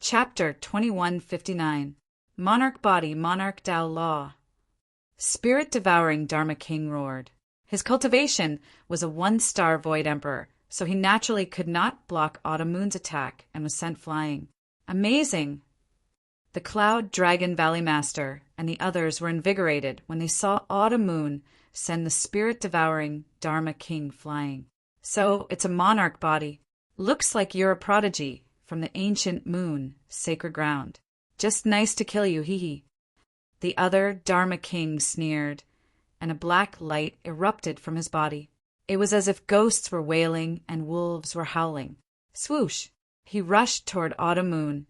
Chapter 2159 Monarch Body, Monarch Tao Law. Spirit-devouring Dharma King roared. His cultivation was a one-star Void Emperor, so he naturally could not block Autumn Moon's attack and was sent flying. Amazing! The Cloud Dragon Valley Master and the others were invigorated when they saw Autumn Moon send the spirit-devouring Dharma King flying. So, it's a monarch body. Looks like you're a prodigy from the ancient moon, sacred ground. Just nice to kill you, hee. The other Dharma King sneered, and a black light erupted from his body. It was as if ghosts were wailing and wolves were howling. Swoosh! He rushed toward Autumn Moon,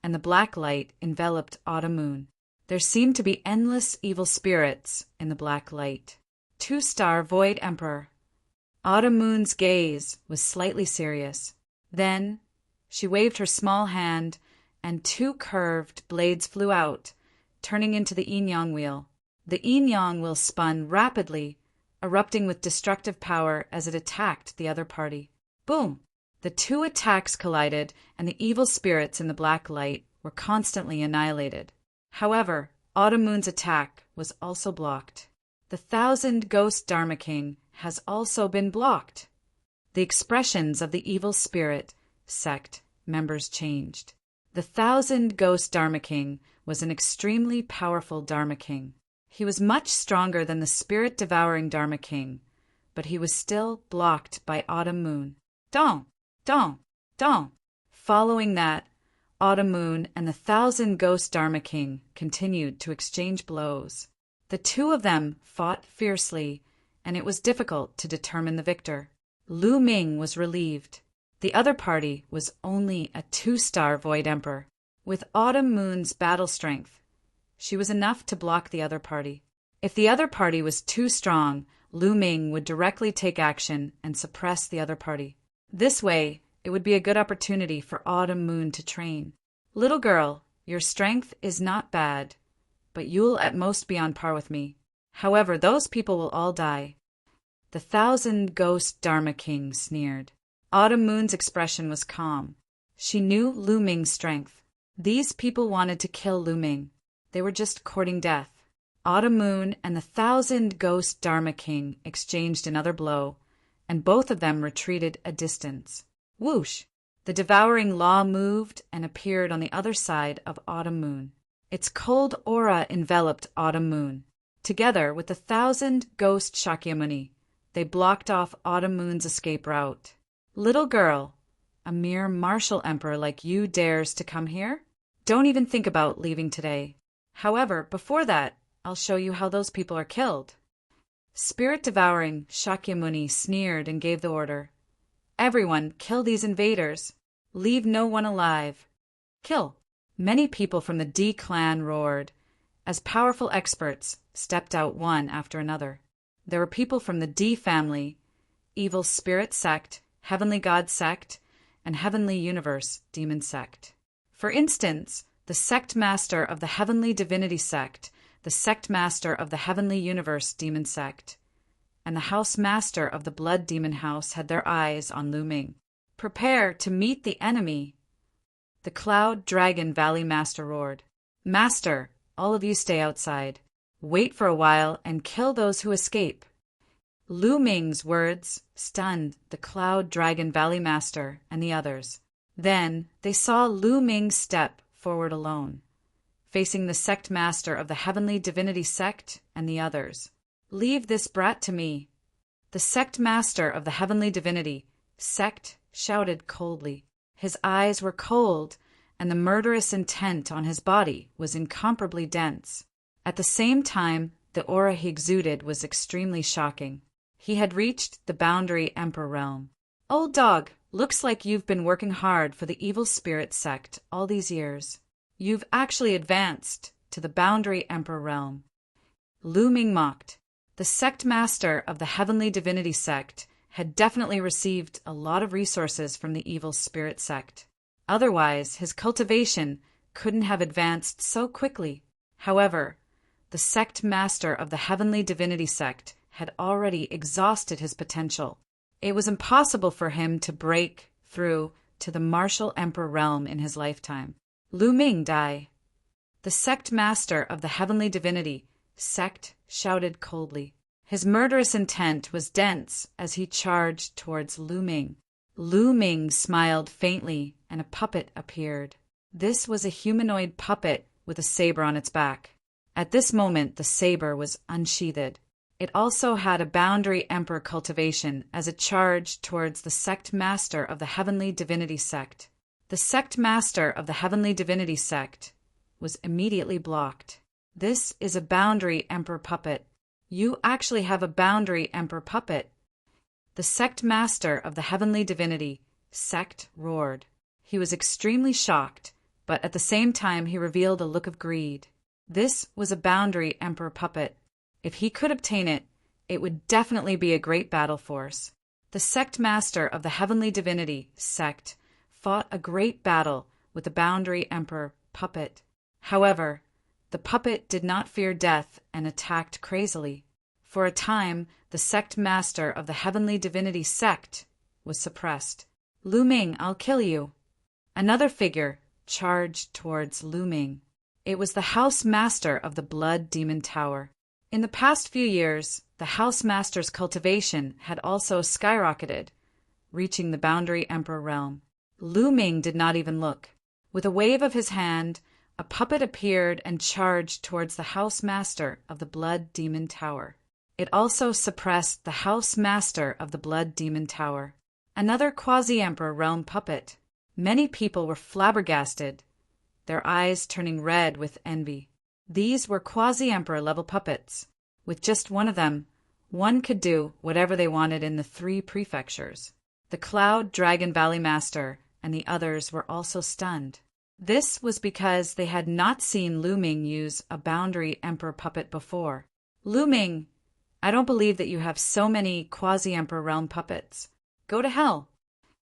and the black light enveloped Autumn Moon. There seemed to be endless evil spirits in the black light. Two-star Void Emperor. Autumn Moon's gaze was slightly serious. Then she waved her small hand, and two curved blades flew out, turning into the yin-yang wheel. The yin-yang wheel spun rapidly, erupting with destructive power as it attacked the other party. Boom! The two attacks collided, and the evil spirits in the black light were constantly annihilated. However, Autumn Moon's attack was also blocked. The 1,000-ghost Dharma King has also been blocked. The expressions of the evil spirit sect members changed. The 1,000-ghost Dharma King was an extremely powerful Dharma King. He was much stronger than the spirit-devouring Dharma King, but he was still blocked by Autumn Moon. Dong! Dong! Dong! Following that, Autumn Moon and the 1,000-ghost Dharma King continued to exchange blows. The two of them fought fiercely, and it was difficult to determine the victor. Lu Ming was relieved. The other party was only a 2-star Void Emperor. With Autumn Moon's battle strength, she was enough to block the other party. If the other party was too strong, Lu Ming would directly take action and suppress the other party. This way, it would be a good opportunity for Autumn Moon to train. Little girl, your strength is not bad, but you'll at most be on par with me. However, those people will all die. The 1,000-ghost Dharma King sneered. Autumn Moon's expression was calm. She knew Lu Ming's strength. These people wanted to kill Lu Ming. They were just courting death. Autumn Moon and the 1,000-ghost Dharma King exchanged another blow, and both of them retreated a distance. Whoosh! The devouring law moved and appeared on the other side of Autumn Moon. Its cold aura enveloped Autumn Moon. Together with the 1,000-ghost Shakyamuni, they blocked off Autumn Moon's escape route. Little girl, a mere martial emperor like you dares to come here? Don't even think about leaving today. However, before that, I'll show you how those people are killed. Spirit-devouring Shakyamuni sneered and gave the order. Everyone, kill these invaders. Leave no one alive. Kill. Many people from the D clan roared, as powerful experts stepped out one after another. There were people from the D family, Evil Spirit Sect, Heavenly God Sect, and Heavenly Universe Demon Sect. For instance, the Sect Master of the Heavenly Divinity Sect, the Sect Master of the Heavenly Universe Demon Sect, and the House Master of the Blood Demon House had their eyes on Lu Ming. Prepare to meet the enemy. The Cloud Dragon Valley Master roared. Master, all of you stay outside. Wait for a while and kill those who escape. Lu Ming's words stunned the Cloud Dragon Valley Master and the others. Then they saw Lu Ming step forward alone, facing the Sect Master of the Heavenly Divinity Sect and the others. Leave this brat to me. The Sect Master of the Heavenly Divinity Sect shouted coldly. His eyes were cold, and the murderous intent on his body was incomparably dense. At the same time, the aura he exuded was extremely shocking. He had reached the Boundary Emperor realm. Old dog, looks like you've been working hard for the Evil Spirit Sect all these years. You've actually advanced to the Boundary Emperor realm. Lu Ming mocked. The Sect Master of the Heavenly Divinity Sect had definitely received a lot of resources from the Evil Spirit Sect. Otherwise, his cultivation couldn't have advanced so quickly. However, the Sect Master of the Heavenly Divinity Sect had already exhausted his potential. It was impossible for him to break through to the Martial Emperor realm in his lifetime. Lu Ming, die! The sect master of the heavenly divinity, sect, shouted coldly. His murderous intent was dense as he charged towards Lu Ming. Lu Ming smiled faintly, and a puppet appeared. This was a humanoid puppet with a saber on its back. At this moment, the saber was unsheathed. It also had a boundary emperor cultivation as it charged towards the sect master of the heavenly divinity sect. The sect master of the heavenly divinity sect was immediately blocked. This is a boundary emperor puppet. You actually have a boundary emperor puppet. The sect master of the heavenly divinity sect roared. He was extremely shocked, but at the same time he revealed a look of greed. This was a boundary emperor puppet. If he could obtain it, it would definitely be a great battle force. The sect master of the heavenly divinity sect fought a great battle with the boundary emperor puppet. However, the puppet did not fear death and attacked crazily. For a time, the sect master of the heavenly divinity sect was suppressed. Lu Ming, I'll kill you. Another figure charged towards Lu Ming. It was the house master of the blood demon tower. In the past few years, the house master's cultivation had also skyrocketed, reaching the boundary emperor realm. Lu Ming did not even look. With a wave of his hand, a puppet appeared and charged towards the house master of the blood demon tower. It also suppressed the house master of the blood demon tower. Another quasi-emperor realm puppet. Many people were flabbergasted, their eyes turning red with envy. These were quasi-emperor level puppets. With just one of them, one could do whatever they wanted in the 3 prefectures. The Cloud Dragon Valley Master and the others were also stunned. This was because they had not seen Lu Ming use a boundary emperor puppet before. Lu Ming, I don't believe that you have so many quasi-emperor realm puppets. Go to hell.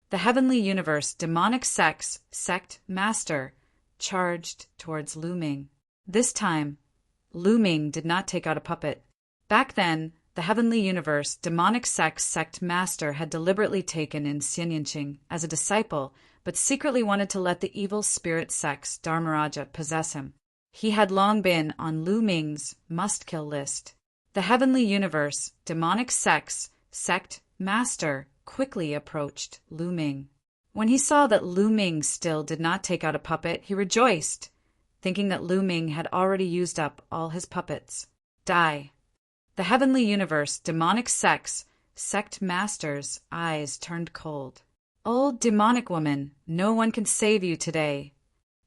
The heavenly universe demonic sect master charged towards Lu Ming. This time, Lu Ming did not take out a puppet. Back then, the heavenly universe demonic sect master had deliberately taken in Xianyanqing as a disciple, but secretly wanted to let the evil spirit sex Dharmaraja possess him. He had long been on Lu Ming's must-kill list. The heavenly universe demonic sect master quickly approached Lu Ming. When he saw that Lu Ming still did not take out a puppet, he rejoiced, thinking that Lu Ming had already used up all his puppets. Die. The heavenly universe demonic sect master's eyes turned cold. Old demonic woman, no one can save you today,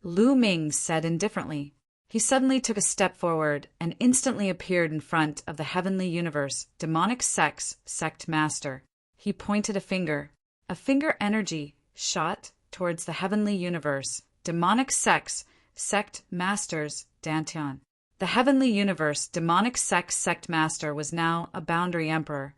Lu Ming said indifferently. He suddenly took a step forward and instantly appeared in front of the heavenly universe demonic sect master. He pointed a finger. A finger energy shot towards the heavenly universe demonic sect master's dantian. The heavenly universe demonic sect master was now a boundary emperor,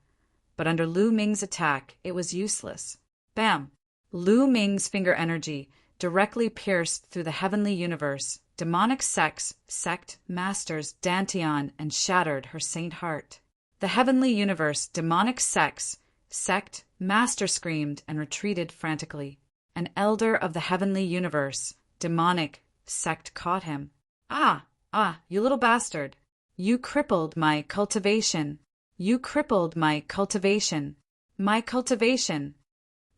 but under Lu Ming's attack it was useless. Bam! Lu Ming's finger energy directly pierced through the heavenly universe demonic sect master's dantian and shattered her saint heart. The heavenly universe demonic sect master screamed and retreated frantically. An elder of the heavenly universe demonic sect caught him. Ah, you little bastard. You crippled my cultivation. You crippled my cultivation. My cultivation.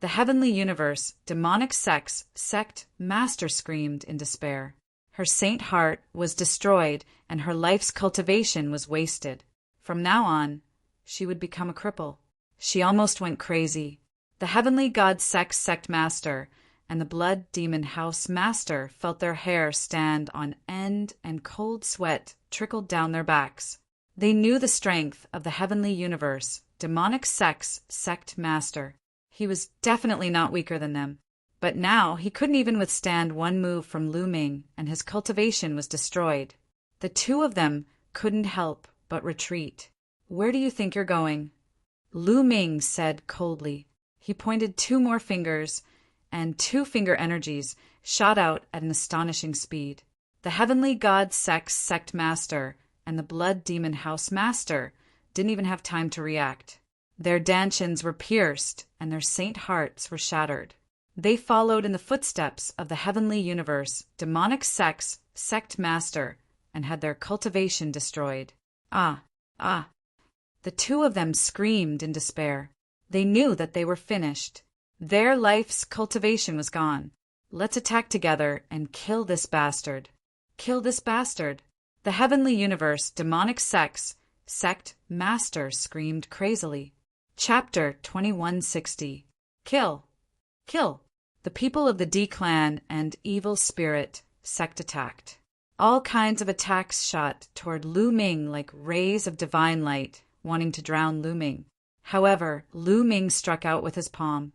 The heavenly universe demonic sect master screamed in despair. Her saint heart was destroyed and her life's cultivation was wasted. From now on, she would become a cripple. She almost went crazy. The heavenly god sect master and the blood demon house master felt their hair stand on end and cold sweat trickled down their backs. They knew the strength of the heavenly universe demonic sect master. He was definitely not weaker than them. But now he couldn't even withstand one move from Lu Ming, and his cultivation was destroyed. The two of them couldn't help but retreat. Where do you think you're going? Lu Ming said coldly. He pointed 2 more fingers, and 2 finger energies shot out at an astonishing speed. The heavenly god sect master and the blood demon house master didn't even have time to react. Their dantians were pierced, and their saint hearts were shattered. They followed in the footsteps of the heavenly universe, demonic sect master, and had their cultivation destroyed. Ah, ah. The two of them screamed in despair. They knew that they were finished. Their life's cultivation was gone. Let's attack together and kill this bastard. Kill this bastard. The heavenly universe, demonic sect master screamed crazily. Chapter 2160. Kill. Kill. The people of the D clan and evil spirit sect attacked. All kinds of attacks shot toward Lu Ming like rays of divine light, wanting to drown Lu Ming. However, Lu Ming struck out with his palm,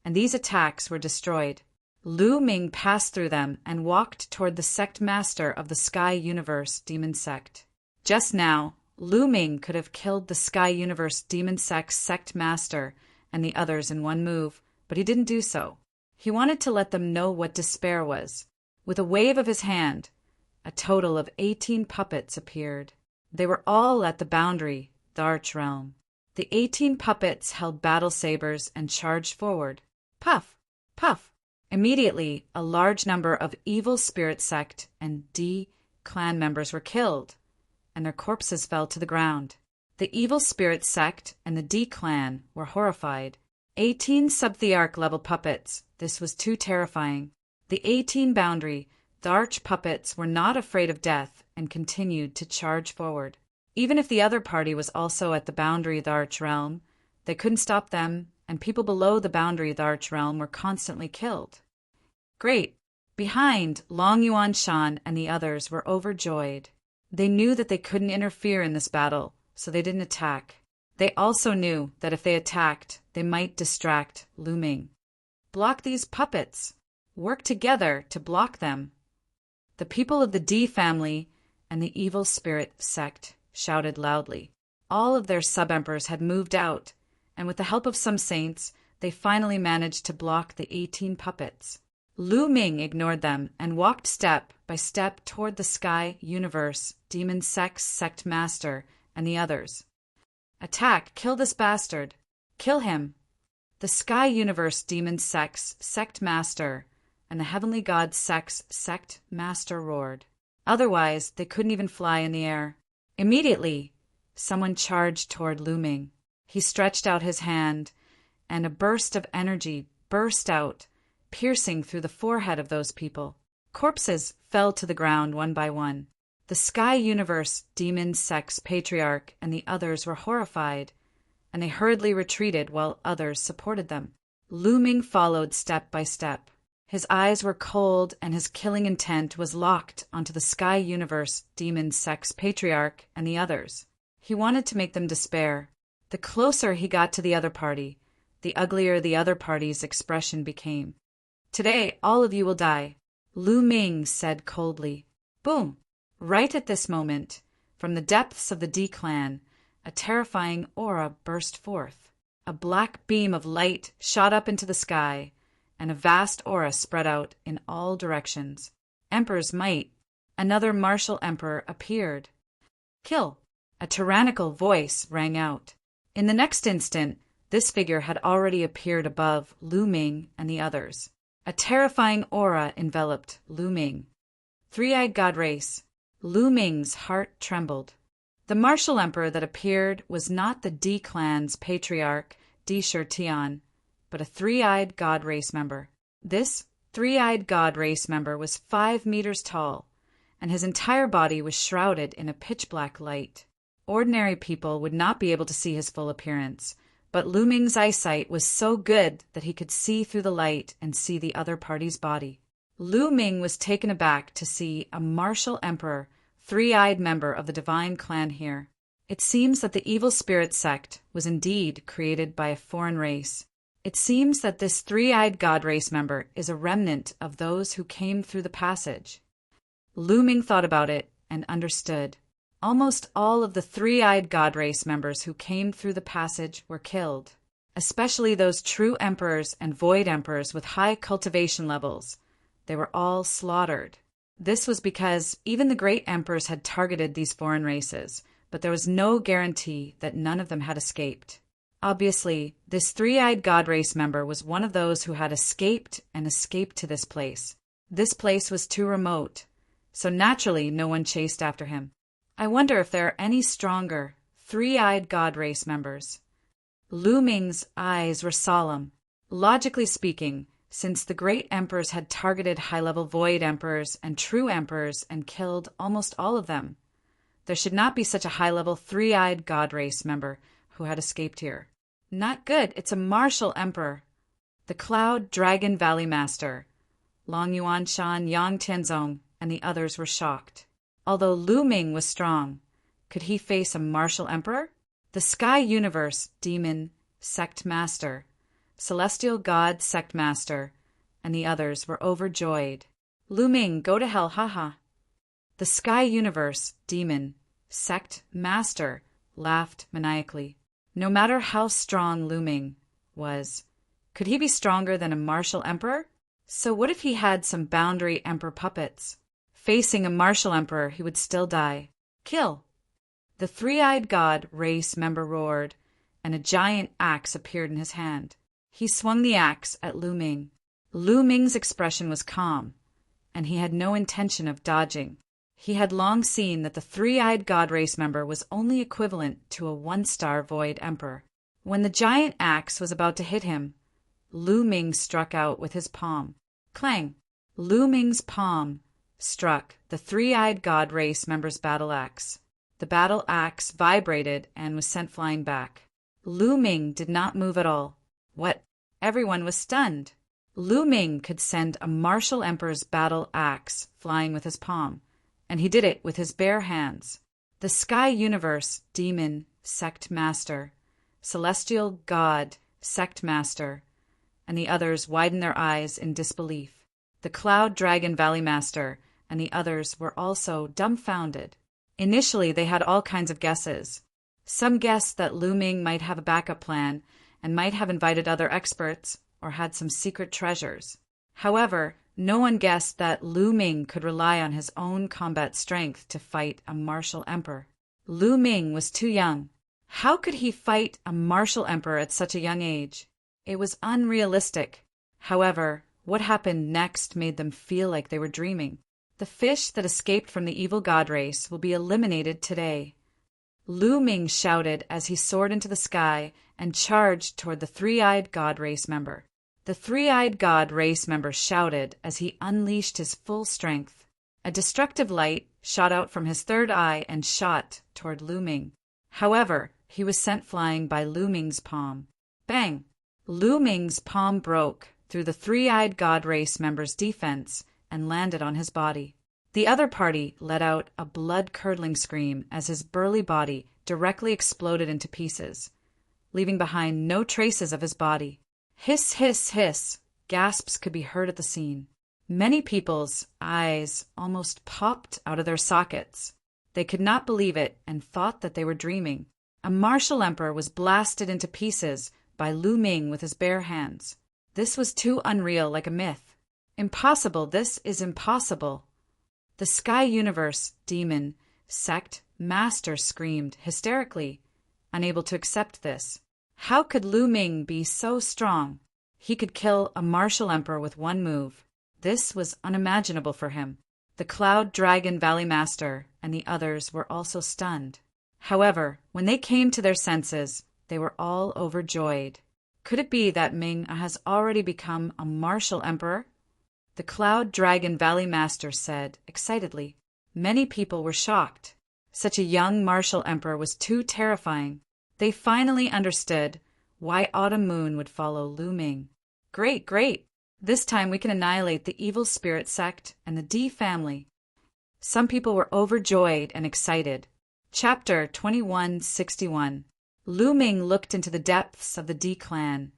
and these attacks were destroyed. Lu Ming passed through them and walked toward the sect master of the Sky Universe Demon Sect. Just now, Lu Ming could have killed the Sky Universe Demon Sect master and the others in one move, but he didn't do so. He wanted to let them know what despair was. With a wave of his hand, a total of 18 puppets appeared. They were all at the boundary, the Arch Realm. The 18 puppets held battle sabers and charged forward. Puff! Puff! Immediately, a large number of evil spirit sect and D clan members were killed, and their corpses fell to the ground. The evil spirit sect and the D clan were horrified. 18 sub-thearch level puppets. This was too terrifying. The 18 boundary, the arch puppets were not afraid of death and continued to charge forward. Even if the other party was also at the boundary of the Arch Realm, they couldn't stop them, and people below the boundary of the Arch Realm were constantly killed. Great! Behind, Long Yuan Shan and the others were overjoyed. They knew that they couldn't interfere in this battle, so they didn't attack. They also knew that if they attacked, they might distract Lu Ming. Block these puppets! Work together to block them! The people of the D family and the evil spirit sect shouted loudly. All of their sub-emperors had moved out, and with the help of some saints, they finally managed to block the 18 puppets. Lu Ming ignored them and walked step by step toward the Sky Universe, Demon Sect Master, and the others. Attack! Kill this bastard! Kill him! The Sky Universe Demon Sect Master and the Heavenly God Sect Master roared. Otherwise, they couldn't even fly in the air. Immediately, someone charged toward Lu Ming. He stretched out his hand, and a burst of energy burst out, piercing through the forehead of those people. Corpses fell to the ground one by one. The Sky Universe Demon Sect Patriarch and the others were horrified, and they hurriedly retreated while others supported them. Lu Ming followed step by step. His eyes were cold, and his killing intent was locked onto the Sky Universe Demon Sect Patriarch and the others. He wanted to make them despair. The closer he got to the other party, the uglier the other party's expression became. Today, all of you will die, Lu Ming said coldly. Boom! Right at this moment, from the depths of the D clan, a terrifying aura burst forth. A black beam of light shot up into the sky, and a vast aura spread out in all directions. Emperor's might. Another martial emperor appeared. Kill! A tyrannical voice rang out. In the next instant, this figure had already appeared above Lu Ming and the others. A terrifying aura enveloped Lu Ming. Three-eyed god race. Lu Ming's heart trembled. The martial emperor that appeared was not the D clan's patriarch, Di Tian, but a three-eyed god race member. This three-eyed god race member was 5 meters tall, and his entire body was shrouded in a pitch-black light. Ordinary people would not be able to see his full appearance, but Lu Ming's eyesight was so good that he could see through the light and see the other party's body. Lu Ming was taken aback to see a martial emperor, three-eyed member of the divine clan here. It seems that the evil spirit sect was indeed created by a foreign race. It seems that this three-eyed god race member is a remnant of those who came through the passage. Lu Ming thought about it and understood. Almost all of the three-eyed god race members who came through the passage were killed, especially those true emperors and void emperors with high cultivation levels. They were all slaughtered. This was because even the great emperors had targeted these foreign races, but there was no guarantee that none of them had escaped. Obviously, this three-eyed god race member was one of those who had escaped to this place. This place was too remote, so naturally no one chased after him. I wonder if there are any stronger, three-eyed god race members. Lu Ming's eyes were solemn. Logically speaking, since the great emperors had targeted high-level void emperors and true emperors and killed almost all of them, there should not be such a high-level three-eyed god race member who had escaped here. Not good, it's a martial emperor. The Cloud Dragon Valley Master, Long Yuanshan, Yang Tianzong, and the others were shocked. Although Lu Ming was strong, could he face a martial emperor? The Sky Universe Demon Sect Master, Celestial God Sect Master, and the others were overjoyed. Lu Ming, go to hell, haha. The Sky Universe Demon Sect Master laughed maniacally. No matter how strong Lu Ming was, could he be stronger than a martial emperor? So what if he had some boundary emperor puppets? Facing a martial emperor, he would still die. Kill! The three-eyed god race member roared, and a giant axe appeared in his hand. He swung the axe at Lu Ming. Lu Ming's expression was calm, and he had no intention of dodging. He had long seen that the three-eyed god race member was only equivalent to a one-star void emperor. When the giant axe was about to hit him, Lu Ming struck out with his palm. Clang! Lu Ming's palm struck the three-eyed god race member's battle axe. The battle axe vibrated and was sent flying back. Lu Ming did not move at all. What? Everyone was stunned. Lu Ming could send a martial emperor's battle axe flying with his palm, and he did it with his bare hands. The Sky Universe Demon Sect Master, Celestial God Sect Master, and the others widened their eyes in disbelief. The Cloud Dragon Valley Master and the others were also dumbfounded. Initially, they had all kinds of guesses. Some guessed that Lu Ming might have a backup plan and might have invited other experts or had some secret treasures. However, no one guessed that Lu Ming could rely on his own combat strength to fight a martial emperor. Lu Ming was too young. How could he fight a martial emperor at such a young age? It was unrealistic. However, what happened next made them feel like they were dreaming. The fish that escaped from the evil god race will be eliminated today. Lu Ming shouted as he soared into the sky and charged toward the three-eyed god race member. The three-eyed god race member shouted as he unleashed his full strength. A destructive light shot out from his third eye and shot toward Lu Ming. However, he was sent flying by Lu Ming's palm. Bang! Lu Ming's palm broke through the three-eyed god race member's defense and landed on his body. The other party let out a blood-curdling scream as his burly body directly exploded into pieces, leaving behind no traces of his body. Hiss, hiss, hiss! Gasps could be heard at the scene. Many people's eyes almost popped out of their sockets. They could not believe it and thought that they were dreaming. A martial emperor was blasted into pieces by Lu Ming with his bare hands. This was too unreal, like a myth. Impossible, this is impossible. The Sky Universe Demon Sect Master screamed hysterically, unable to accept this. How could Lu Ming be so strong? He could kill a martial emperor with one move. This was unimaginable for him. The Cloud Dragon Valley Master and the others were also stunned. However, when they came to their senses, they were all overjoyed. Could it be that Ming has already become a martial emperor? The Cloud Dragon Valley Master said excitedly. Many people were shocked. Such a young martial emperor was too terrifying. They finally understood why Autumn Moon would follow Lu Ming. Great, great! This time we can annihilate the evil spirit sect and the D family. Some people were overjoyed and excited. Chapter 2161. Lu Ming looked into the depths of the D clan,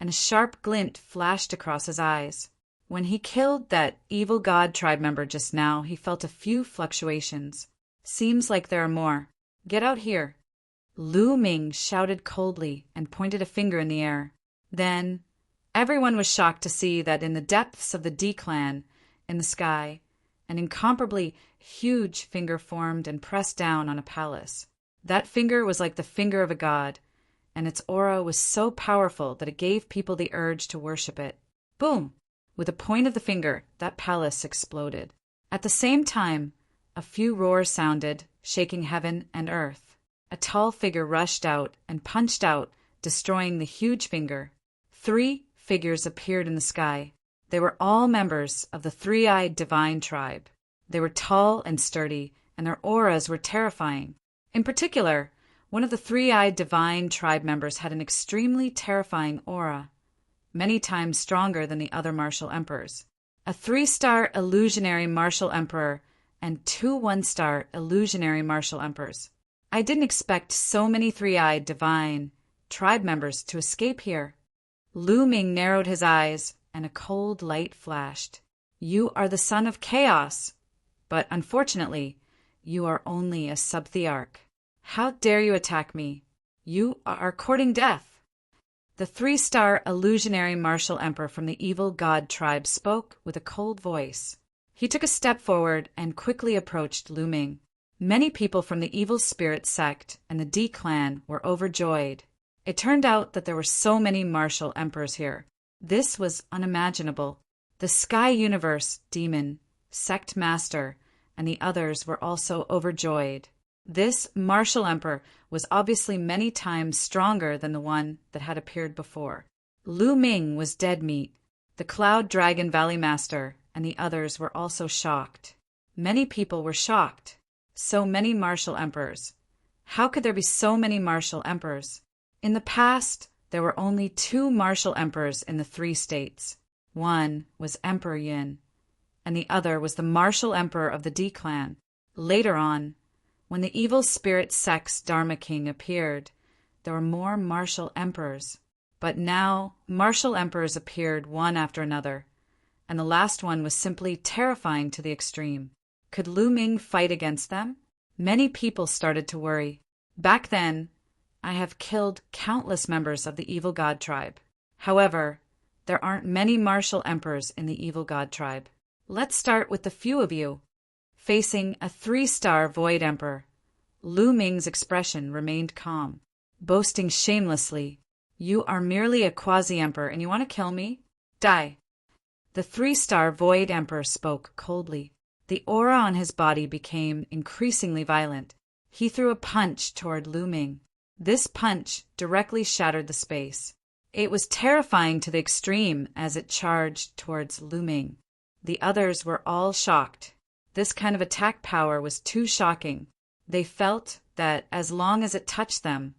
and a sharp glint flashed across his eyes. When he killed that evil god tribe member just now, he felt a few fluctuations. Seems like there are more. Get out here. Lu Ming shouted coldly and pointed a finger in the air. Then, everyone was shocked to see that in the depths of the D clan, in the sky, an incomparably huge finger formed and pressed down on a palace. That finger was like the finger of a god. and its aura was so powerful that it gave people the urge to worship it. Boom! With a point of the finger, that palace exploded. At the same time, a few roars sounded, shaking heaven and earth. A tall figure rushed out and punched out, destroying the huge finger. 3 figures appeared in the sky. They were all members of the three-eyed divine tribe. They were tall and sturdy, and their auras were terrifying. In particular, one of the three-eyed divine tribe members had an extremely terrifying aura, many times stronger than the other martial emperors. A 3-star illusionary martial emperor and 2 1-star illusionary martial emperors. I didn't expect so many three-eyed divine tribe members to escape here. Lu Ming narrowed his eyes, and a cold light flashed. You are the son of chaos, but unfortunately, you are only a sub-thearch. How dare you attack me? You are courting death. The 3-star illusionary martial emperor from the evil god tribe spoke with a cold voice. He took a step forward and quickly approached Lu Ming. Many people from the evil spirit sect and the D clan were overjoyed. It turned out that there were so many martial emperors here. This was unimaginable. The Sky Universe demon, sect master, and the others were also overjoyed. This martial emperor was obviously many times stronger than the one that had appeared before. Lu Ming was dead meat. The Cloud Dragon Valley Master and the others were also shocked. Many people were shocked. So many martial emperors. How could there be so many martial emperors? In the past, there were only 2 martial emperors in the 3 states. One was Emperor Yin, and the other was the martial emperor of the D clan. Later on, when the evil spirit sect's Dharma King appeared, there were more martial emperors. But now, martial emperors appeared one after another, and the last one was simply terrifying to the extreme. Could Lu Ming fight against them? Many people started to worry. Back then, I have killed countless members of the evil god tribe. However, there aren't many martial emperors in the evil god tribe. Let's start with the few of you. Facing a 3-star void emperor, Lu Ming's expression remained calm, boasting shamelessly, "You are merely a quasi-emperor and you want to kill me? Die." The 3-star void emperor spoke coldly. The aura on his body became increasingly violent. He threw a punch toward Lu Ming. This punch directly shattered the space. It was terrifying to the extreme as it charged towards Lu Ming. The others were all shocked. This kind of attack power was too shocking. They felt that as long as it touched them,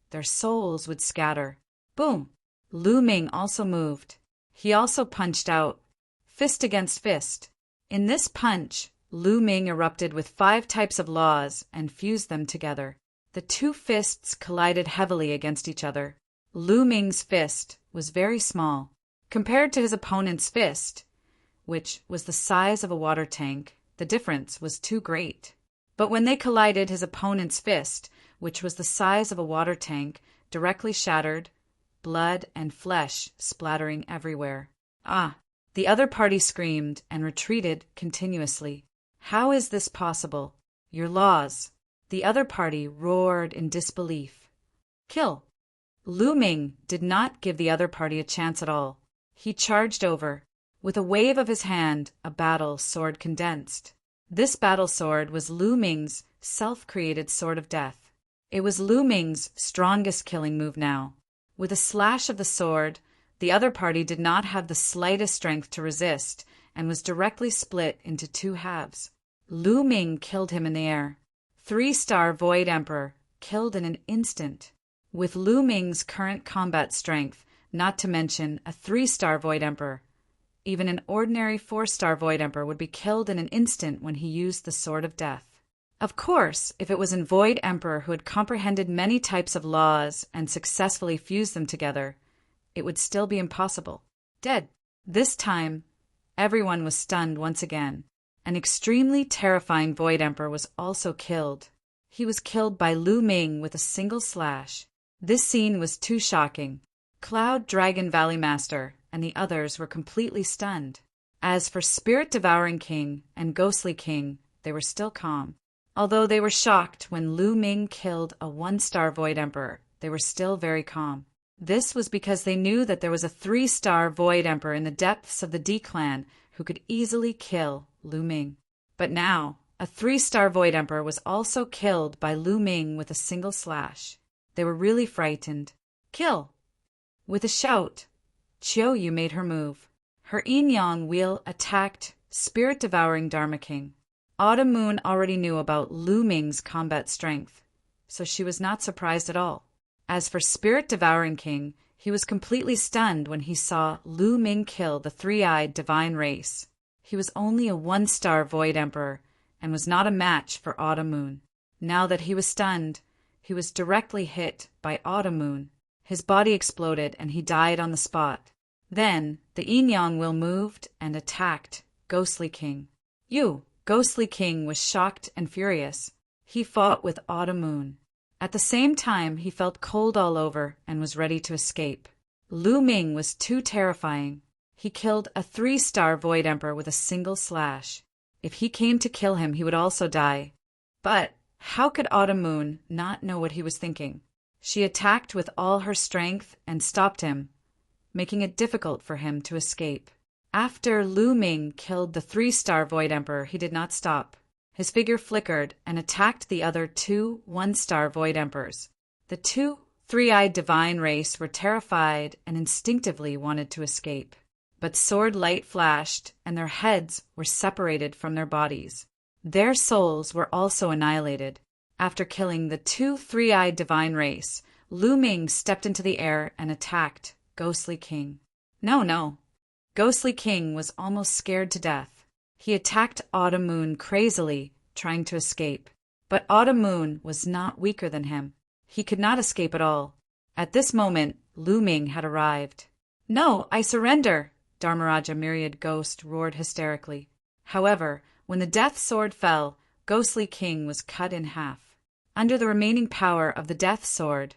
their souls would scatter. Boom! Lu Ming also moved. He also punched out, fist against fist. In this punch, Lu Ming erupted with 5 types of laws and fused them together. The 2 fists collided heavily against each other. Lu Ming's fist was very small. Compared to his opponent's fist, which was the size of a water tank, the difference was too great. But when they collided, his opponent's fist, which was the size of a water tank, directly shattered, blood and flesh splattering everywhere. Ah! The other party screamed and retreated continuously. How is this possible? Your laws. The other party roared in disbelief. Kill. Lu Ming did not give the other party a chance at all. He charged over. With a wave of his hand, a battle sword condensed. This battle sword was Lu Ming's self-created sword of death. It was Lu Ming's strongest killing move now. With a slash of the sword, the other party did not have the slightest strength to resist and was directly split into 2 halves. Lu Ming killed him in the air. 3-star Void Emperor, killed in an instant. With Lu Ming's current combat strength, not to mention a 3-star Void Emperor, even an ordinary 4-star Void Emperor would be killed in an instant when he used the Sword of Death. Of course, if it was a Void Emperor who had comprehended many types of laws and successfully fused them together, it would still be impossible. Dead. This time, everyone was stunned once again. An extremely terrifying Void Emperor was also killed. He was killed by Lu Ming with a single slash. This scene was too shocking. Cloud Dragon Valley Master and the others were completely stunned. As for Spirit Devouring King and Ghostly King, they were still calm. Although they were shocked when Lu Ming killed a 1-star Void Emperor they were still very calm. This was because they knew that there was a 3-star Void Emperor in the depths of the D clan who could easily kill Lu Ming. But now, a 3-star Void Emperor was also killed by Lu Ming with a single slash. They were really frightened. Kill! With a shout, Chiao Yu made her move. Her yin-yang wheel attacked spirit-devouring Dharma King. Autumn Moon already knew about Lu Ming's combat strength, so she was not surprised at all. As for Spirit-Devouring King, he was completely stunned when he saw Lu Ming kill the 3-eyed divine race. He was only a 1-star Void Emperor and was not a match for Autumn Moon. Now that he was stunned, he was directly hit by Autumn Moon. His body exploded and he died on the spot. Then the yin-yang wheel moved and attacked Ghostly King. Ghostly King was shocked and furious. He fought with Autumn Moon. At the same time, he felt cold all over and was ready to escape. Lu Ming was too terrifying. He killed a 3-star Void Emperor with a single slash. If he came to kill him, he would also die. But how could Autumn Moon not know what he was thinking? She attacked with all her strength and stopped him, making it difficult for him to escape. After Lu Ming killed the 3-star Void Emperor, he did not stop. His figure flickered and attacked the other 2 1-star Void Emperors. The 2 3-eyed divine race were terrified and instinctively wanted to escape. But sword light flashed and their heads were separated from their bodies. Their souls were also annihilated. After killing the 2 3-eyed divine race, Lu Ming stepped into the air and attacked Ghostly King. No. Ghostly King was almost scared to death. He attacked Autumn Moon crazily, trying to escape. But Autumn Moon was not weaker than him. He could not escape at all. At this moment, Lu Ming had arrived. "No, I surrender!" Dharmaraja Myriad Ghost roared hysterically. However, when the death sword fell, Ghostly King was cut in half. Under the remaining power of the death sword,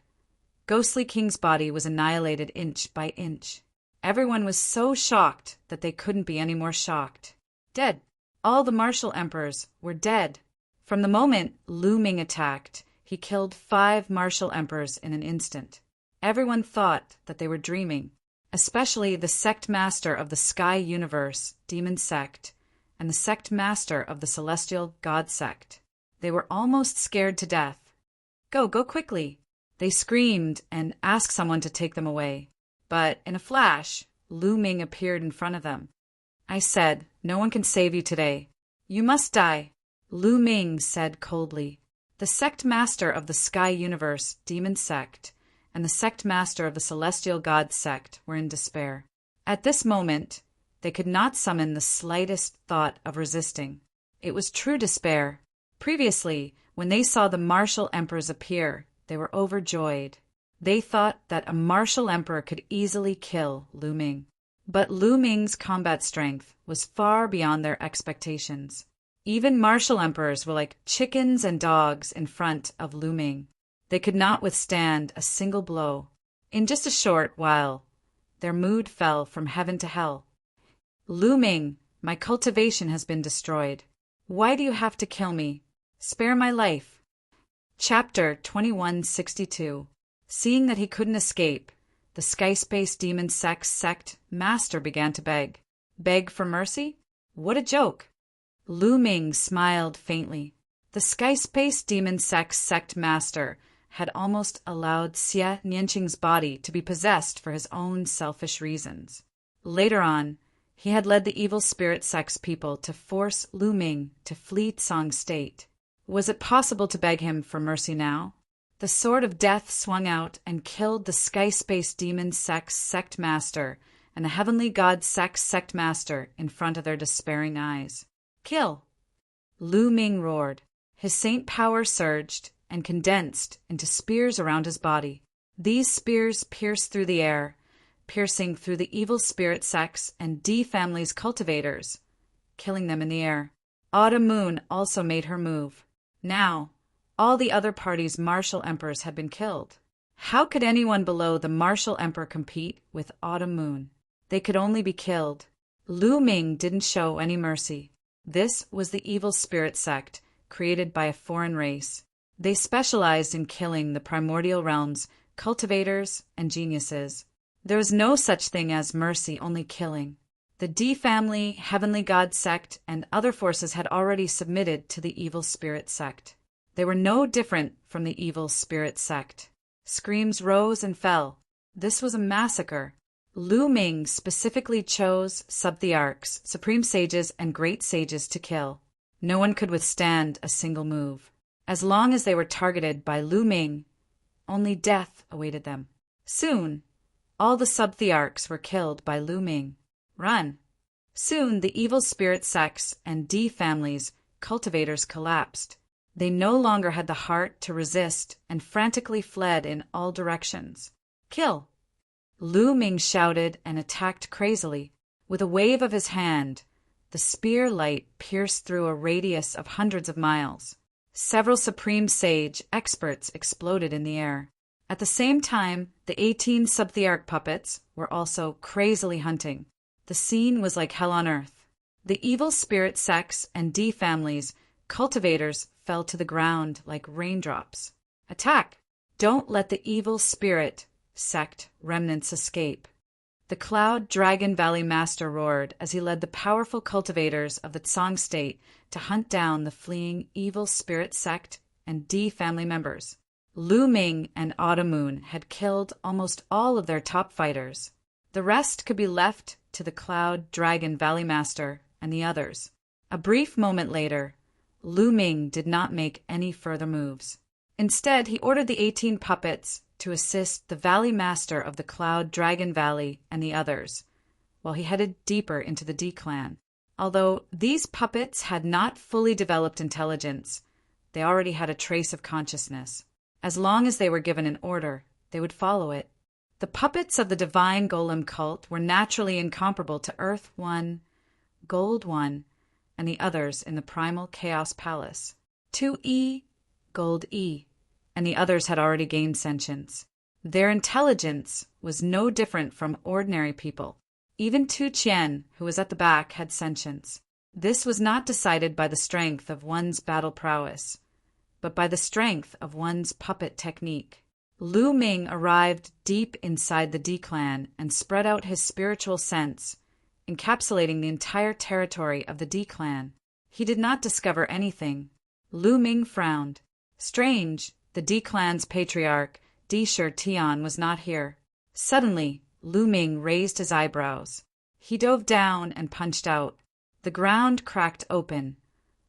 Ghostly King's body was annihilated inch by inch. Everyone was so shocked that they couldn't be any more shocked. Dead. All the martial emperors were dead. From the moment Lu Ming attacked, he killed 5 martial emperors in an instant. Everyone thought that they were dreaming, especially the sect master of the Sky Universe, Demon Sect, and the sect master of the Celestial God Sect. They were almost scared to death. Go quickly! They screamed and asked someone to take them away. But in a flash, Lu Ming appeared in front of them. I said, "No one can save you today. You must die," Lu Ming said coldly. The sect master of the Sky Universe, Demon Sect, and the sect master of the Celestial God Sect were in despair. At this moment, they could not summon the slightest thought of resisting. It was true despair. Previously, when they saw the martial emperors appear, they were overjoyed. They thought that a martial emperor could easily kill Lu Ming. But Lu Ming's combat strength was far beyond their expectations. Even martial emperors were like chickens and dogs in front of Lu Ming. They could not withstand a single blow. In just a short while, their mood fell from heaven to hell. "Lu Ming, my cultivation has been destroyed. Why do you have to kill me? Spare my life." Chapter 2162. Seeing that he couldn't escape, the Sky Space Demon Sect master began to beg. Beg for mercy? What a joke! Lu Ming smiled faintly. The Sky Space Demon Sect master had almost allowed Xie Nianqing's body to be possessed for his own selfish reasons. Later on, he had led the evil spirit sect's people to force Lu Ming to flee Tsang State. Was it possible to beg him for mercy now? The sword of death swung out and killed the Sky Space Demon Sect master and the Heavenly God Sect master in front of their despairing eyes. "Kill!" Lu Ming roared. His saint power surged and condensed into spears around his body. These spears pierced through the air, piercing through the evil spirit sects and D family's cultivators, killing them in the air. Autumn Moon also made her move. Now, all the other party's martial emperors had been killed. How could anyone below the martial emperor compete with Autumn Moon? They could only be killed. Lu Ming didn't show any mercy. This was the evil spirit sect, created by a foreign race. They specialized in killing the primordial realm's cultivators, and geniuses. There was no such thing as mercy, only killing. The D family, heavenly god sect, and other forces had already submitted to the evil spirit sect. They were no different from the evil spirit sect. Screams rose and fell. This was a massacre. Lu Ming specifically chose sub-thearchs, supreme sages, and great sages to kill. No one could withstand a single move. As long as they were targeted by Lu Ming, only death awaited them. Soon, all the sub-thearchs were killed by Lu Ming. Run! Soon, the evil spirit sects and D families, cultivators, collapsed. They no longer had the heart to resist and frantically fled in all directions. Kill! Lu Ming shouted and attacked crazily. With a wave of his hand, the spear light pierced through a radius of hundreds of miles. Several supreme sage experts exploded in the air. At the same time, the 18 sub-thearch puppets were also crazily hunting. The scene was like hell on earth. The evil spirit sects and D families, cultivators, fell to the ground like raindrops. Attack! Don't let the evil spirit sect remnants escape. The Cloud Dragon Valley Master roared as he led the powerful cultivators of the Tsang state to hunt down the fleeing evil spirit sect and D family members. Lu Ming and Autumn Moon had killed almost all of their top fighters. The rest could be left to the Cloud Dragon Valley Master and the others. A brief moment later, Lu Ming did not make any further moves. Instead, he ordered the 18 puppets to assist the Valley Master of the Cloud Dragon Valley and the others, while he headed deeper into the D clan. Although these puppets had not fully developed intelligence, they already had a trace of consciousness. As long as they were given an order, they would follow it. The puppets of the Divine Golem cult were naturally incomparable to Earth One, Gold One, and the others in the Primal Chaos Palace. 2E, Gold E, and the others had already gained sentience. Their intelligence was no different from ordinary people. Even Tu Qian, who was at the back, had sentience. This was not decided by the strength of one's battle prowess, but by the strength of one's puppet technique. Lu Ming arrived deep inside the D clan and spread out his spiritual sense, encapsulating the entire territory of the D clan. He did not discover anything. Lu Ming frowned. Strange, the D clan's patriarch, Di Shi Tian, was not here. Suddenly, Lu Ming raised his eyebrows. He dove down and punched out. The ground cracked open,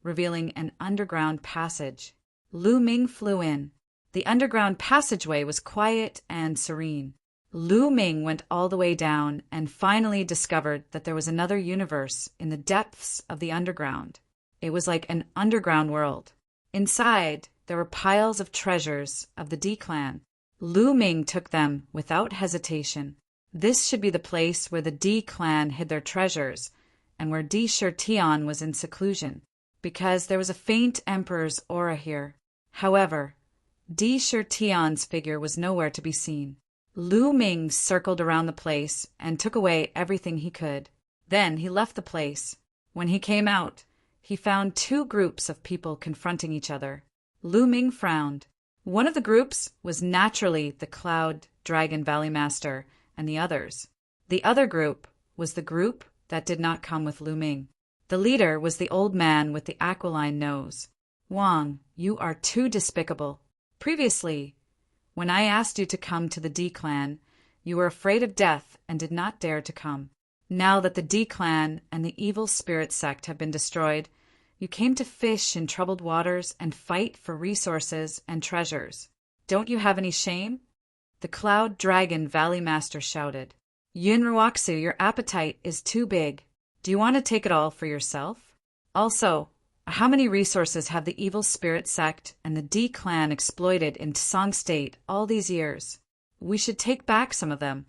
revealing an underground passage. Lu Ming flew in. The underground passageway was quiet and serene. Lu Ming went all the way down and finally discovered that there was another universe in the depths of the underground. It was like an underground world. Inside, there were piles of treasures of the D clan. Lu Ming took them without hesitation. This should be the place where the D clan hid their treasures and where Di Shi Tian was in seclusion, because there was a faint emperor's aura here. However, Di Shi Tian's figure was nowhere to be seen. Lu Ming circled around the place and took away everything he could. Then he left the place. When he came out, he found two groups of people confronting each other. Lu Ming frowned. One of the groups was naturally the Cloud Dragon Valley Master and the others. The other group was the group that did not come with Lu Ming. The leader was the old man with the aquiline nose. Wang, you are too despicable. Previously, when I asked you to come to the D clan, you were afraid of death and did not dare to come. Now that the D clan and the evil spirit sect have been destroyed, you came to fish in troubled waters and fight for resources and treasures. Don't you have any shame? The Cloud Dragon Valley Master shouted. Yun Ruoxu, your appetite is too big. Do you want to take it all for yourself? Also, how many resources have the evil spirit sect and the D clan exploited in Tsang State all these years? We should take back some of them.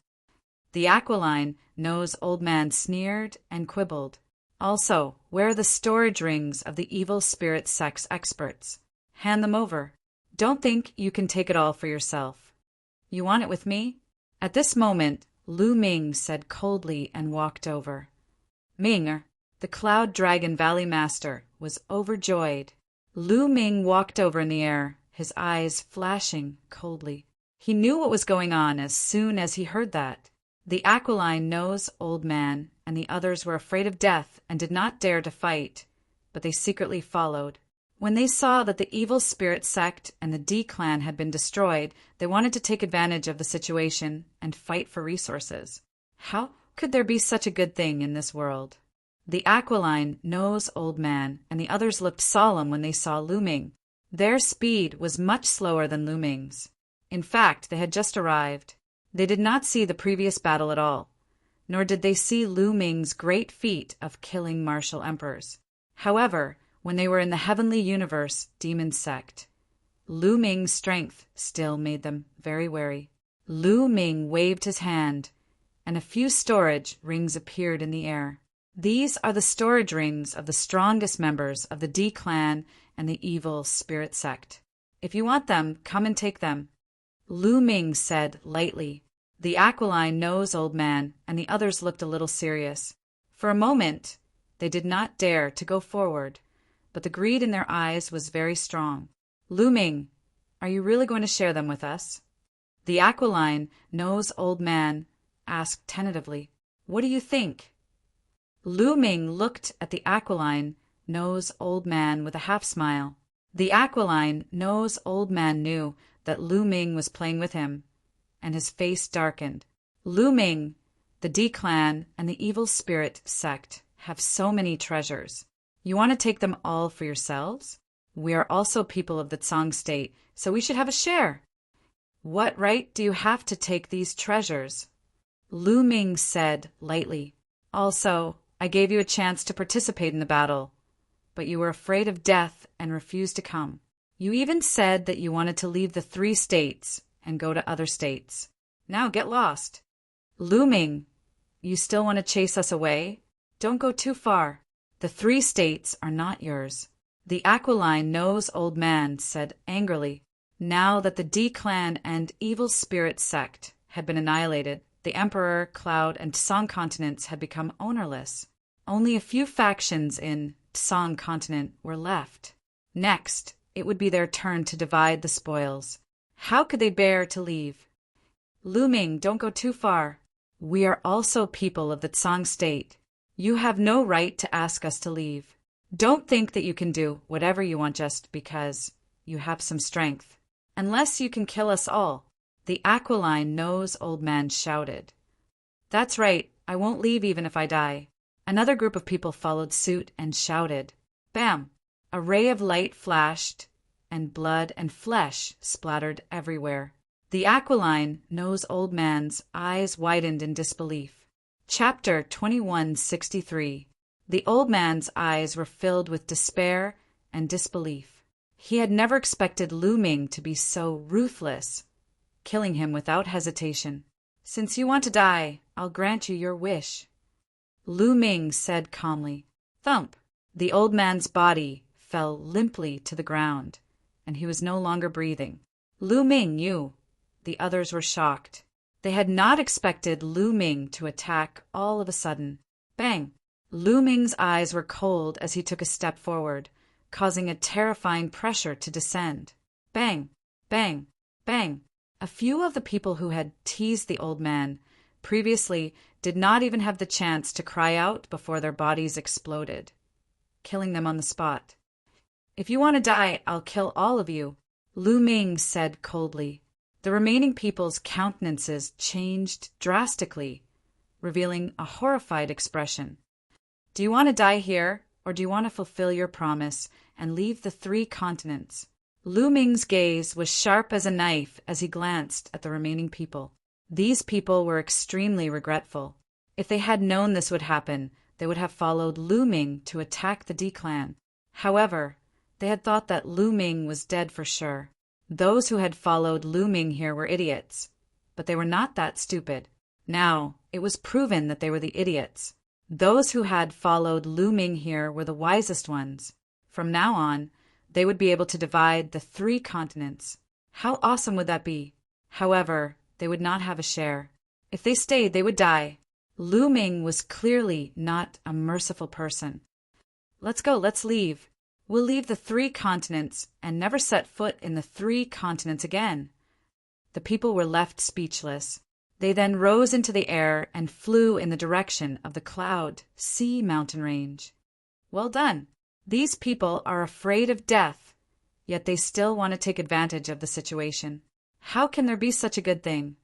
The aquiline nose old man sneered and quibbled. Also, where are the storage rings of the evil spirit sect's experts? Hand them over. Don't think you can take it all for yourself. You want it with me? At this moment, Lu Ming said coldly and walked over. Ming, the Cloud Dragon Valley Master, was overjoyed. Lu Ming walked over in the air, his eyes flashing coldly. He knew what was going on as soon as he heard that. The aquiline nose old man and the others were afraid of death and did not dare to fight, but they secretly followed. When they saw that the evil spirit sect and the D clan had been destroyed, they wanted to take advantage of the situation and fight for resources. How could there be such a good thing in this world? The aquiline nose old man and the others looked solemn when they saw Lu Ming. Their speed was much slower than Lu Ming's. In fact, they had just arrived. They did not see the previous battle at all, nor did they see Lu Ming's great feat of killing martial emperors. However, when they were in the heavenly universe demon sect, Lu Ming's strength still made them very wary. Lu Ming waved his hand, and a few storage rings appeared in the air. These are the storage rings of the strongest members of the D clan and the evil spirit sect. If you want them, come and take them. Lu Ming said lightly. The aquiline nose old man and the others looked a little serious. For a moment, they did not dare to go forward, but the greed in their eyes was very strong. Lu Ming, are you really going to share them with us? The aquiline nose old man asked tentatively. What do you think? Lu Ming looked at the aquiline nose old man with a half smile. The aquiline nose old man knew that Lu Ming was playing with him, and his face darkened. Lu Ming, the D clan, and the evil spirit sect have so many treasures. You want to take them all for yourselves? We are also people of the Tsang state, so we should have a share. What right do you have to take these treasures? Lu Ming said lightly. Also, I gave you a chance to participate in the battle, but you were afraid of death and refused to come. You even said that you wanted to leave the 3 states and go to other states. Now get lost. Lu Ming, you still want to chase us away? Don't go too far. The 3 states are not yours. The aquiline nose old man said angrily. Now that the D clan and evil spirit sect had been annihilated, the Emperor, Cloud, and Tsang continents had become ownerless. Only a few factions in Tsang continent were left. Next, it would be their turn to divide the spoils. How could they bear to leave? Lu Ming, don't go too far. We are also people of the Tsang state. You have no right to ask us to leave. Don't think that you can do whatever you want just because you have some strength. Unless you can kill us all, the aquiline nose old man shouted. That's right, I won't leave even if I die. Another group of people followed suit and shouted. Bam! A ray of light flashed, and blood and flesh splattered everywhere. The aquiline nose old man's eyes widened in disbelief. Chapter 2163. The old man's eyes were filled with despair and disbelief. He had never expected Lu Ming to be so ruthless, killing him without hesitation. Since you want to die, I'll grant you your wish. Lu Ming said calmly. Thump! The old man's body fell limply to the ground, and he was no longer breathing. Lu Ming, you! The others were shocked. They had not expected Lu Ming to attack all of a sudden. Bang! Lu Ming's eyes were cold as he took a step forward, causing a terrifying pressure to descend. Bang! Bang! Bang! A few of the people who had teased the old man previously did not even have the chance to cry out before their bodies exploded, killing them on the spot. If you want to die, I'll kill all of you, Lu Ming said coldly. The remaining people's countenances changed drastically, revealing a horrified expression. Do you want to die here, or do you want to fulfill your promise and leave the 3 continents? Lu Ming's gaze was sharp as a knife as he glanced at the remaining people. These people were extremely regretful. If they had known this would happen, they would have followed Lu Ming to attack the D clan. However, they had thought that Lu Ming was dead for sure. Those who had followed Lu Ming here were idiots, but they were not that stupid. Now, it was proven that they were the idiots. Those who had followed Lu Ming here were the wisest ones. From now on, they would be able to divide the 3 continents. How awesome would that be? However, they would not have a share. If they stayed, they would die. Lu Ming was clearly not a merciful person. Let's go, let's leave. We'll leave the 3 continents and never set foot in the 3 continents again. The people were left speechless. They then rose into the air and flew in the direction of the Cloud Sea mountain range. Well done! These people are afraid of death, yet they still want to take advantage of the situation. How can there be such a good thing?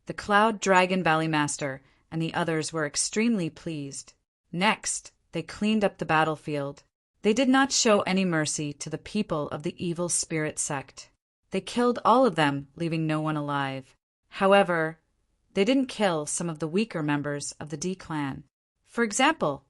The Cloud Dragon Valley Master and the others were extremely pleased. Next, they cleaned up the battlefield. They did not show any mercy to the people of the evil spirit sect. They killed all of them, leaving no one alive. However, they didn't kill some of the weaker members of the D clan. For example,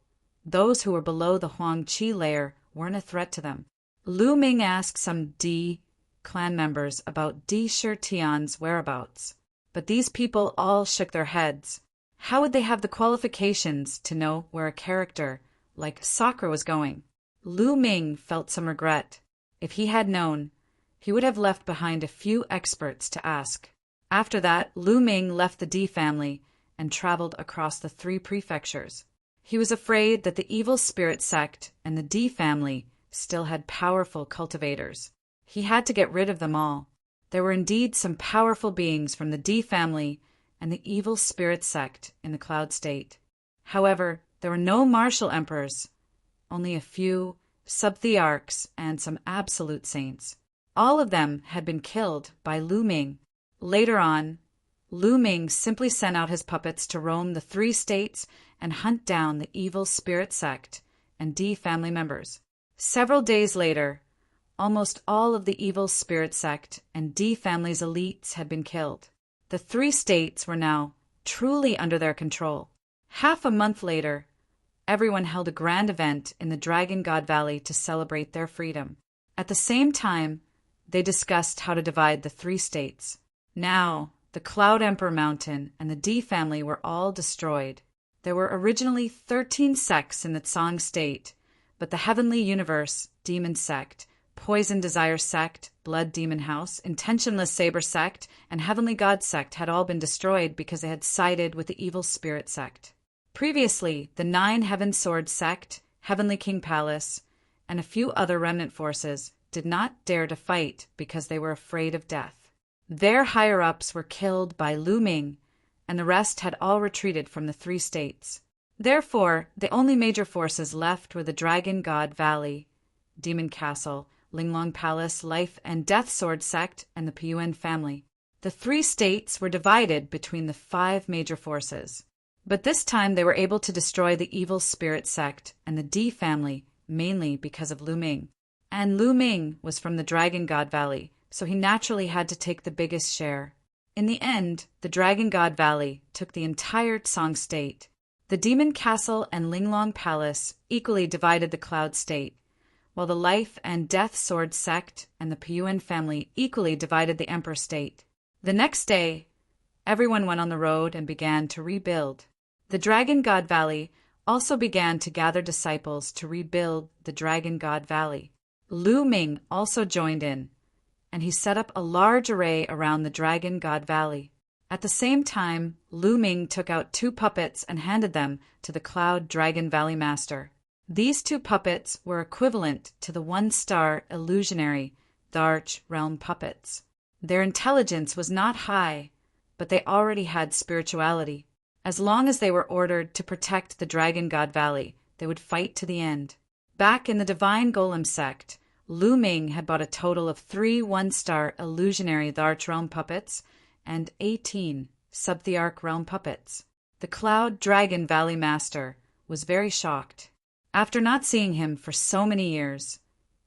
those who were below the Huang Qi layer weren't a threat to them. Lu Ming asked some D clan members about Di Shitian's whereabouts, but these people all shook their heads. How would they have the qualifications to know where a character like Sakura was going? Lu Ming felt some regret. If he had known, he would have left behind a few experts to ask. After that, Lu Ming left the D family and traveled across the 3 prefectures. He was afraid that the evil spirit sect and the D family still had powerful cultivators. He had to get rid of them all. There were indeed some powerful beings from the D family and the evil spirit sect in the Cloud State. However, there were no martial emperors, only a few sub-thearchs and some absolute saints. All of them had been killed by Lu Ming. Later on, Lu Ming simply sent out his puppets to roam the 3 states and hunt down the evil spirit sect and D family members. Several days later, almost all of the evil spirit sect and D family's elites had been killed. The 3 states were now truly under their control. Half a month later, everyone held a grand event in the Dragon God Valley to celebrate their freedom. At the same time, they discussed how to divide the 3 states. Now, the Cloud Emperor Mountain and the D family were all destroyed. There were originally 13 sects in the Tsang state, but the Heavenly Universe Demon Sect, Poison Desire Sect, Blood Demon House, Intentionless Saber Sect, and Heavenly God Sect had all been destroyed because they had sided with the Evil Spirit Sect. Previously, the 9 Heaven Sword Sect, Heavenly King Palace, and a few other remnant forces did not dare to fight because they were afraid of death. Their higher-ups were killed by Lu Ming, and the rest had all retreated from the 3 states. Therefore, the only major forces left were the Dragon God Valley, Demon Castle, Linglong Palace, Life and Death Sword Sect, and the Piyuan family. The 3 states were divided between the 5 major forces. But this time they were able to destroy the Evil Spirit Sect and the D family, mainly because of Lu Ming. And Lu Ming was from the Dragon God Valley, so he naturally had to take the biggest share. In the end, the Dragon God Valley took the entire Tsang state. The Demon Castle and Linglong Palace equally divided the Cloud State, while the Life and Death Sword Sect and the Piyuan family equally divided the Emperor State. The next day, everyone went on the road and began to rebuild. The Dragon God Valley also began to gather disciples to rebuild the Dragon God Valley. Lu Ming also joined in, and he set up a large array around the Dragon God Valley. At the same time, Lu Ming took out 2 puppets and handed them to the Cloud Dragon Valley Master. These 2 puppets were equivalent to the 1-star illusionary Darch Realm puppets. Their intelligence was not high, but they already had spirituality. As long as they were ordered to protect the Dragon God Valley, they would fight to the end. Back in the Divine Golem sect, Lu Ming had bought a total of 3 1-star illusionary Darch Realm puppets and 18 sub-thearch realm puppets. The Cloud Dragon Valley Master was very shocked. After not seeing him for so many years,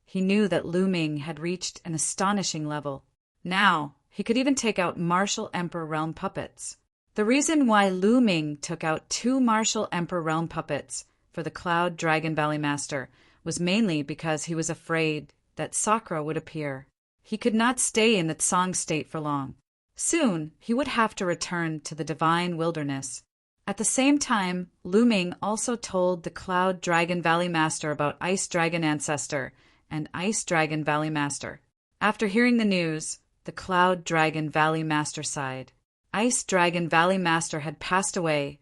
he knew that Lu Ming had reached an astonishing level. Now, he could even take out Martial Emperor realm puppets. The reason why Lu Ming took out 2 Martial Emperor realm puppets for the Cloud Dragon Valley Master was mainly because he was afraid that Sakura would appear. He could not stay in the Tsang state for long. Soon, he would have to return to the Divine Wilderness. At the same time, Lu Ming also told the Cloud Dragon Valley Master about Ice Dragon Ancestor and Ice Dragon Valley Master. After hearing the news, the Cloud Dragon Valley Master sighed. Ice Dragon Valley Master had passed away,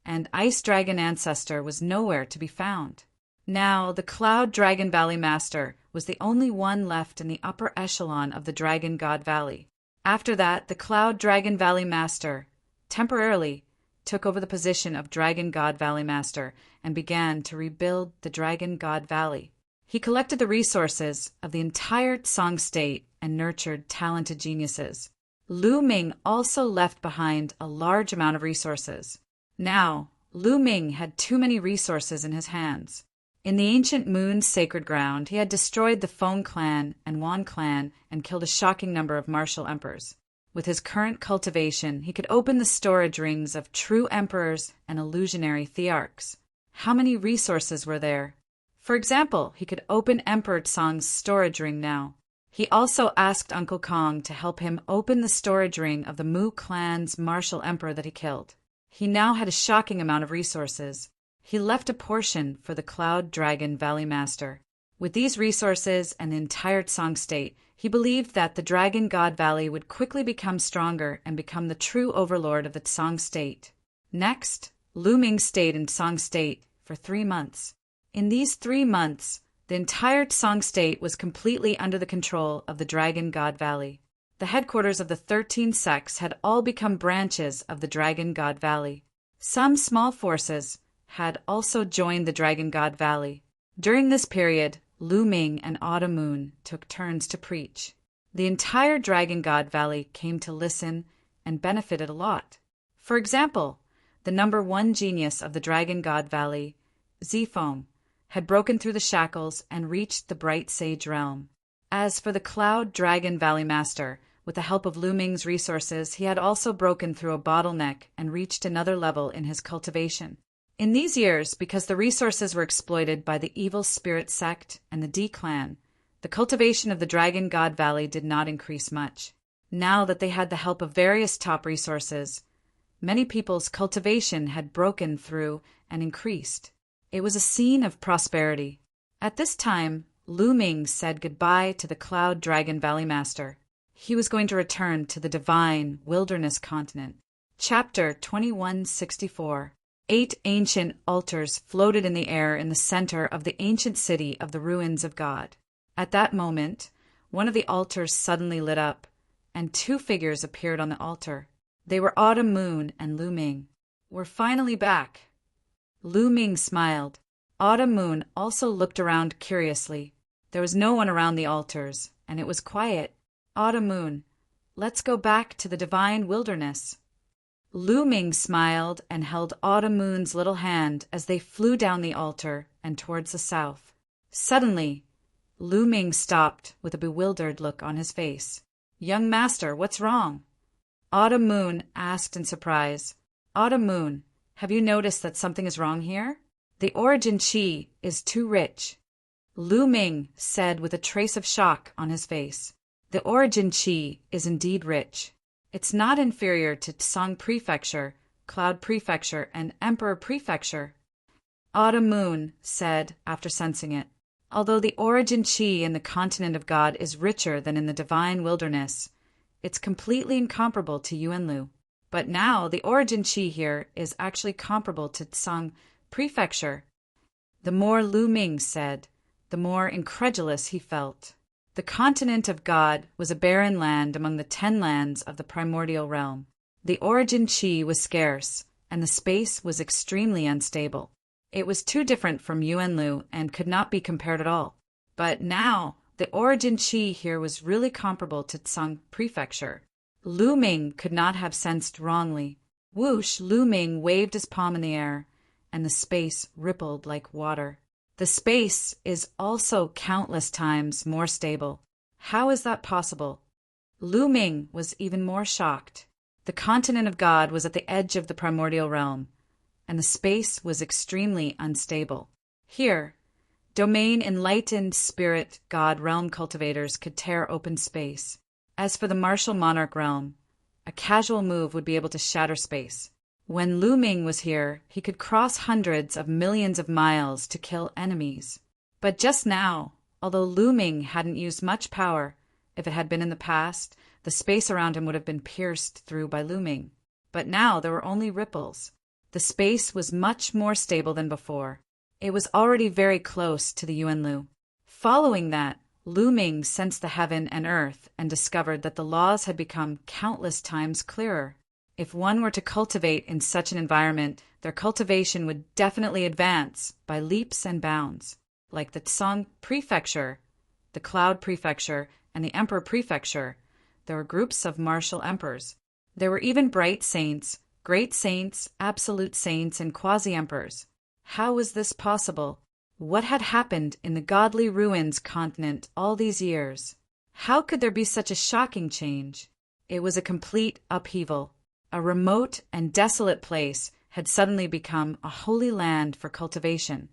and Ice Dragon Ancestor was nowhere to be found. Now, the Cloud Dragon Valley Master was the only one left in the upper echelon of the Dragon God Valley. After that, the Cloud Dragon Valley Master temporarily took over the position of Dragon God Valley Master and began to rebuild the Dragon God Valley. He collected the resources of the entire Song state and nurtured talented geniuses. Lu Ming also left behind a large amount of resources. Now, Lu Ming had too many resources in his hands. In the ancient Moon's sacred ground, he had destroyed the Feng clan and Wan clan and killed a shocking number of martial emperors. With his current cultivation, he could open the storage rings of true emperors and illusionary thearchs. How many resources were there? For example, he could open Emperor Tsong's storage ring now. He also asked Uncle Kong to help him open the storage ring of the Mu clan's martial emperor that he killed. He now had a shocking amount of resources. He left a portion for the Cloud Dragon Valley Master. With these resources and the entire Tsong state, he believed that the Dragon God Valley would quickly become stronger and become the true overlord of the Tsong state. Next, Lu Ming stayed in Tsong state for 3 months. In these 3 months, the entire Tsong state was completely under the control of the Dragon God Valley. The headquarters of the 13 sects had all become branches of the Dragon God Valley. Some small forces had also joined the Dragon God Valley. During this period, Lu Ming and Autumn Moon took turns to preach. The entire Dragon God Valley came to listen and benefited a lot. For example, the #1 genius of the Dragon God Valley, Zifeng, had broken through the shackles and reached the Bright Sage realm. As for the Cloud Dragon Valley Master, with the help of Lu Ming's resources, he had also broken through a bottleneck and reached another level in his cultivation. In these years, because the resources were exploited by the Evil Spirit sect and the D clan, the cultivation of the Dragon God Valley did not increase much. Now that they had the help of various top resources, many people's cultivation had broken through and increased. It was a scene of prosperity. At this time, Lu Ming said goodbye to the Cloud Dragon Valley Master. He was going to return to the divine wilderness continent. Chapter 2164. 8 ancient altars floated in the air in the center of the ancient city of the ruins of God. At that moment, one of the altars suddenly lit up, and 2 figures appeared on the altar. They were Autumn Moon and Lu Ming. "We're finally back." Lu Ming smiled. Autumn Moon also looked around curiously. There was no one around the altars, and it was quiet. "Autumn Moon, let's go back to the divine wilderness." Lu Ming smiled and held Autumn Moon's little hand as they flew down the altar and towards the south. Suddenly, Lu Ming stopped with a bewildered look on his face. "Young master, what's wrong?" Autumn Moon asked in surprise. "Autumn Moon, have you noticed that something is wrong here? The origin chi is too rich." Lu Ming said with a trace of shock on his face. "The origin chi is indeed rich. It's not inferior to Tsong Prefecture, Cloud Prefecture, and Emperor Prefecture." Autumn Moon said after sensing it. "Although the origin chi in the continent of God is richer than in the divine wilderness, it's completely incomparable to Yuanlu. But now the origin chi here is actually comparable to Tsong Prefecture." The more Lu Ming said, the more incredulous he felt. The continent of God was a barren land among the 10 lands of the primordial realm. The origin chi was scarce, and the space was extremely unstable. It was too different from Yuanlu and could not be compared at all. But now, the origin chi here was really comparable to Tsong Prefecture. Lu Ming could not have sensed wrongly. Whoosh! Lu Ming waved his palm in the air, and the space rippled like water. The space is also countless times more stable. How is that possible? Lu Ming was even more shocked. The continent of God was at the edge of the primordial realm, and the space was extremely unstable. Here, domain enlightened spirit God realm cultivators could tear open space. As for the martial monarch realm, a casual move would be able to shatter space. When Lu Ming was here, he could cross hundreds of millions of miles to kill enemies. But just now, although Lu Ming hadn't used much power, if it had been in the past, the space around him would have been pierced through by Lu Ming. But now there were only ripples. The space was much more stable than before. It was already very close to the Yuanlu. Following that, Lu Ming sensed the heaven and earth and discovered that the laws had become countless times clearer. If one were to cultivate in such an environment, their cultivation would definitely advance by leaps and bounds. Like the Tsang Prefecture, the Cloud Prefecture, and the Emperor Prefecture, there were groups of martial emperors. There were even bright saints, great saints, absolute saints, and quasi-emperors. How was this possible? What had happened in the godly ruins continent all these years? How could there be such a shocking change? It was a complete upheaval. A remote and desolate place had suddenly become a holy land for cultivation.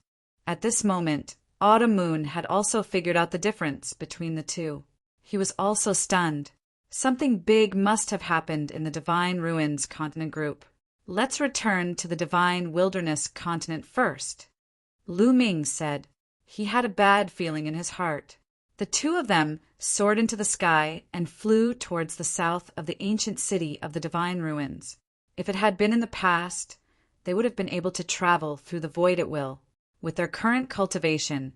At this moment, Autumn Moon had also figured out the difference between the two. He was also stunned. Something big must have happened in the Divine Ruins continent group. Let's return to the Divine Wilderness continent first. Lu Ming said. He had a bad feeling in his heart. The two of them soared into the sky and flew towards the south of the ancient city of the Divine Ruins. If it had been in the past, they would have been able to travel through the void at will. With their current cultivation,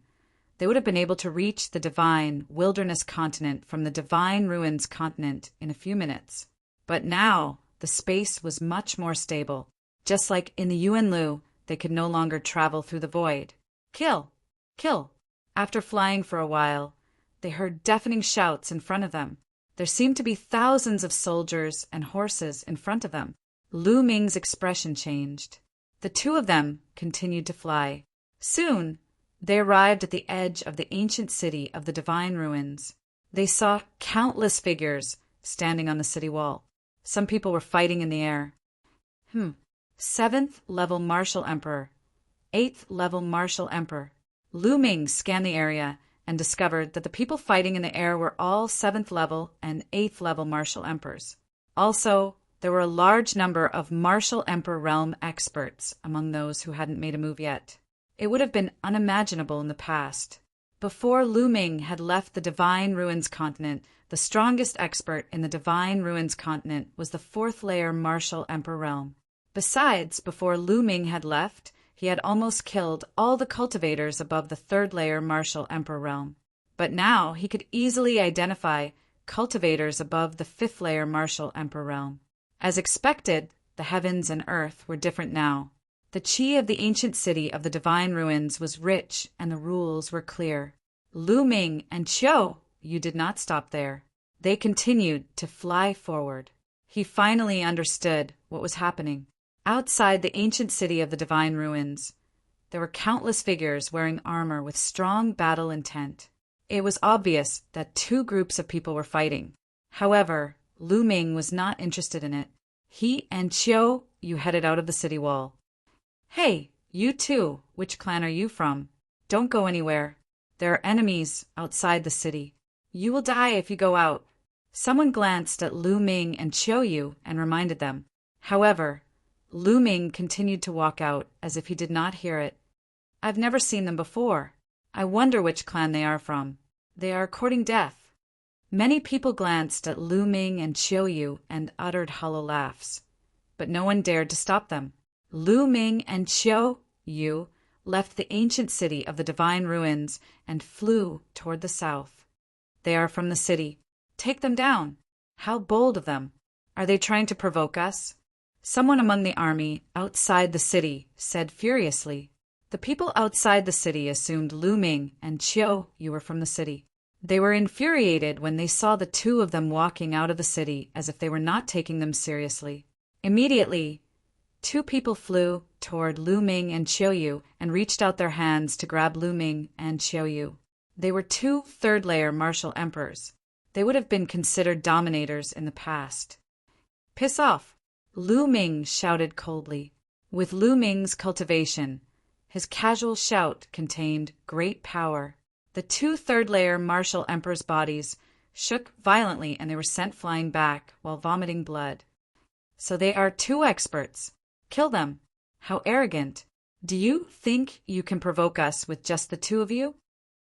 they would have been able to reach the Divine Wilderness continent from the Divine Ruins continent in a few minutes. But now, the space was much more stable. Just like in the Yuanlu, they could no longer travel through the void. Kill! Kill! After flying for a while, they heard deafening shouts in front of them. There seemed to be thousands of soldiers and horses in front of them. Lu Ming's expression changed. The two of them continued to fly. Soon, they arrived at the edge of the ancient city of the Divine Ruins. They saw countless figures standing on the city wall. Some people were fighting in the air. 7th level Martial Emperor. 8th level Martial Emperor. Lu Ming scanned the area and discovered that the people fighting in the air were all 7th level and 8th level Martial Emperors. Also, there were a large number of Martial Emperor realm experts among those who hadn't made a move yet. It would have been unimaginable in the past. Before Lu Ming had left the Divine Ruins continent, the strongest expert in the Divine Ruins continent was the 4th layer Martial Emperor realm. Besides, before Lu Ming had left, he had almost killed all the cultivators above the 3rd layer Martial Emperor realm. But now he could easily identify cultivators above the 5th layer Martial Emperor realm. As expected, the heavens and earth were different now. The chi of the ancient city of the Divine Ruins was rich and the rules were clear. Lu Ming and Qiu, you did not stop there. They continued to fly forward. He finally understood what was happening. Outside the ancient city of the Divine Ruins, there were countless figures wearing armor with strong battle intent. It was obvious that two groups of people were fighting. However, Lu Ming was not interested in it. He and Qiu, you headed out of the city wall. Hey, you too, which clan are you from? Don't go anywhere. There are enemies outside the city. You will die if you go out. Someone glanced at Lu Ming and Qiu and reminded them. However, Lu Ming continued to walk out as if he did not hear it. I've never seen them before. I wonder which clan they are from. They are courting death. Many people glanced at Lu Ming and Qiu and uttered hollow laughs, but no one dared to stop them. Lu Ming and Qiu left the ancient city of the Divine Ruins and flew toward the south. They are from the city. Take them down. How bold of them. Are they trying to provoke us? Someone among the army outside the city said furiously. The people outside the city assumed Lu Ming and Qiu were from the city. They were infuriated when they saw the two of them walking out of the city as if they were not taking them seriously. Immediately, two people flew toward Lu Ming and Qiu and reached out their hands to grab Lu Ming and Qiu. They were two 3rd layer Martial Emperors. They would have been considered dominators in the past. Piss off! Lu Ming shouted coldly. With Lu Ming's cultivation, his casual shout contained great power. The two 3rd layer Martial Emperors' bodies shook violently and they were sent flying back while vomiting blood. So they are two experts. Kill them. How arrogant. Do you think you can provoke us with just the two of you?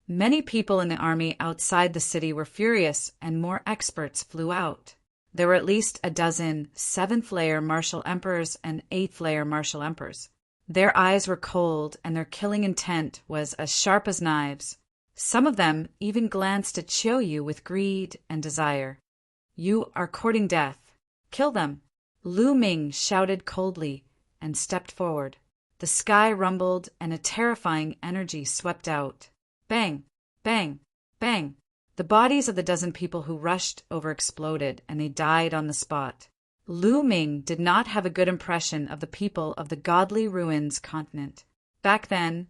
Many people in the army outside the city were furious and more experts flew out. There were at least a dozen 7th layer Martial Emperors and 8th layer Martial Emperors. Their eyes were cold and their killing intent was as sharp as knives. Some of them even glanced at Qiuyu with greed and desire. You are courting death. Kill them. Lu Ming shouted coldly and stepped forward. The sky rumbled and a terrifying energy swept out. Bang! Bang! Bang! The bodies of the dozen people who rushed over exploded, and they died on the spot. Lu Ming did not have a good impression of the people of the Godly Ruins continent. Back then,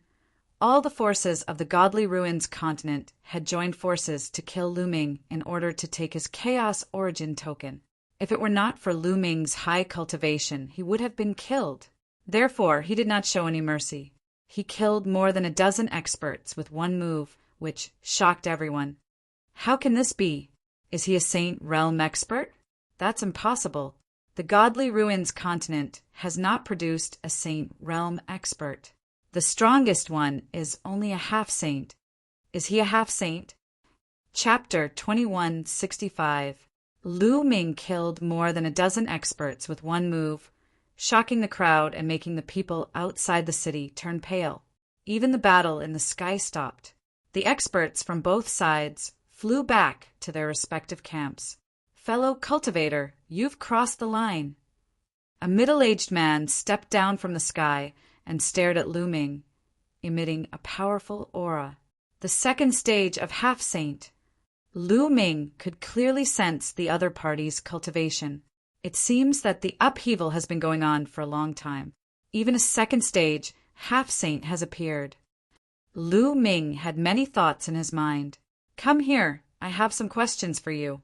all the forces of the Godly Ruins continent had joined forces to kill Lu Ming in order to take his Chaos Origin token. If it were not for Lu Ming's high cultivation, he would have been killed. Therefore, he did not show any mercy. He killed more than a dozen experts with one move, which shocked everyone. How can this be? Is he a Saint Realm expert? That's impossible. The Godly Ruins continent has not produced a Saint Realm expert. The strongest one is only a half-saint. Is he a half-saint? Chapter 2165. Lu Ming killed more than a dozen experts with one move, shocking the crowd and making the people outside the city turn pale. Even the battle in the sky stopped. The experts from both sides flew back to their respective camps. Fellow cultivator, you've crossed the line. A middle-aged man stepped down from the sky and stared at Lu Ming, emitting a powerful aura. The second stage of half-saint. Lu Ming could clearly sense the other party's cultivation. It seems that the upheaval has been going on for a long time. Even a second stage, half-saint, has appeared. Lu Ming had many thoughts in his mind. Come here, I have some questions for you.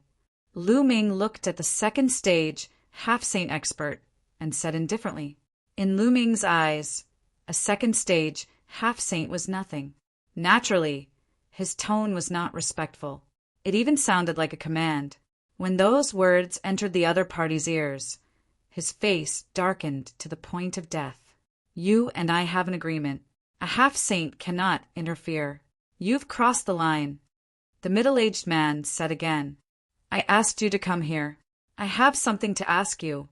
Lu Ming looked at the second stage, half-saint expert and said indifferently. In Lu Ming's eyes, a second stage, half-saint was nothing. Naturally, his tone was not respectful. It even sounded like a command. When those words entered the other party's ears, his face darkened to the point of death. You and I have an agreement. A half-saint cannot interfere. You've crossed the line. The middle-aged man said again, I asked you to come here. I have something to ask you.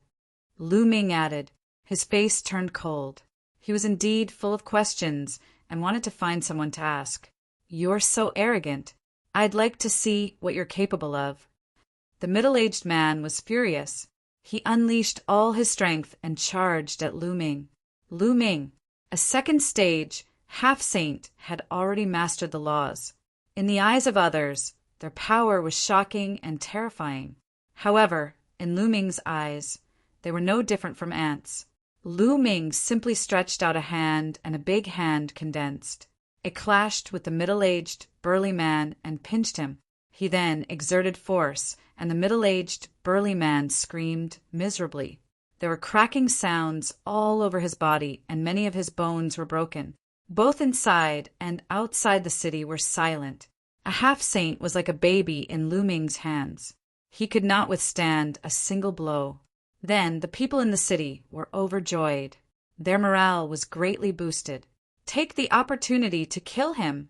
Lu Ming added. His face turned cold. He was indeed full of questions and wanted to find someone to ask. You're so arrogant. I'd like to see what you're capable of. The middle-aged man was furious. He unleashed all his strength and charged at Lu Ming. Lu Ming, a second stage, half-saint, had already mastered the laws. In the eyes of others, their power was shocking and terrifying. However, in Lu Ming's eyes, they were no different from ants. Lu Ming simply stretched out a hand, and a big hand condensed. It clashed with the middle-aged, burly man and pinched him. He then exerted force, and the middle-aged, burly man screamed miserably. There were cracking sounds all over his body, and many of his bones were broken. Both inside and outside the city were silent. A half-saint was like a baby in Lu Ming's hands. He could not withstand a single blow. Then the people in the city were overjoyed. Their morale was greatly boosted. Take the opportunity to kill him.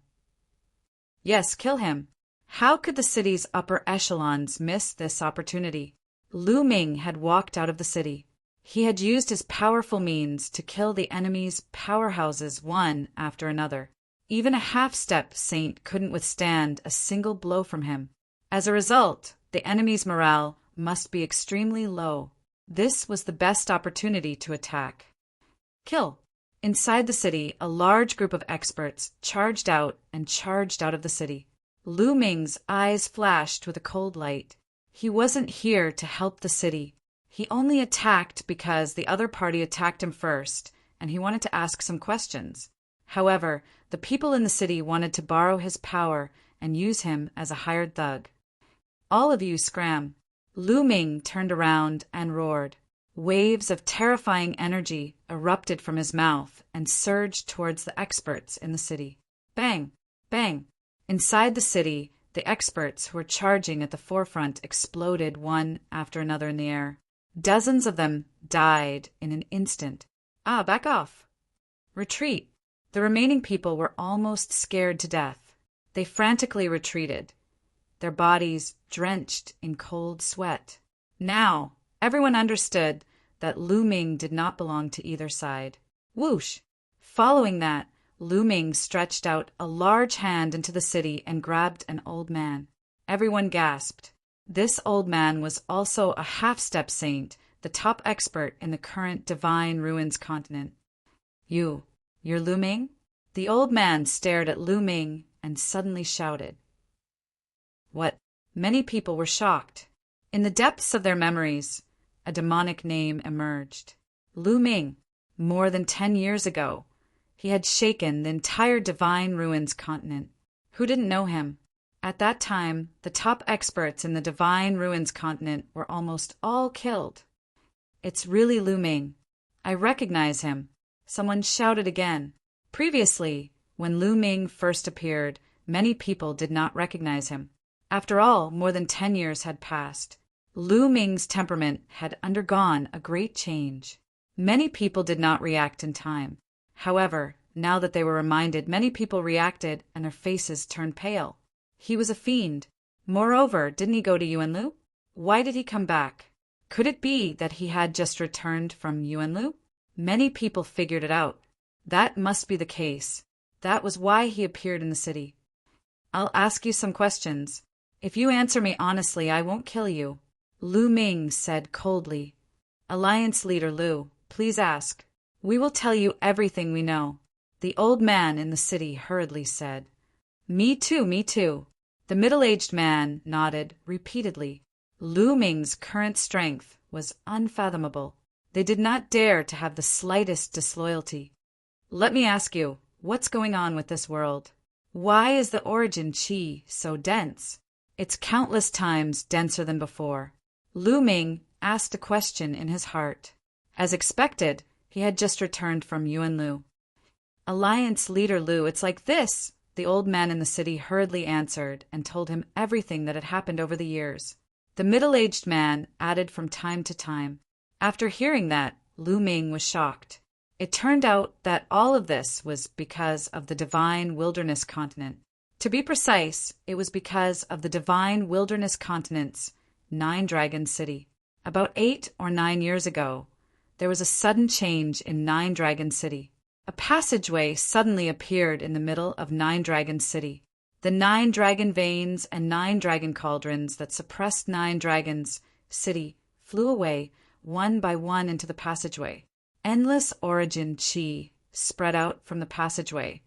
Yes, kill him. How could the city's upper echelons miss this opportunity? Lu Ming had walked out of the city. He had used his powerful means to kill the enemy's powerhouses one after another. Even a half-step saint couldn't withstand a single blow from him. As a result, the enemy's morale must be extremely low. This was the best opportunity to attack. Kill. Inside the city, a large group of experts charged out of the city. Lu Ming's eyes flashed with a cold light. He wasn't here to help the city. He only attacked because the other party attacked him first, and he wanted to ask some questions. However, the people in the city wanted to borrow his power and use him as a hired thug. All of you scram. Lu Ming turned around and roared. Waves of terrifying energy erupted from his mouth and surged towards the experts in the city. Bang! Bang! Inside the city, the experts who were charging at the forefront exploded one after another in the air. Dozens of them died in an instant. Back off! Retreat! The remaining people were almost scared to death. They frantically retreated, their bodies drenched in cold sweat. Now, everyone understood that Lu Ming did not belong to either side. Whoosh! Following that, Lu Ming stretched out a large hand into the city and grabbed an old man. Everyone gasped. This old man was also a half-step saint, the top expert in the current Divine Ruins continent. You're Lu Ming? The old man stared at Lu Ming and suddenly shouted. What? Many people were shocked. In the depths of their memories, a demonic name emerged. Lu Ming. More than 10 years ago, he had shaken the entire Divine Ruins continent. Who didn't know him? At that time, the top experts in the Divine Ruins continent were almost all killed. It's really Lu Ming. I recognize him. Someone shouted again. Previously, when Lu Ming first appeared, many people did not recognize him. After all, more than 10 years had passed. Lu Ming's temperament had undergone a great change. Many people did not react in time. However, now that they were reminded, many people reacted and their faces turned pale. He was a fiend. Moreover, didn't he go to Yuanlu? Why did he come back? Could it be that he had just returned from Yuanlu? Many people figured it out. That must be the case. That was why he appeared in the city. I'll ask you some questions. If you answer me honestly, I won't kill you. Lu Ming said coldly. Alliance leader Lu, please ask. We will tell you everything we know. The old man in the city hurriedly said. Me too, me too. The middle-aged man nodded repeatedly. Lu Ming's current strength was unfathomable. They did not dare to have the slightest disloyalty. Let me ask you, what's going on with this world? Why is the origin qi so dense? It's countless times denser than before. Lu Ming asked a question in his heart. As expected, he had just returned from Yuanlu. Alliance leader Lu, it's like this, the old man in the city hurriedly answered and told him everything that had happened over the years. The middle-aged man added from time to time. After hearing that, Lu Ming was shocked. It turned out that all of this was because of the Divine Wilderness Continent. To be precise, it was because of the Divine Wilderness Continent's Nine Dragon City. About 8 or 9 years ago, there was a sudden change in Nine Dragon City. A passageway suddenly appeared in the middle of Nine Dragon City. The 9 dragon veins and 9 dragon cauldrons that suppressed Nine Dragons City flew away one by one into the passageway. Endless origin qi spread out from the passageway,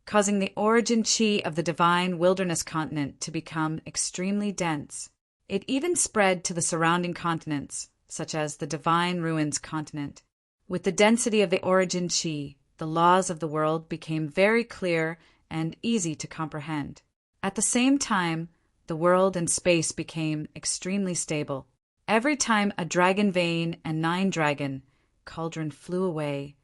causing the origin qi of the Divine Wilderness Continent to become extremely dense. It even spread to the surrounding continents, such as the Divine Ruins Continent. With the density of the origin qi, the laws of the world became very clear and easy to comprehend. At the same time, the world and space became extremely stable. Every time a dragon vein and 9 dragon cauldron flew away,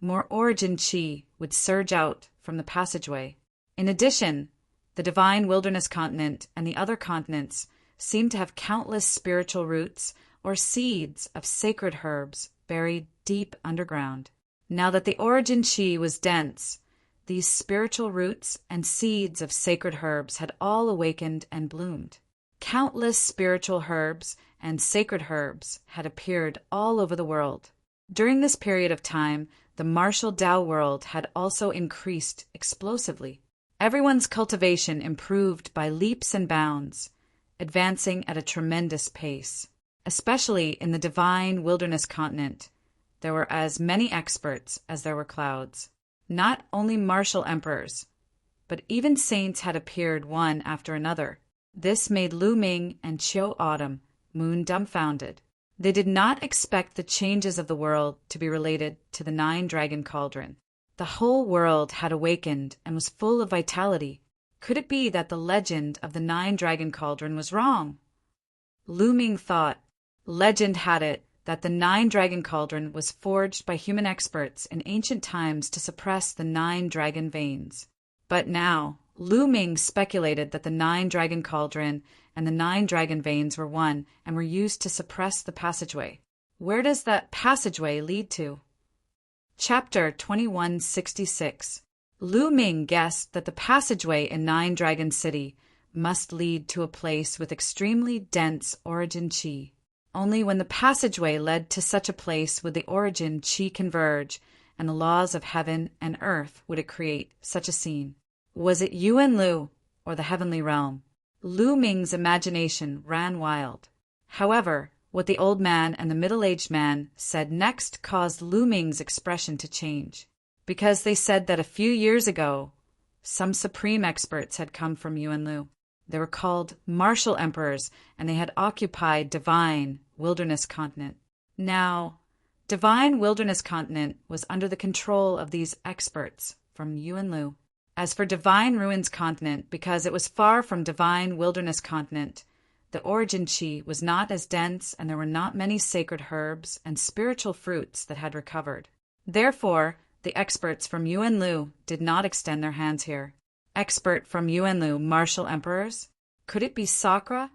more origin qi would surge out from the passageway. In addition, the Divine Wilderness Continent and the other continents seemed to have countless spiritual roots or seeds of sacred herbs buried deep underground. Now that the origin qi was dense, these spiritual roots and seeds of sacred herbs had all awakened and bloomed. Countless spiritual herbs and sacred herbs had appeared all over the world. During this period of time, the martial Tao world had also increased explosively. Everyone's cultivation improved by leaps and bounds, advancing at a tremendous pace. Especially in the Divine Wilderness Continent, there were as many experts as there were clouds. Not only martial emperors, but even saints had appeared one after another. This made Lu Ming and Qiu Autumn Moon dumbfounded. They did not expect the changes of the world to be related to the 9 dragon cauldron. The whole world had awakened and was full of vitality. Could it be that the legend of the 9 dragon cauldron was wrong? Lu Ming thought. Legend had it that the 9 dragon cauldron was forged by human experts in ancient times to suppress the 9 dragon veins. But now, Lu Ming speculated that the 9 dragon cauldron and the 9 dragon veins were one and were used to suppress the passageway. Where does that passageway lead to? Chapter 2166. Lu Ming guessed that the passageway in 9 Dragon City must lead to a place with extremely dense origin qi. Only when the passageway led to such a place would the origin qi converge and the laws of heaven and earth would it create such a scene? Was it Yuan Lu or the heavenly realm? Lu Ming's imagination ran wild. However, what the old man and the middle-aged man said next caused Lu Ming's expression to change, because they said that a few years ago, some supreme experts had come from Yuan Lu. They were called martial emperors, and they had occupied Divine Wilderness Continent. Now, Divine Wilderness Continent was under the control of these experts from Yuan Lu. As for Divine Ruins Continent, because it was far from Divine Wilderness Continent, the origin chi was not as dense, and there were not many sacred herbs and spiritual fruits that had recovered. Therefore, the experts from Yuan Lu did not extend their hands here. Expert from Yuan Lu, martial emperors? Could it be Sakra?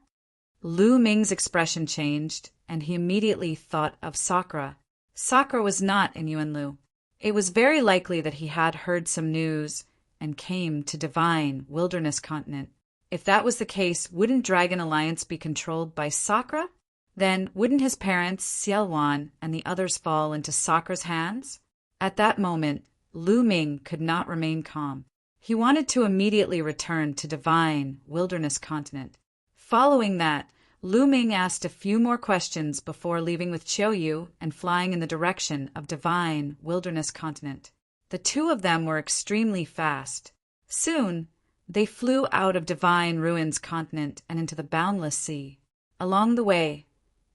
Lu Ming's expression changed, and he immediately thought of Sakra. Sakra was not in Yuan Lu. It was very likely that he had heard some news and came to Divine Wilderness Continent. If that was the case, wouldn't Dragon Alliance be controlled by Sakra? Then wouldn't his parents, Xiaowan, and the others fall into Sakra's hands? At that moment, Lu Ming could not remain calm. He wanted to immediately return to Divine Wilderness Continent. Following that, Lu Ming asked a few more questions before leaving with Qiu Yu and flying in the direction of Divine Wilderness Continent. The two of them were extremely fast. Soon, they flew out of Divine Ruins Continent and into the boundless sea. Along the way,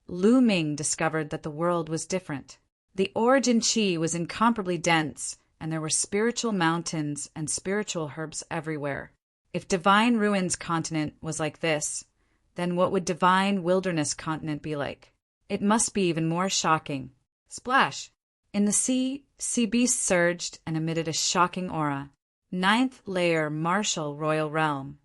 Lu Ming discovered that the world was different. The origin chi was incomparably dense, and there were spiritual mountains and spiritual herbs everywhere. If Divine Ruins Continent was like this, then what would Divine Wilderness Continent be like? It must be even more shocking. Splash! In the sea beasts surged and emitted a shocking aura. 9th layer martial royal realm.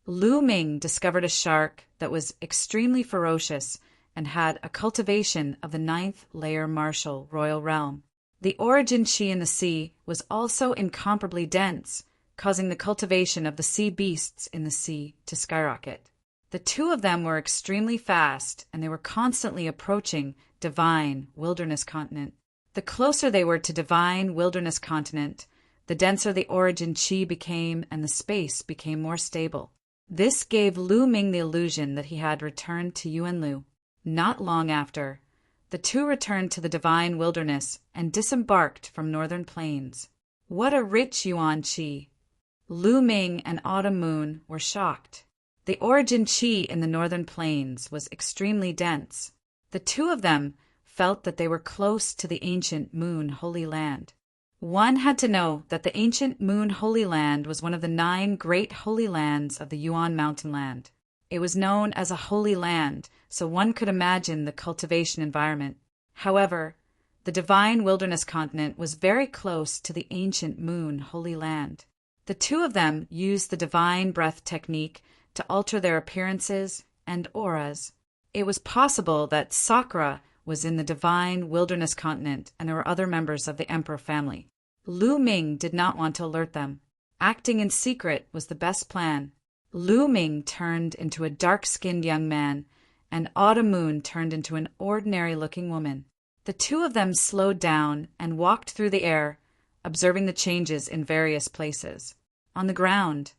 Lu Ming discovered a shark that was extremely ferocious and had a cultivation of the 9th layer martial royal realm. The origin chi in the sea was also incomparably dense, causing the cultivation of the sea beasts in the sea to skyrocket. The two of them were extremely fast, and they were constantly approaching Divine Wilderness Continent. The closer they were to Divine Wilderness Continent, the denser the origin chi became and the space became more stable. This gave Lu Ming the illusion that he had returned to Yuan Lu. Not long after, the two returned to the Divine Wilderness and disembarked from northern plains. What a rich yuan chi! Lu Ming and Autumn Moon were shocked. The origin chi in the northern plains was extremely dense. The two of them felt that they were close to the ancient Moon Holy Land. One had to know that the ancient Moon Holy Land was one of the 9 great holy lands of the Yuan Mountain Land. It was known as a holy land, so one could imagine the cultivation environment. However, the Divine Wilderness Continent was very close to the ancient Moon Holy Land. The two of them used the divine breath technique to alter their appearances and auras. It was possible that Sakra was in the Divine Wilderness Continent, and there were other members of the Emperor family. Lu Ming did not want to alert them. Acting in secret was the best plan. Lu Ming turned into a dark-skinned young man, and Autumn Moon turned into an ordinary-looking woman. The two of them slowed down and walked through the air, observing the changes in various places. On the ground,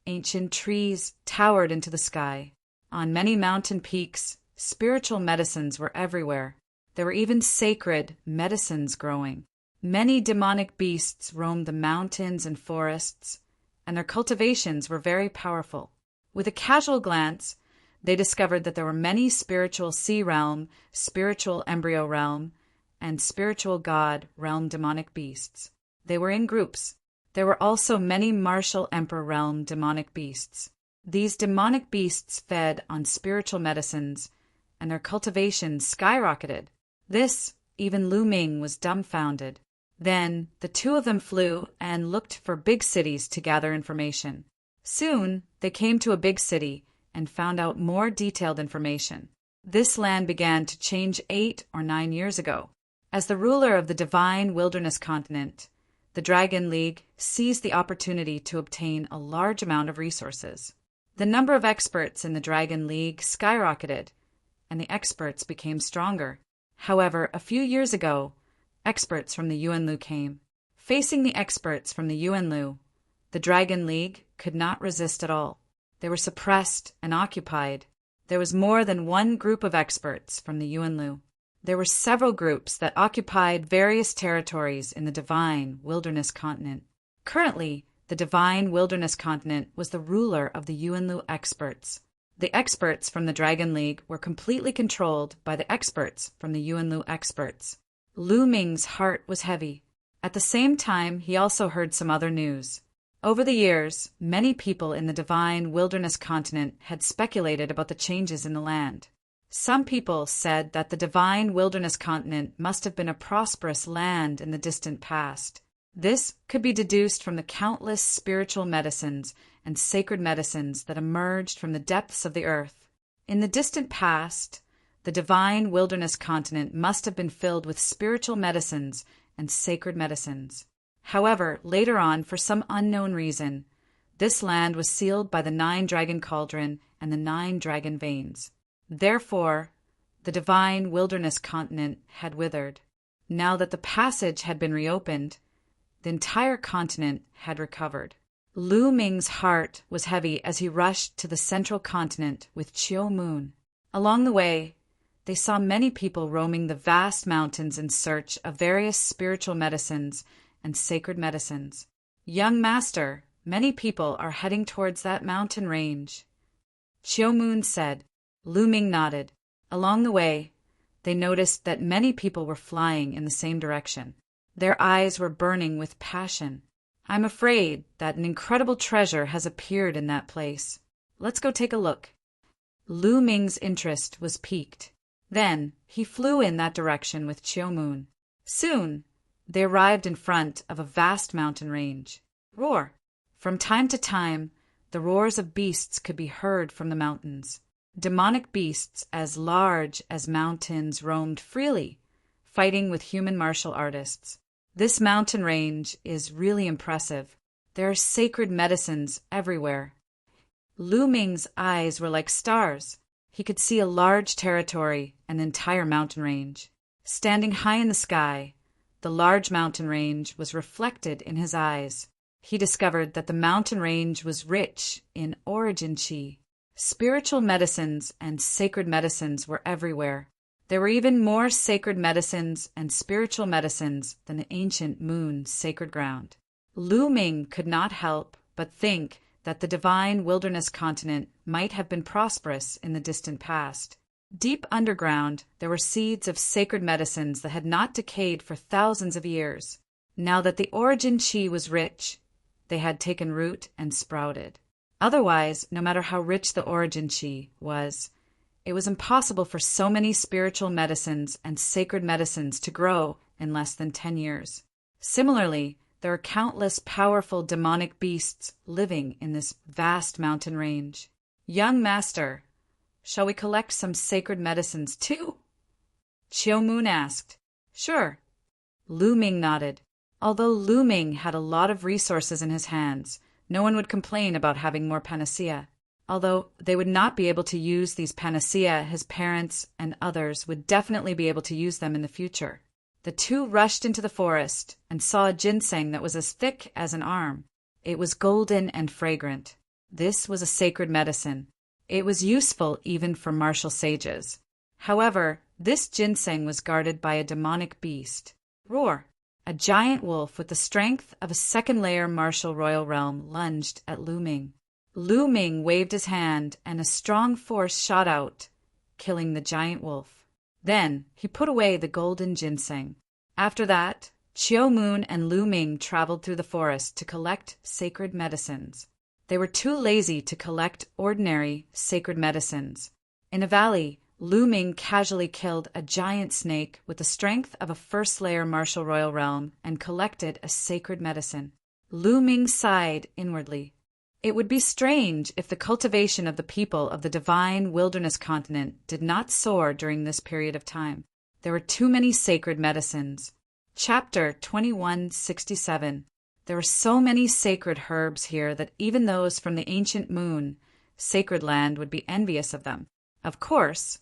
ancient trees towered into the sky. On many mountain peaks, spiritual medicines were everywhere. There were even sacred medicines growing. Many demonic beasts roamed the mountains and forests, and their cultivations were very powerful. With a casual glance, they discovered that there were many spiritual sea realm, spiritual embryo realm, and spiritual god realm demonic beasts. They were in groups. There were also many martial emperor realm demonic beasts. These demonic beasts fed on spiritual medicines, and their cultivation skyrocketed. This, even Lu Ming was dumbfounded. Then the two of them flew and looked for big cities to gather information. Soon they came to a big city and found out more detailed information. This land began to change 8 or 9 years ago. As the ruler of the Divine Wilderness Continent, the Dragon League seized the opportunity to obtain a large amount of resources. The number of experts in the Dragon League skyrocketed, and the experts became stronger. However, a few years ago, experts from the Yuanlu came. Facing the experts from the Yuanlu, the Dragon League could not resist at all. They were suppressed and occupied. There was more than one group of experts from the Yuanlu. There were several groups that occupied various territories in the Divine Wilderness Continent. Currently, the Divine Wilderness Continent was the ruler of the Yuanlu experts. The experts from the Dragon League were completely controlled by the experts from the Yuanlu experts. Lu Ming's heart was heavy. At the same time, he also heard some other news. Over the years, many people in the Divine Wilderness Continent had speculated about the changes in the land. Some people said that the Divine Wilderness Continent must have been a prosperous land in the distant past. This could be deduced from the countless spiritual medicines and sacred medicines that emerged from the depths of the earth. In the distant past, the Divine Wilderness Continent must have been filled with spiritual medicines and sacred medicines. However, later on, for some unknown reason, this land was sealed by the 9-dragon cauldron and the 9 dragon veins. Therefore, the Divine Wilderness Continent had withered. Now that the passage had been reopened, the entire continent had recovered. Lu Ming's heart was heavy as he rushed to the central continent with Chiu Moon. Along the way, they saw many people roaming the vast mountains in search of various spiritual medicines and sacred medicines. Young master, many people are heading towards that mountain range. Chiu Moon said. Lu Ming nodded. Along the way, they noticed that many people were flying in the same direction. Their eyes were burning with passion. I'm afraid that an incredible treasure has appeared in that place. Let's go take a look. Lu Ming's interest was piqued. Then he flew in that direction with Chiu Moon. Soon, they arrived in front of a vast mountain range. Roar! From time to time, the roars of beasts could be heard from the mountains. Demonic beasts as large as mountains roamed freely, fighting with human martial artists. This mountain range is really impressive. There are sacred medicines everywhere. Lu Ming's eyes were like stars. He could see a large territory, an entire mountain range. Standing high in the sky, the large mountain range was reflected in his eyes. He discovered that the mountain range was rich in origin chi. Spiritual medicines and sacred medicines were everywhere. There were even more sacred medicines and spiritual medicines than the ancient moon's sacred ground. Lu Ming could not help but think that the Divine Wilderness Continent might have been prosperous in the distant past. Deep underground, there were seeds of sacred medicines that had not decayed for thousands of years. Now that the origin chi was rich, they had taken root and sprouted. Otherwise, no matter how rich the origin chi was, it was impossible for so many spiritual medicines and sacred medicines to grow in less than 10 years. Similarly, there are countless powerful demonic beasts living in this vast mountain range. Young master, shall we collect some sacred medicines too? Chiu Moon asked. Sure. Lu Ming nodded. Although Lu Ming had a lot of resources in his hands, no one would complain about having more panacea. Although they would not be able to use these panacea, his parents and others would definitely be able to use them in the future. The two rushed into the forest and saw a ginseng that was as thick as an arm. It was golden and fragrant. This was a sacred medicine. It was useful even for martial sages. However, this ginseng was guarded by a demonic beast. Roar! A giant wolf with the strength of a second-layer martial royal realm lunged at Lu Ming. Lu Ming waved his hand and a strong force shot out, killing the giant wolf. Then he put away the golden ginseng. After that, Chiu Moon and Lu Ming traveled through the forest to collect sacred medicines. They were too lazy to collect ordinary sacred medicines. In a valley, Lu Ming casually killed a giant snake with the strength of a first-layer martial royal realm and collected a sacred medicine. Lu Ming sighed inwardly. It would be strange if the cultivation of the people of the Divine Wilderness Continent did not soar during this period of time. There were too many sacred medicines. Chapter 2167. There were so many sacred herbs here that even those from the ancient moon, sacred land, would be envious of them. Of course,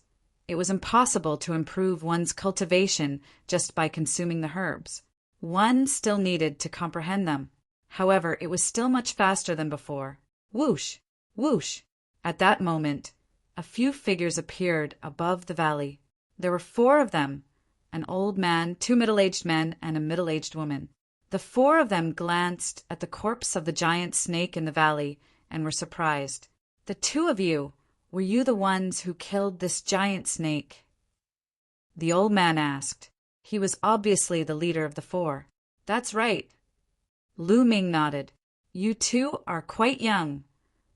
It was impossible to improve one's cultivation just by consuming the herbs. One still needed to comprehend them. However, it was still much faster than before. Whoosh! Whoosh! At that moment, a few figures appeared above the valley. There were 4 of them, an old man, 2 middle-aged men, and a middle-aged woman. The 4 of them glanced at the corpse of the giant snake in the valley and were surprised. "The 2 of you, were you the ones who killed this giant snake?" The old man asked. He was obviously the leader of the 4. "That's right." Lu Ming nodded. "You 2 are quite young,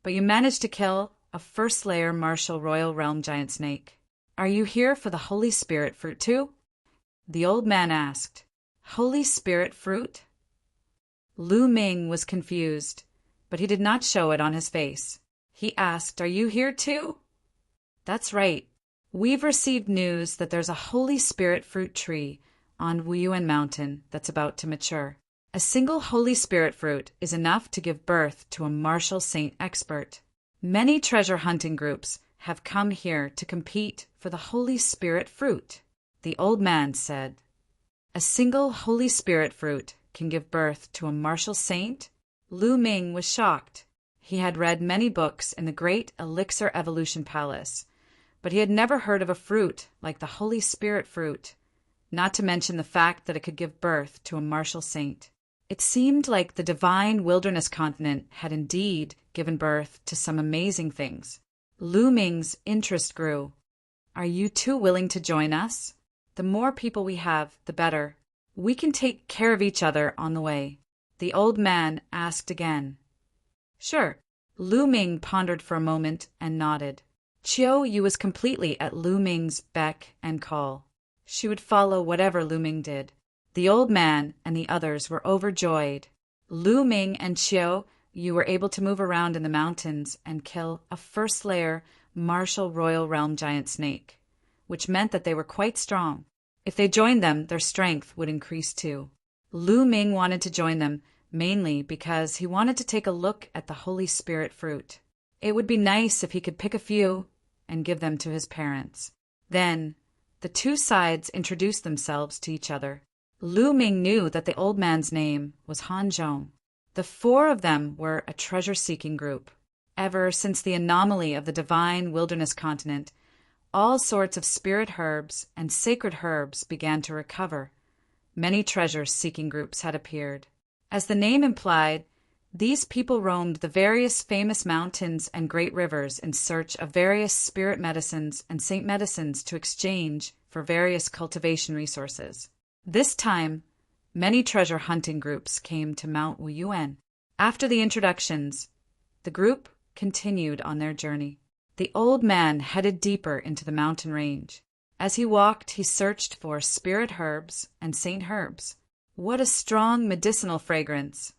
but you managed to kill a first-layer martial royal realm giant snake. Are you here for the Holy Spirit fruit too?" The old man asked. "Holy Spirit fruit?" Lu Ming was confused, but he did not show it on his face. He asked, "Are you here too?" "That's right. We've received news that there's a Holy Spirit fruit tree on Wuyuan Mountain that's about to mature. A single Holy Spirit fruit is enough to give birth to a martial saint expert. Many treasure hunting groups have come here to compete for the Holy Spirit fruit." The old man said, "A single Holy Spirit fruit can give birth to a martial saint?" Lu Ming was shocked. He had read many books in the Great Elixir Evolution Palace, but he had never heard of a fruit like the Holy Spirit fruit, not to mention the fact that it could give birth to a martial saint. It seemed like the divine wilderness continent had indeed given birth to some amazing things. Lu Ming's interest grew. "Are you 2 willing to join us? The more people we have, the better. We can take care of each other on the way." The old man asked again. "Sure." Lu Ming pondered for a moment and nodded. Chiao Yu was completely at Lu Ming's beck and call. She would follow whatever Lu Ming did. The old man and the others were overjoyed. Lu Ming and Chiao Yu were able to move around in the mountains and kill a first-layer martial royal realm giant snake, which meant that they were quite strong. If they joined them, their strength would increase too. Lu Ming wanted to join them mainly because he wanted to take a look at the Holy Spirit fruit. It would be nice if he could pick a few and give them to his parents. Then, the 2 sides introduced themselves to each other. Lu Ming knew that the old man's name was Han Zhong. The 4 of them were a treasure-seeking group. Ever since the anomaly of the divine wilderness continent, all sorts of spirit herbs and sacred herbs began to recover. Many treasure-seeking groups had appeared. As the name implied, these people roamed the various famous mountains and great rivers in search of various spirit medicines and saint medicines to exchange for various cultivation resources. This time, many treasure hunting groups came to Mount Wuyuan. After the introductions, the group continued on their journey. The old man headed deeper into the mountain range. As he walked, he searched for spirit herbs and saint herbs. What a strong medicinal fragrance!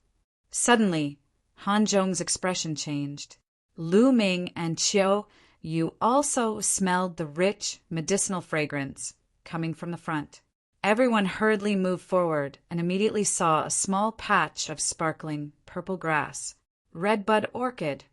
Suddenly, Han Zhong's expression changed. Lu Ming and Chiao Yu also smelled the rich medicinal fragrance coming from the front. Everyone hurriedly moved forward and immediately saw a small patch of sparkling purple grass. Redbud orchid.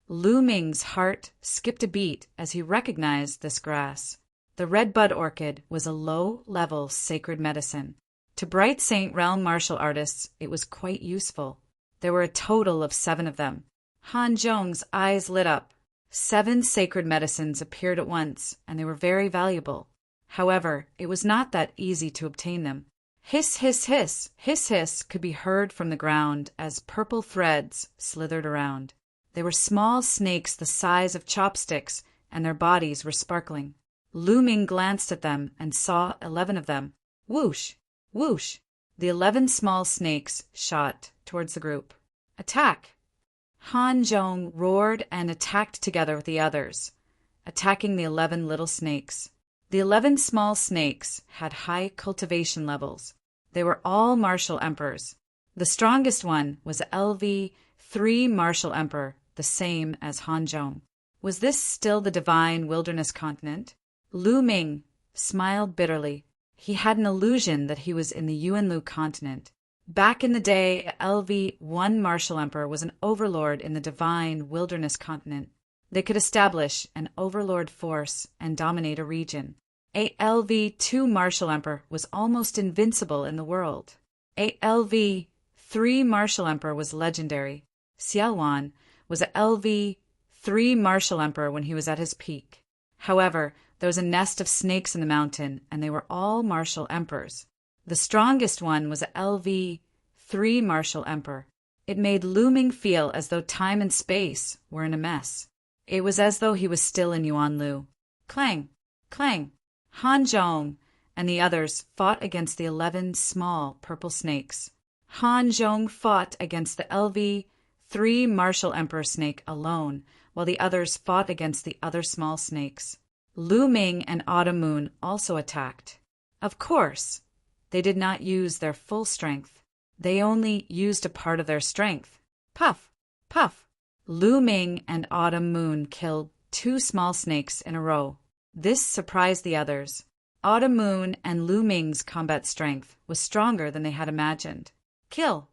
Lu Ming's heart skipped a beat as he recognized this grass. The redbud orchid was a low-level sacred medicine. To bright Saint Realm martial artists, it was quite useful. There were a total of 7 of them. Han Zhong's eyes lit up. 7 sacred medicines appeared at once, and they were very valuable. However, it was not that easy to obtain them. Hiss, hiss, hiss, hiss, hiss could be heard from the ground as purple threads slithered around. They were small snakes the size of chopsticks, and their bodies were sparkling. Lu Ming glanced at them and saw 11 of them. Whoosh! Whoosh! The 11 small snakes shot towards the group. Attack! Han Zhong roared and attacked together with the others, attacking the 11 little snakes. The 11 small snakes had high cultivation levels. They were all martial emperors. The strongest one was LV3 martial emperor, the same as Han Zhong. Was this still the divine wilderness continent? Lu Ming smiled bitterly. He had an illusion that he was in the Yuanlu continent. Back in the day, LV1 martial emperor was an overlord in the divine wilderness continent. They could establish an overlord force and dominate a region. ALV-2 Martial Emperor was almost invincible in the world. ALV-3 Martial Emperor was legendary. Xiaowan was a LV-3 Martial Emperor when he was at his peak. However, there was a nest of snakes in the mountain, and they were all martial emperors. The strongest one was a LV-3 Martial Emperor. It made Lu Ming feel as though time and space were in a mess. It was as though he was still in Yuanlu. Clang! Clang! Han Zhong and the others fought against the 11 small purple snakes. Han Zhong fought against the LV-3 Martial Emperor snake alone, while the others fought against the other small snakes. Lu Ming and Autumn Moon also attacked. Of course, they did not use their full strength. They only used a part of their strength. Puff! Puff! Lu Ming and Autumn Moon killed 2 small snakes in a row. This surprised the others. Autumn Moon and Lu Ming's combat strength was stronger than they had imagined. Kill!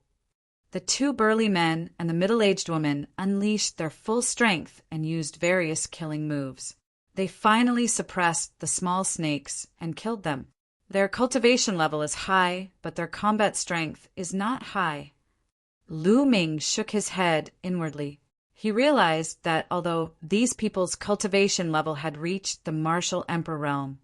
The 2 burly men and the middle-aged woman unleashed their full strength and used various killing moves. They finally suppressed the small snakes and killed them. Their cultivation level is high, but their combat strength is not high. Lu Ming shook his head inwardly. He realized that although these people's cultivation level had reached the Martial Emperor realm,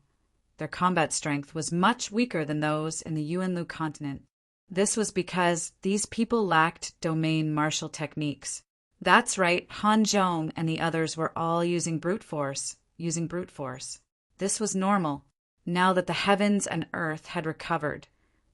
their combat strength was much weaker than those in the Yuanlu continent. This was because these people lacked domain martial techniques. That's right, Han Zhong and the others were all using brute force. This was normal. Now that the heavens and earth had recovered,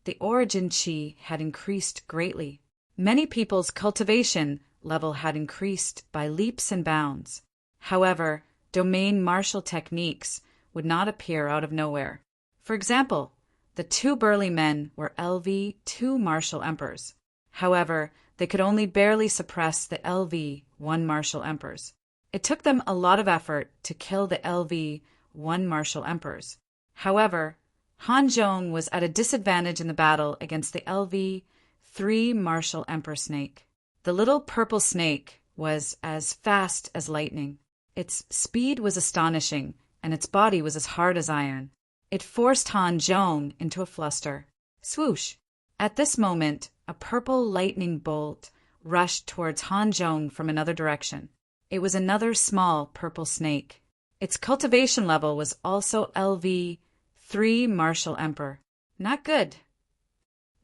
the origin chi had increased greatly. Many people's cultivation level had increased by leaps and bounds. However, domain martial techniques would not appear out of nowhere. For example, the 2 burly men were LV-2 Martial Emperors. However, they could only barely suppress the LV-1 Martial Emperors. It took them a lot of effort to kill the LV-1 Martial Emperors. However, Han Zhong was at a disadvantage in the battle against the LV-3 Martial Emperor snake. The little purple snake was as fast as lightning. Its speed was astonishing, and its body was as hard as iron. It forced Han Zhong into a fluster. Swoosh! At this moment, a purple lightning bolt rushed towards Han Zhong from another direction. It was another small purple snake. Its cultivation level was also LV-3 Martial Emperor. Not good.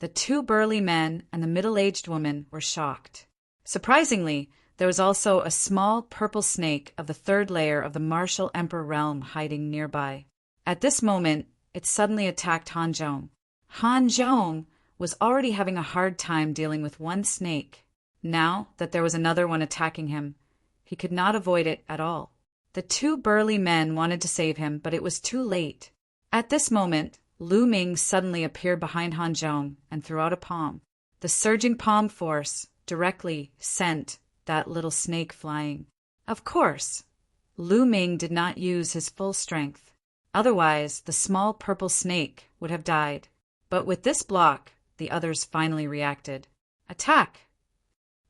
The 2 burly men and the middle-aged woman were shocked. Surprisingly, there was also a small purple snake of the 3rd layer of the Martial Emperor realm hiding nearby. At this moment, it suddenly attacked Han Zhong. Han Zhong was already having a hard time dealing with one snake. Now that there was another one attacking him, he could not avoid it at all. The 2 burly men wanted to save him, but it was too late. At this moment, Lu Ming suddenly appeared behind Han Zhong and threw out a palm. The surging palm force directly sent that little snake flying. Of course, Lu Ming did not use his full strength. Otherwise, the small purple snake would have died. But with this block, the others finally reacted. Attack!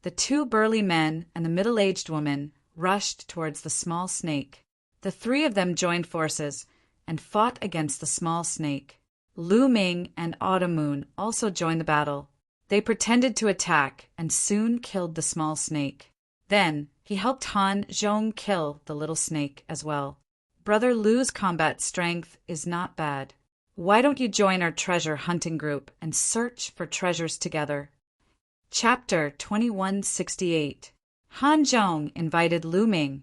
The 2 burly men and the middle-aged woman rushed towards the small snake. The 3 of them joined forces and fought against the small snake. Lu Ming and Autumn Moon also joined the battle. They pretended to attack and soon killed the small snake. Then he helped Han Zhong kill the little snake as well. Brother Lu's combat strength is not bad. Why don't you join our treasure hunting group and search for treasures together? Chapter 2168. Han Zhong invited Lu Ming,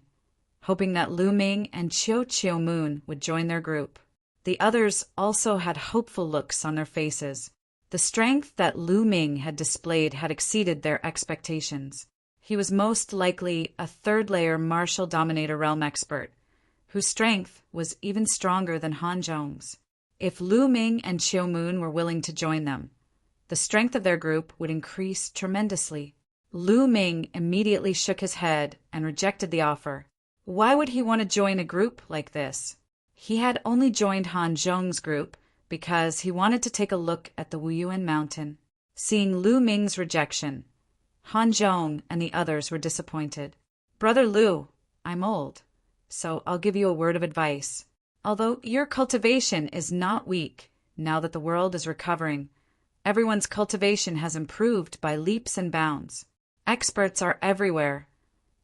hoping that Lu Ming and Chiu Moon would join their group. The others also had hopeful looks on their faces. The strength that Lu Ming had displayed had exceeded their expectations. He was most likely a 3rd-layer martial dominator realm expert, whose strength was even stronger than Han Zhong's. If Lu Ming and Chiu Moon were willing to join them, the strength of their group would increase tremendously. Lu Ming immediately shook his head and rejected the offer. Why would he want to join a group like this? He had only joined Han Zhong's group because he wanted to take a look at the Wuyuan mountain. Seeing Lu Ming's rejection, Han Zhong and the others were disappointed. Brother Lu, I'm old, so I'll give you a word of advice. Although your cultivation is not weak, now that the world is recovering, everyone's cultivation has improved by leaps and bounds. Experts are everywhere,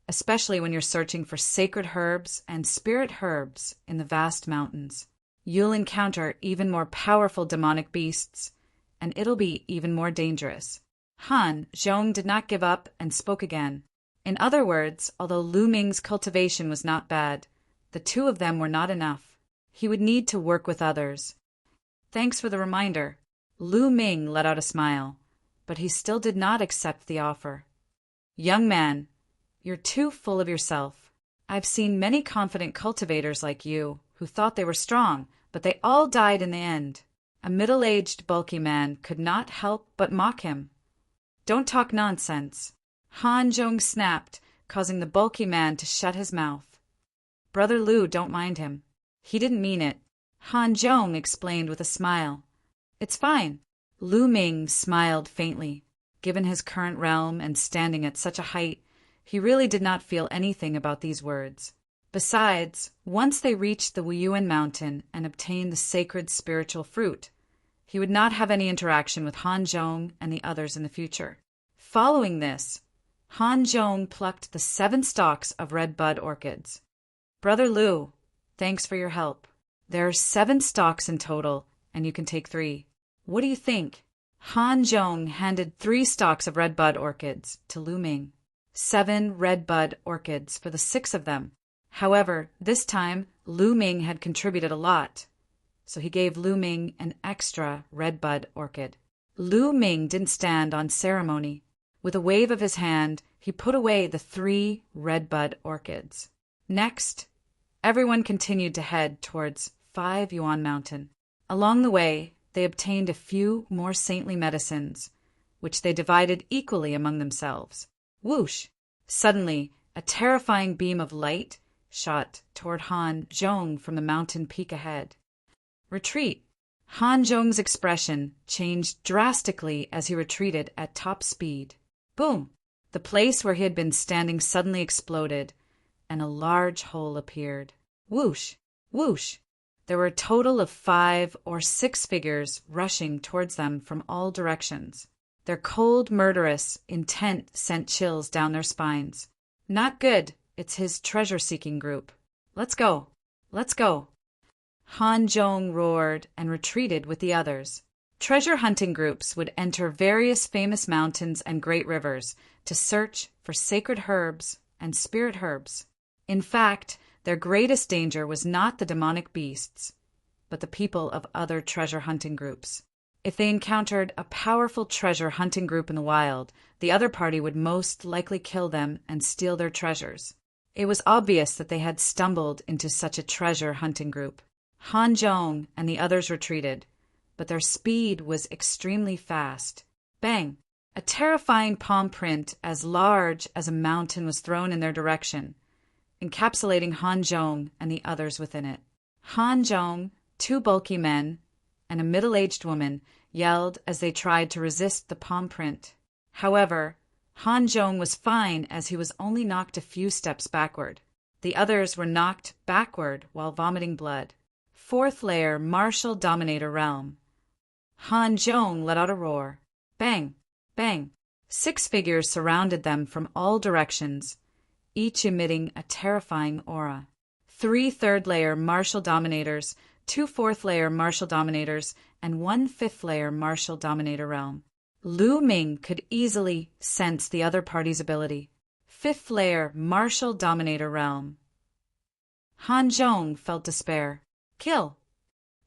especially when you're searching for sacred herbs and spirit herbs in the vast mountains. You'll encounter even more powerful demonic beasts, and it'll be even more dangerous. Han Zhong did not give up and spoke again. In other words, although Lu Ming's cultivation was not bad, the two of them were not enough. He would need to work with others. Thanks for the reminder. Lu Ming let out a smile, but he still did not accept the offer. Young man, you're too full of yourself. I've seen many confident cultivators like you who thought they were strong, but they all died in the end. A middle-aged, bulky man could not help but mock him. Don't talk nonsense. Han Zhong snapped, causing the bulky man to shut his mouth. Brother Lu, don't mind him. He didn't mean it. Han Zhong explained with a smile. It's fine. Lu Ming smiled faintly. Given his current realm and standing at such a height, he really did not feel anything about these words. Besides, once they reached the Wuyuan mountain and obtained the sacred spiritual fruit, he would not have any interaction with Han Zhong and the others in the future. Following this, Han Zhong plucked the 7 stalks of red bud orchids. Brother Lu, thanks for your help. There are 7 stalks in total, and you can take 3. What do you think? Han Zhong handed 3 stalks of red bud orchids to Lu Ming. 7 red bud orchids for the 6 of them. However, this time, Lu Ming had contributed a lot, so he gave Lu Ming an extra red bud orchid. Lu Ming didn't stand on ceremony. With a wave of his hand, he put away the 3 red bud orchids. Next, everyone continued to head towards 5 Yuan Mountain. Along the way, they obtained a few more saintly medicines, which they divided equally among themselves. Whoosh! Suddenly, a terrifying beam of light shot toward Han Zhong from the mountain peak ahead. Retreat! Han Zhong's expression changed drastically as he retreated at top speed. Boom! The place where he had been standing suddenly exploded, and a large hole appeared. Whoosh! Whoosh! There were a total of 5 or 6 figures rushing towards them from all directions. Their cold, murderous intent sent chills down their spines. Not good. It's his treasure-seeking group. Let's go. Let's go. Han Zhong roared and retreated with the others. Treasure hunting groups would enter various famous mountains and great rivers to search for sacred herbs and spirit herbs. In fact, their greatest danger was not the demonic beasts, but the people of other treasure hunting groups. If they encountered a powerful treasure hunting group in the wild, the other party would most likely kill them and steal their treasures. It was obvious that they had stumbled into such a treasure hunting group. Han Zhong and the others retreated, but their speed was extremely fast. Bang! A terrifying palm print as large as a mountain was thrown in their direction, encapsulating Han Zhong and the others within it. Han Zhong, 2 bulky men, and a middle-aged woman yelled as they tried to resist the palm print. However, Han Zhong was fine as he was only knocked a few steps backward. The others were knocked backward while vomiting blood. 4th layer martial dominator realm. Han Zhong let out a roar. Bang! Bang! 6 figures surrounded them from all directions, each emitting a terrifying aura. 3 3rd layer martial dominators, 2 4th layer martial dominators, and 1 5th layer martial dominator realm. Lu Ming could easily sense the other party's ability. 5th layer martial dominator realm. Han Zhong felt despair. Kill!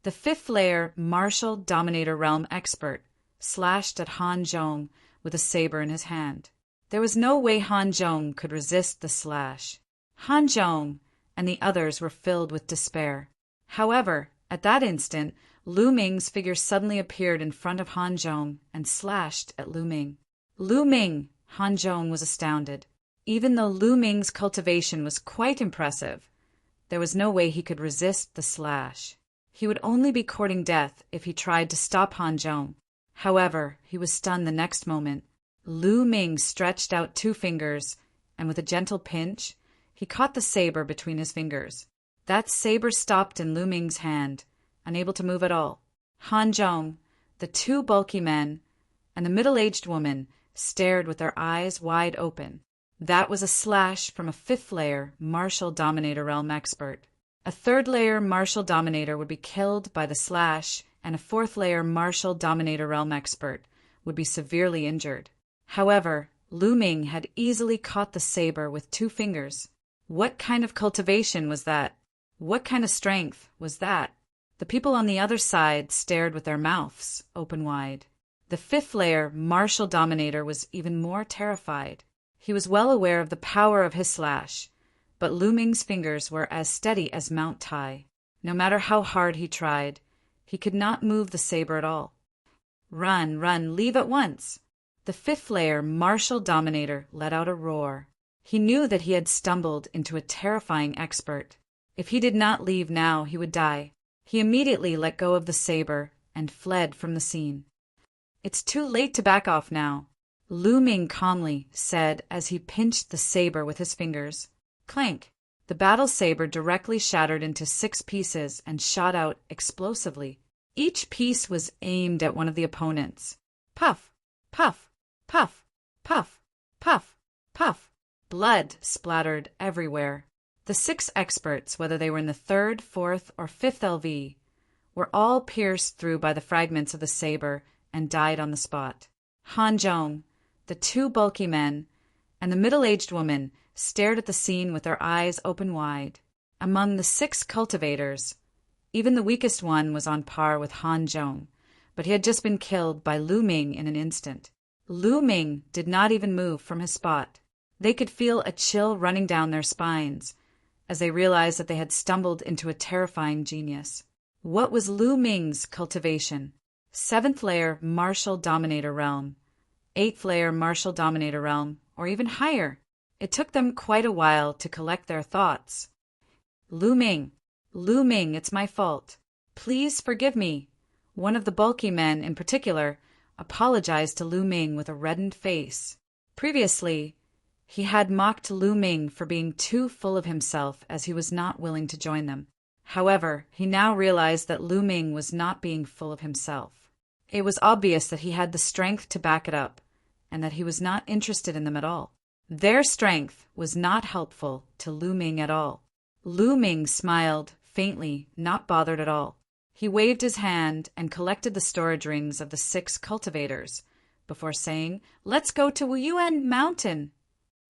The 5th layer martial dominator realm expert slashed at Han Zhong with a saber in his hand. There was no way Han Zhong could resist the slash. Han Zhong and the others were filled with despair. However, at that instant, Lu Ming's figure suddenly appeared in front of Han Zhong and slashed at Lu Ming. Lu Ming! Han Zhong was astounded. Even though Lu Ming's cultivation was quite impressive, there was no way he could resist the slash. He would only be courting death if he tried to stop Han Zhong. However, he was stunned the next moment. Lu Ming stretched out 2 fingers, and with a gentle pinch, he He caught the saber between his fingers. That saber stopped in Lu Ming's hand, unable to move at all. Han Zhong, the two bulky men, and the middle-aged woman stared with their eyes wide open. That was a slash from a fifth-layer Martial Dominator Realm expert. A third-layer Martial Dominator would be killed by the slash, and a fourth-layer Martial Dominator Realm expert would be severely injured. However, Lu Ming had easily caught the saber with 2 fingers. What kind of cultivation was that? What kind of strength was that? The people on the other side stared with their mouths open wide. The fifth-layer Martial Dominator was even more terrified. He was well aware of the power of his slash, but Lu Ming's fingers were as steady as Mount Tai. No matter how hard he tried, he could not move the saber at all. Run, run, leave at once! The fifth-layer Martial Dominator let out a roar. He knew that he had stumbled into a terrifying expert. If he did not leave now, he would die. He immediately let go of the saber and fled from the scene. It's too late to back off now, Lu Ming calmly said as he pinched the saber with his fingers. Clank! The battle saber directly shattered into 6 pieces and shot out explosively. Each piece was aimed at one of the opponents. Puff! Puff! Puff! Puff! Puff! Puff! Blood splattered everywhere. The 6 experts, whether they were in the 3rd, 4th, or 5th LV, were all pierced through by the fragments of the saber and died on the spot. Han Zhong, the 2 bulky men, and the middle-aged woman stared at the scene with their eyes open wide. Among the 6 cultivators, even the weakest one was on par with Han Zhong, but he had just been killed by Lu Ming in an instant. Lu Ming did not even move from his spot. They could feel a chill running down their spines as they realized that they had stumbled into a terrifying genius. What was Lu Ming's cultivation? 7th-layer Martial Dominator Realm, 8th-layer Martial Dominator Realm, or even higher. It took them quite a while to collect their thoughts. Lu Ming, it's my fault. Please forgive me. One of the bulky men, in particular, apologized to Lu Ming with a reddened face. Previously, he had mocked Lu Ming for being too full of himself as he was not willing to join them. However, he now realized that Lu Ming was not being full of himself. It was obvious that he had the strength to back it up, and that he was not interested in them at all. Their strength was not helpful to Lu Ming at all. Lu Ming smiled faintly, not bothered at all. He waved his hand and collected the storage rings of the 6 cultivators before saying, "Let's go to Wuyuan Mountain."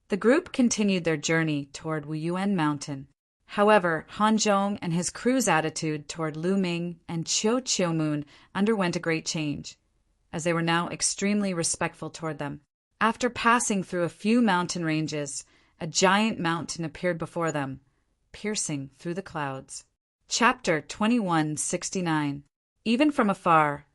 The group continued their journey toward Wuyuan Mountain. However, Han Zhong and his crew's attitude toward Lu Ming and Chiu Moon underwent a great change, as they were now extremely respectful toward them. After passing through a few mountain ranges, a giant mountain appeared before them, piercing through the clouds. Chapter 2169. Even from afar,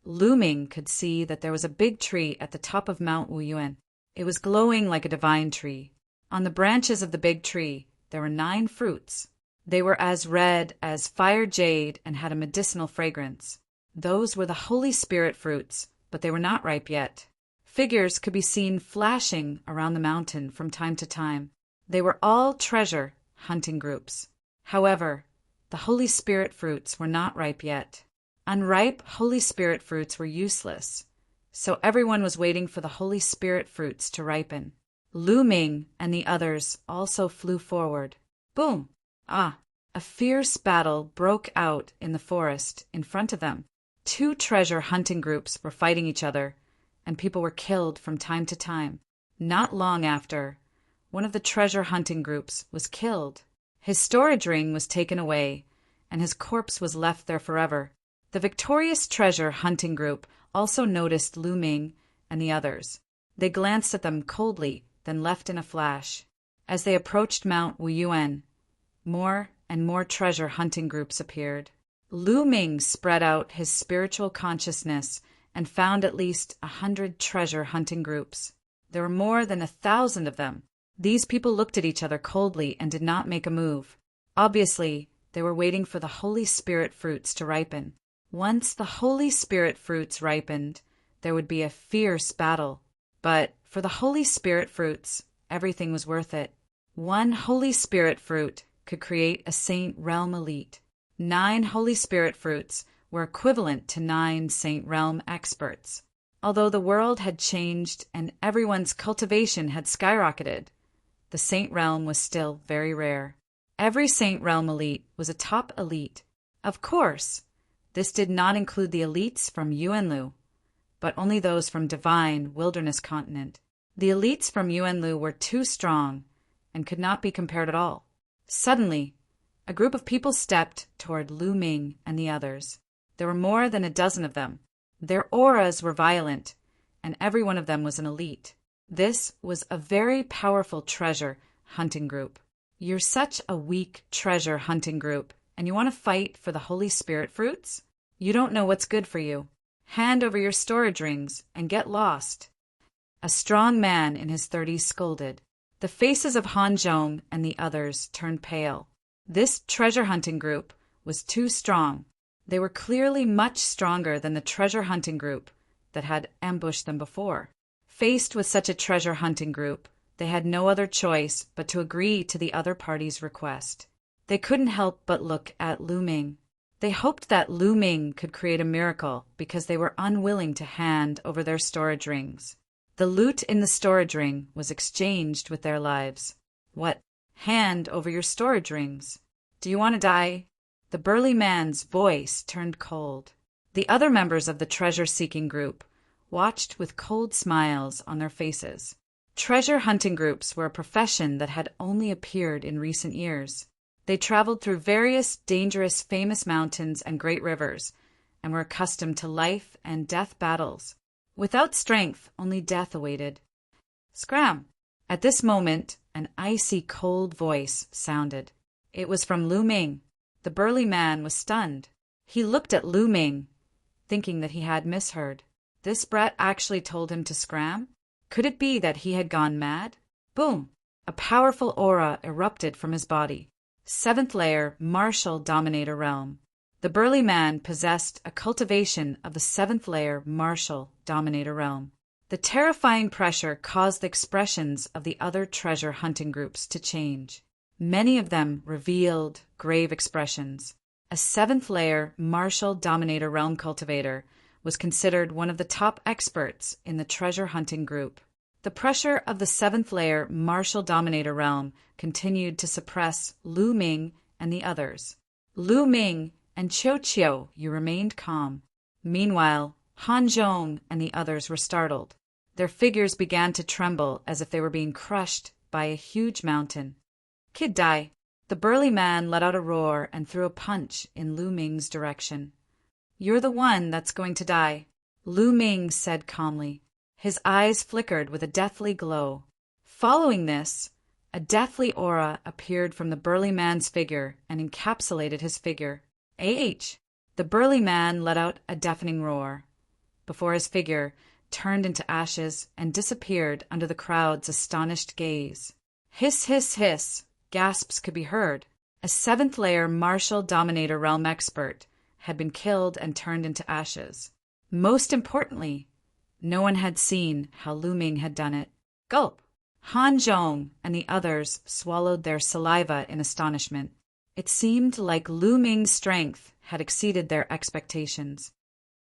Lu Ming could see that there was a big tree at the top of Mount Wuyuan. It was glowing like a divine tree. On the branches of the big tree, there were 9 fruits. They were as red as fire jade and had a medicinal fragrance. Those were the Holy Spirit fruits, but they were not ripe yet. Figures could be seen flashing around the mountain from time to time. They were all treasure hunting groups. However, the Holy Spirit fruits were not ripe yet. Unripe Holy Spirit fruits were useless, so everyone was waiting for the Holy Spirit fruits to ripen. Lu Ming and the others also flew forward. Boom! Ah! A fierce battle broke out in the forest in front of them. 2 treasure hunting groups were fighting each other, and people were killed from time to time. Not long after, one of the treasure hunting groups was killed. His storage ring was taken away, and his corpse was left there forever. The victorious treasure hunting group also noticed Lu Ming and the others. They glanced at them coldly, then left in a flash. As they approached Mount Wuyuan, more and more treasure hunting groups appeared. Lu Ming spread out his spiritual consciousness and found at least 100 treasure hunting groups. There were more than 1,000 of them. These people looked at each other coldly and did not make a move. Obviously, they were waiting for the Holy Spirit fruits to ripen. Once the Holy Spirit fruits ripened, there would be a fierce battle. But for the Holy Spirit fruits, everything was worth it. One Holy Spirit fruit could create a Saint Realm elite. 9 Holy Spirit fruits were equivalent to 9 Saint Realm experts. Although the world had changed and everyone's cultivation had skyrocketed, the Saint Realm was still very rare. Every Saint Realm elite was a top elite. Of course, this did not include the elites from Yuanlu, but only those from Divine Wilderness Continent. The elites from Yuanlu were too strong and could not be compared at all. Suddenly, a group of people stepped toward Lu Ming and the others. There were more than a dozen of them. Their auras were violent, and every one of them was an elite. This was a very powerful treasure hunting group. You're such a weak treasure hunting group, and you want to fight for the Holy Spirit fruits? You don't know what's good for you. Hand over your storage rings and get lost. A strong man in his 30s scolded. The faces of Han Zhong and the others turned pale. This treasure hunting group was too strong. They were clearly much stronger than the treasure hunting group that had ambushed them before. Faced with such a treasure hunting group, they had no other choice but to agree to the other party's request. They couldn't help but look at Lu Ming. They hoped that Lu Ming could create a miracle because they were unwilling to hand over their storage rings. The loot in the storage ring was exchanged with their lives. What? Hand over your storage rings? Do you want to die? The burly man's voice turned cold. The other members of the treasure-seeking group watched with cold smiles on their faces. Treasure hunting groups were a profession that had only appeared in recent years. They traveled through various dangerous famous mountains and great rivers, and were accustomed to life and death battles. Without strength, only death awaited. Scram! At this moment, an icy cold voice sounded. It was from Lu Ming. The burly man was stunned. He looked at Lu Ming, thinking that he had misheard. This brat actually told him to scram? Could it be that he had gone mad? Boom! A powerful aura erupted from his body. 7th layer martial dominator realm. The burly man possessed a cultivation of the 7th layer martial dominator realm. The terrifying pressure caused the expressions of the other treasure hunting groups to change. Many of them revealed grave expressions. A 7th layer martial dominator realm cultivator was considered one of the top experts in the treasure hunting group. The pressure of the 7th layer martial dominator realm continued to suppress Lu Ming and the others. Lu Ming and Qiu Qiu, you remained calm. Meanwhile, Han Zhong and the others were startled. Their figures began to tremble as if they were being crushed by a huge mountain. Kid die. The burly man let out a roar and threw a punch in Lu Ming's direction. You're the one that's going to die, Lu Ming said calmly. His eyes flickered with a deathly glow. Following this, a deathly aura appeared from the burly man's figure and encapsulated his figure. The burly man let out a deafening roar, before his figure turned into ashes and disappeared under the crowd's astonished gaze. Hiss, hiss, hiss, gasps could be heard. A 7th layer martial dominator realm expert had been killed and turned into ashes. Most importantly, no one had seen how Lu Ming had done it. Gulp! Han Zhong and the others swallowed their saliva in astonishment. It seemed like Lu Ming's strength had exceeded their expectations.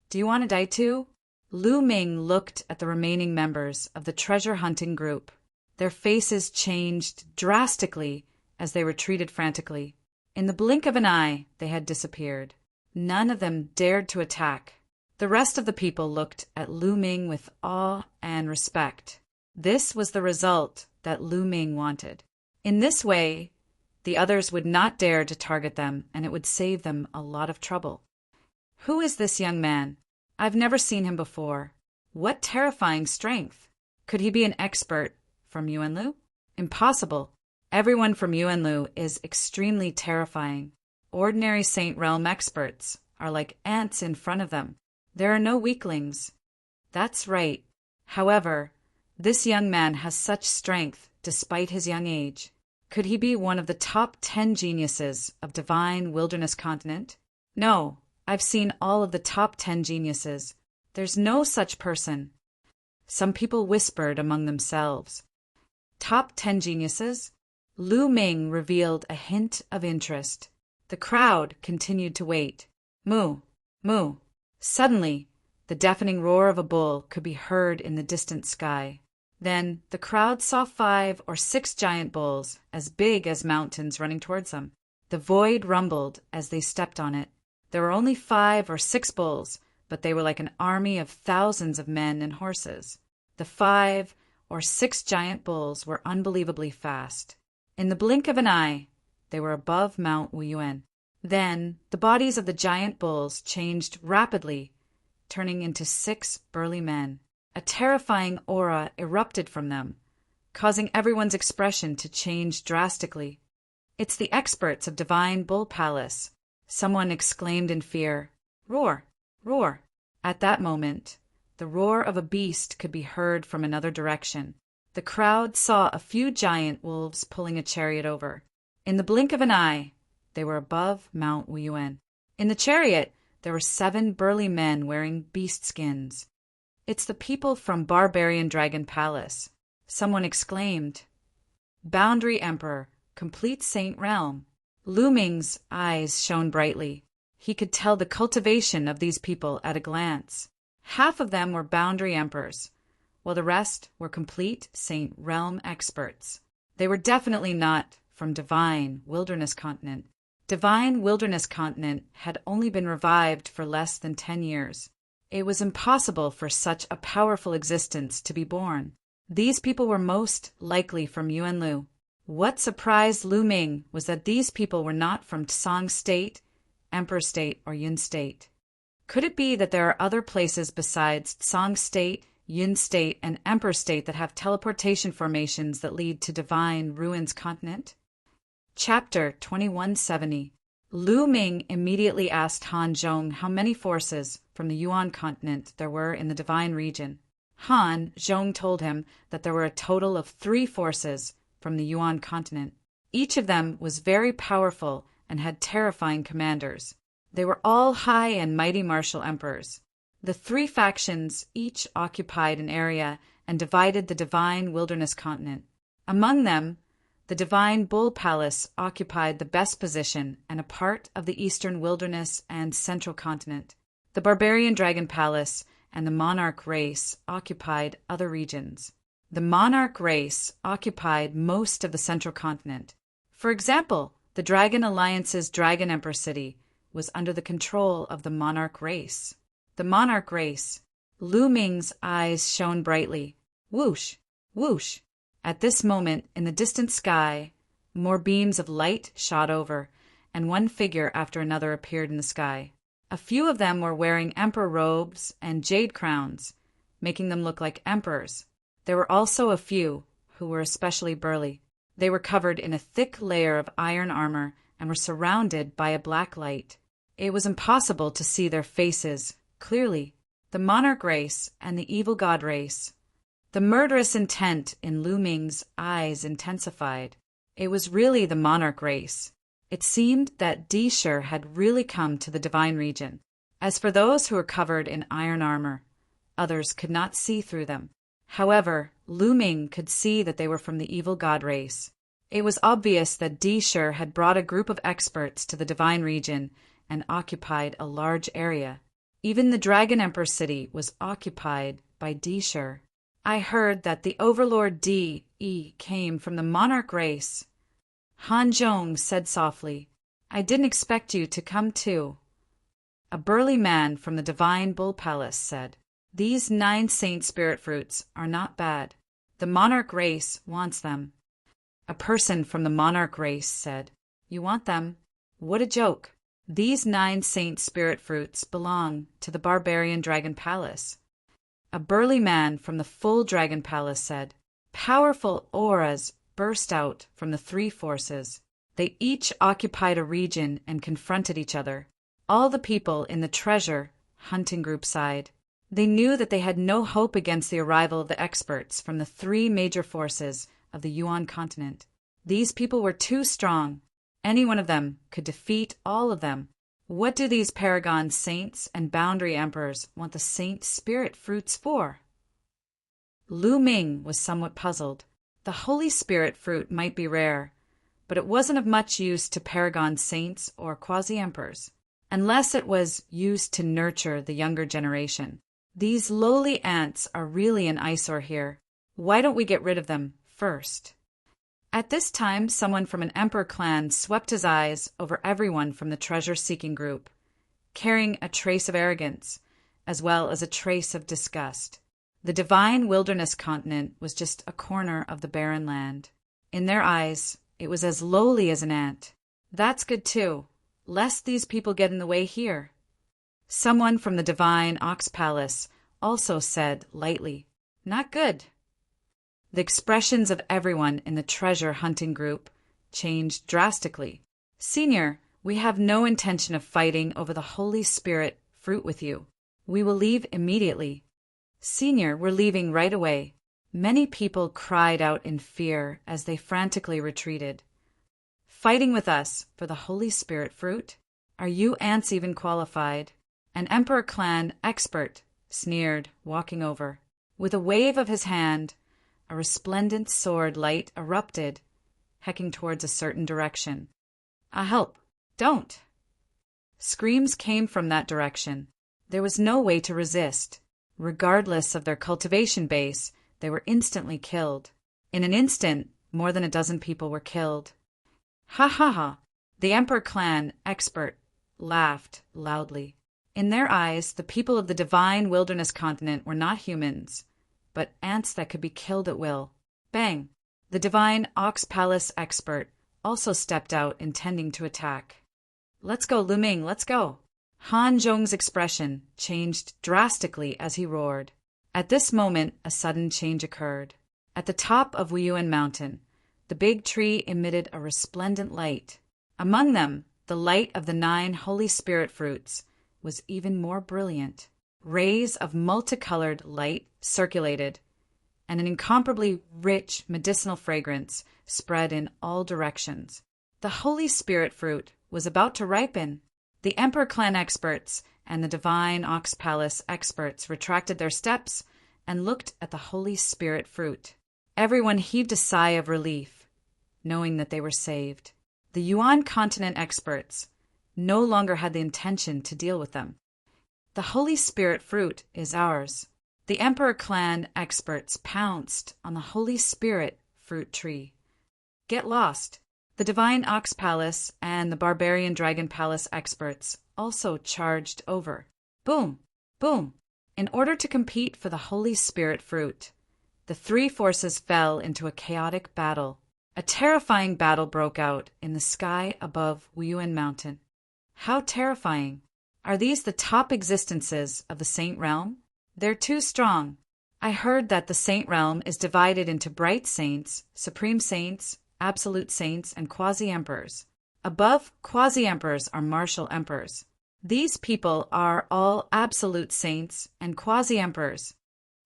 Do you want to die too? Lu Ming looked at the remaining members of the treasure hunting group. Their faces changed drastically as they retreated frantically. In the blink of an eye, they had disappeared. None of them dared to attack. The rest of the people looked at Lu Ming with awe and respect. This was the result that Lu Ming wanted. In this way, the others would not dare to target them, and it would save them a lot of trouble. Who is this young man? I've never seen him before. What terrifying strength! Could he be an expert from Yuanlu? Impossible. Everyone from Yuanlu is extremely terrifying. Ordinary Saint Realm experts are like ants in front of them. There are no weaklings. That's right. However, this young man has such strength despite his young age. Could he be one of the top 10 geniuses of Divine Wilderness Continent? No, I've seen all of the top 10 geniuses. There's no such person. Some people whispered among themselves. Top 10 geniuses? Lu Ming revealed a hint of interest. The crowd continued to wait. Moo, moo. Suddenly, the deafening roar of a bull could be heard in the distant sky. Then the crowd saw 5 or 6 giant bulls, as big as mountains, running towards them. The void rumbled as they stepped on it. There were only 5 or 6 bulls, but they were like an army of thousands of men and horses. The 5 or 6 giant bulls were unbelievably fast. In the blink of an eye, they were above Mount Wuyuan. Then the bodies of the giant bulls changed rapidly, turning into 6 burly men. A terrifying aura erupted from them, causing everyone's expression to change drastically. "It's the experts of Divine Bull Palace," someone exclaimed in fear. "Roar! Roar!" At that moment, the roar of a beast could be heard from another direction. The crowd saw a few giant wolves pulling a chariot over. In the blink of an eye, they were above Mount Wuyuan. In the chariot, there were 7 burly men wearing beast skins. "It's the people from Barbarian Dragon Palace," someone exclaimed. "Boundary Emperor, complete Saint Realm." Lu Ming's eyes shone brightly. He could tell the cultivation of these people at a glance. Half of them were boundary emperors, while the rest were complete Saint Realm experts. They were definitely not from Divine Wilderness Continent. Divine Wilderness Continent had only been revived for less than 10 years. It was impossible for such a powerful existence to be born. These people were most likely from Yuanlu. What surprised Lu Ming was that these people were not from Tsang State, Emperor State, or Yun State. Could it be that there are other places besides Tsang State, Yun State, and Emperor State that have teleportation formations that lead to Divine Ruins Continent? Chapter 2170. Lu Ming immediately asked Han Zhong how many forces from the Yuan continent there were in the Divine region. Han Zhong told him that there were a total of 3 forces from the Yuan continent. Each of them was very powerful and had terrifying commanders. They were all high and mighty martial emperors. The 3 factions each occupied an area and divided the Divine Wilderness Continent. Among them, the Divine Bull Palace occupied the best position and a part of the Eastern Wilderness and Central Continent. The Barbarian Dragon Palace and the Monarch race occupied other regions. The Monarch race occupied most of the Central Continent. For example, the Dragon Alliance's Dragon Emperor City was under the control of the Monarch race. The Monarch race. Lu Ming's eyes shone brightly. Whoosh! Whoosh! At this moment, in the distant sky, more beams of light shot over, and one figure after another appeared in the sky. A few of them were wearing emperor robes and jade crowns, making them look like emperors. There were also a few who were especially burly. They were covered in a thick layer of iron armor and were surrounded by a black light. It was impossible to see their faces clearly. The Monarch race and the Evil God race. The murderous intent in Lu Ming's eyes intensified. It was really the Monarch race. It seemed that Dishur had really come to the Divine region. As for those who were covered in iron armor, others could not see through them. However, Lu Ming could see that they were from the Evil God race. It was obvious that Dishur had brought a group of experts to the Divine region and occupied a large area. Even the Dragon Emperor city was occupied by Dishur. "I heard that the Overlord D.E. came from the Monarch race," Han Zhong said softly. "I didn't expect you to come too." A burly man from the Divine Bull Palace said, "These 9 Saint Spirit Fruits are not bad. The Monarch race wants them." A person from the Monarch race said, "You want them? What a joke. These 9 Saint Spirit Fruits belong to the Barbarian Dragon Palace." A burly man from the full Dragon Palace said, "Powerful auras burst out from the 3 forces. They each occupied a region and confronted each other. All the people in the treasure hunting group sighed. They knew that they had no hope against the arrival of the experts from the 3 major forces of the Yuan continent. These people were too strong. Any one of them could defeat all of them. What do these paragon saints and boundary emperors want the Saint Spirit Fruits for? Lu Ming was somewhat puzzled. The Holy Spirit fruit might be rare, but it wasn't of much use to paragon saints or quasi-emperors, unless it was used to nurture the younger generation. These lowly ants are really an eyesore here. Why don't we get rid of them first? At this time, someone from an emperor clan swept his eyes over everyone from the treasure-seeking group, carrying a trace of arrogance, as well as a trace of disgust. The divine wilderness continent was just a corner of the barren land. In their eyes, it was as lowly as an ant. That's good too, lest these people get in the way here. Someone from the divine ox palace also said lightly, "Not good." The expressions of everyone in the treasure-hunting group changed drastically. "Senior, we have no intention of fighting over the Holy Spirit fruit with you. We will leave immediately." "Senior, we're leaving right away." Many people cried out in fear as they frantically retreated. "Fighting with us for the Holy Spirit fruit? Are you ants even qualified?" An Emperor clan expert sneered, walking over. With a wave of his hand, a resplendent sword light erupted, hecking towards a certain direction. Help! Don't!" Screams came from that direction. There was no way to resist. Regardless of their cultivation base, they were instantly killed. In an instant, more than a dozen people were killed. "Ha ha ha!" The Emperor clan expert laughed loudly. In their eyes, the people of the divine wilderness continent were not humans, but ants that could be killed at will. Bang! The divine ox palace expert also stepped out, intending to attack. "Let's go, Lu Ming, let's go!" Han Zhong's expression changed drastically as he roared. At this moment, a sudden change occurred. At the top of Wuyuan Mountain, the big tree emitted a resplendent light. Among them, the light of the 9 Holy Spirit fruits was even more brilliant. Rays of multicolored light circulated, and an incomparably rich medicinal fragrance spread in all directions. The Holy Spirit fruit was about to ripen. The Emperor clan experts and the divine ox palace experts retracted their steps and looked at the Holy Spirit fruit. Everyone heaved a sigh of relief, knowing that they were saved. The Yuan continent experts no longer had the intention to deal with them. "The Holy Spirit fruit is ours." The Emperor clan experts pounced on the Holy Spirit fruit tree. "Get lost." The divine ox palace and the barbarian dragon palace experts also charged over. Boom! Boom! In order to compete for the Holy Spirit fruit, the 3 forces fell into a chaotic battle. A terrifying battle broke out in the sky above Wuyuan Mountain. How terrifying! Are these the top existences of the Saint Realm? They're too strong. I heard that the Saint Realm is divided into bright saints, supreme saints, absolute saints, and quasi-emperors. Above quasi-emperors are martial emperors. These people are all absolute saints and quasi-emperors.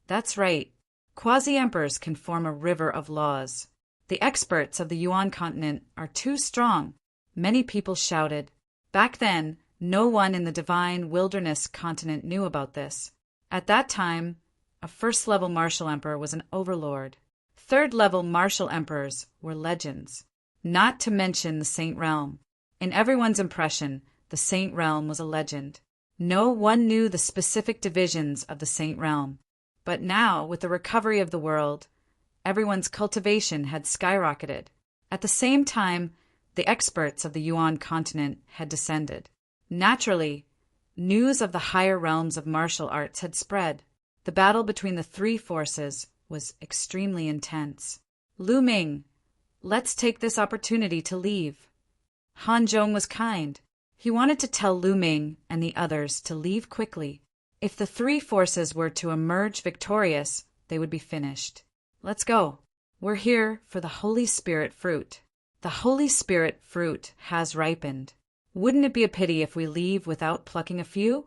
That's right. Quasi-emperors can form a river of laws. The experts of the Yuan continent are too strong. Many people shouted. Back then, no one in the divine wilderness continent knew about this. At that time, a first-level martial emperor was an overlord. Third-level martial emperors were legends, not to mention the Saint Realm. In everyone's impression, the Saint Realm was a legend. No one knew the specific divisions of the Saint Realm. But now, with the recovery of the world, everyone's cultivation had skyrocketed. At the same time, the experts of the Yuan continent had descended. Naturally, news of the higher realms of martial arts had spread. The battle between the 3 forces was extremely intense. Lu Ming, let's take this opportunity to leave. Han Zhong was kind. He wanted to tell Lu Ming and the others to leave quickly. If the 3 forces were to emerge victorious, they would be finished. Let's go. We're here for the Holy Spirit fruit. The Holy Spirit fruit has ripened. Wouldn't it be a pity if we leave without plucking a few?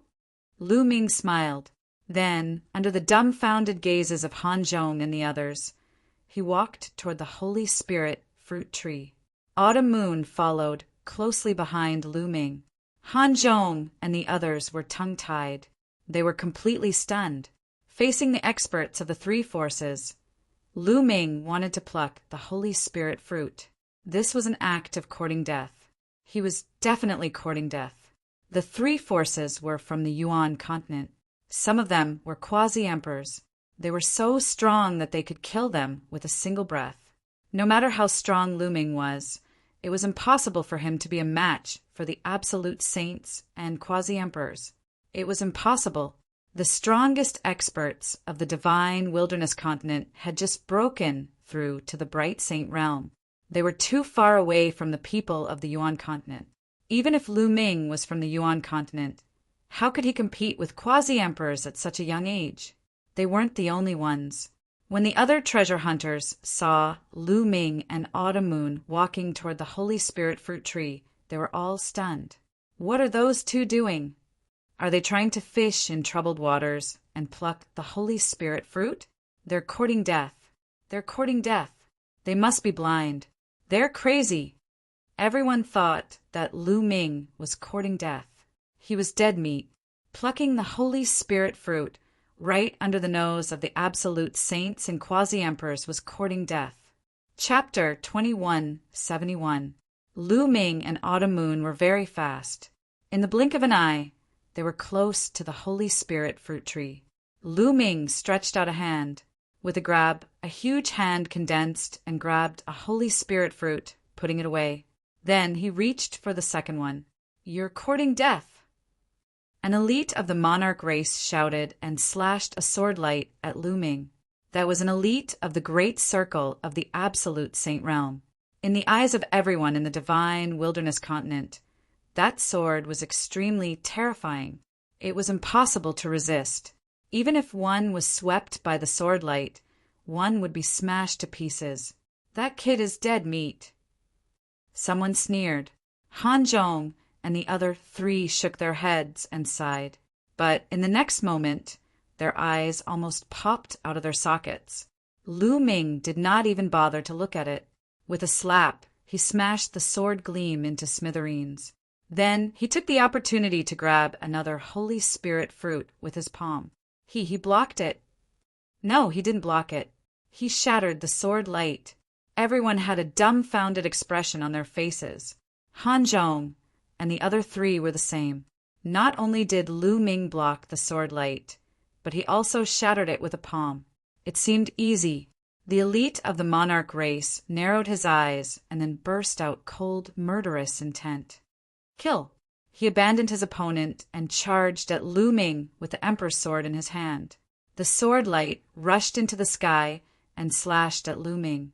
Lu Ming smiled. Then, under the dumbfounded gazes of Han Zhong and the others, he walked toward the Holy Spirit fruit tree. Autumn Moon followed closely behind Lu Ming. Han Zhong and the others were tongue-tied. They were completely stunned. Facing the experts of the 3 forces, Lu Ming wanted to pluck the Holy Spirit fruit. This was an act of courting death. He was definitely courting death. The three forces were from the Yuan continent. Some of them were quasi-emperors. They were so strong that they could kill them with a single breath. No matter how strong Lu Ming was, it was impossible for him to be a match for the absolute saints and quasi-emperors. It was impossible. The strongest experts of the divine wilderness continent had just broken through to the bright saint realm. They were too far away from the people of the Yuan continent. Even if Lu Ming was from the Yuan continent, how could he compete with quasi-emperors at such a young age? They weren't the only ones. When the other treasure hunters saw Lu Ming and Autumn Moon walking toward the Holy Spirit fruit tree, they were all stunned. What are those two doing? Are they trying to fish in troubled waters and pluck the Holy Spirit fruit? They're courting death. They're courting death. They must be blind. They're crazy. Everyone thought that Lu Ming was courting death. He was dead meat, plucking the Holy Spirit fruit right under the nose of the absolute saints and quasi-emperors was courting death. Chapter 2171. Lu Ming and Autumn Moon were very fast. In the blink of an eye, they were close to the Holy Spirit fruit tree. Lu Ming stretched out a hand. With a grab, a huge hand condensed and grabbed a Holy Spirit fruit, putting it away. Then he reached for the second one. "You're courting death." An elite of the monarch race shouted and slashed a sword light at Lu Ming. That was an elite of the great circle of the absolute saint realm. In the eyes of everyone in the divine wilderness continent, that sword was extremely terrifying. It was impossible to resist. Even if one was swept by the sword light, one would be smashed to pieces. That kid is dead meat. Someone sneered. Han Zhong and the other three shook their heads and sighed. But in the next moment, their eyes almost popped out of their sockets. Lu Ming did not even bother to look at it. With a slap, he smashed the sword gleam into smithereens. Then he took the opportunity to grab another Holy Spirit fruit with his palm. He blocked it. No, he didn't block it. He shattered the sword light. Everyone had a dumbfounded expression on their faces. Han Zhong and the other three were the same. Not only did Lu Ming block the sword light, but he also shattered it with a palm. It seemed easy. The elite of the monarch race narrowed his eyes and then burst out cold, murderous intent. Kill. He abandoned his opponent and charged at Lu Ming with the Emperor's sword in his hand. The sword light rushed into the sky and slashed at Lu Ming.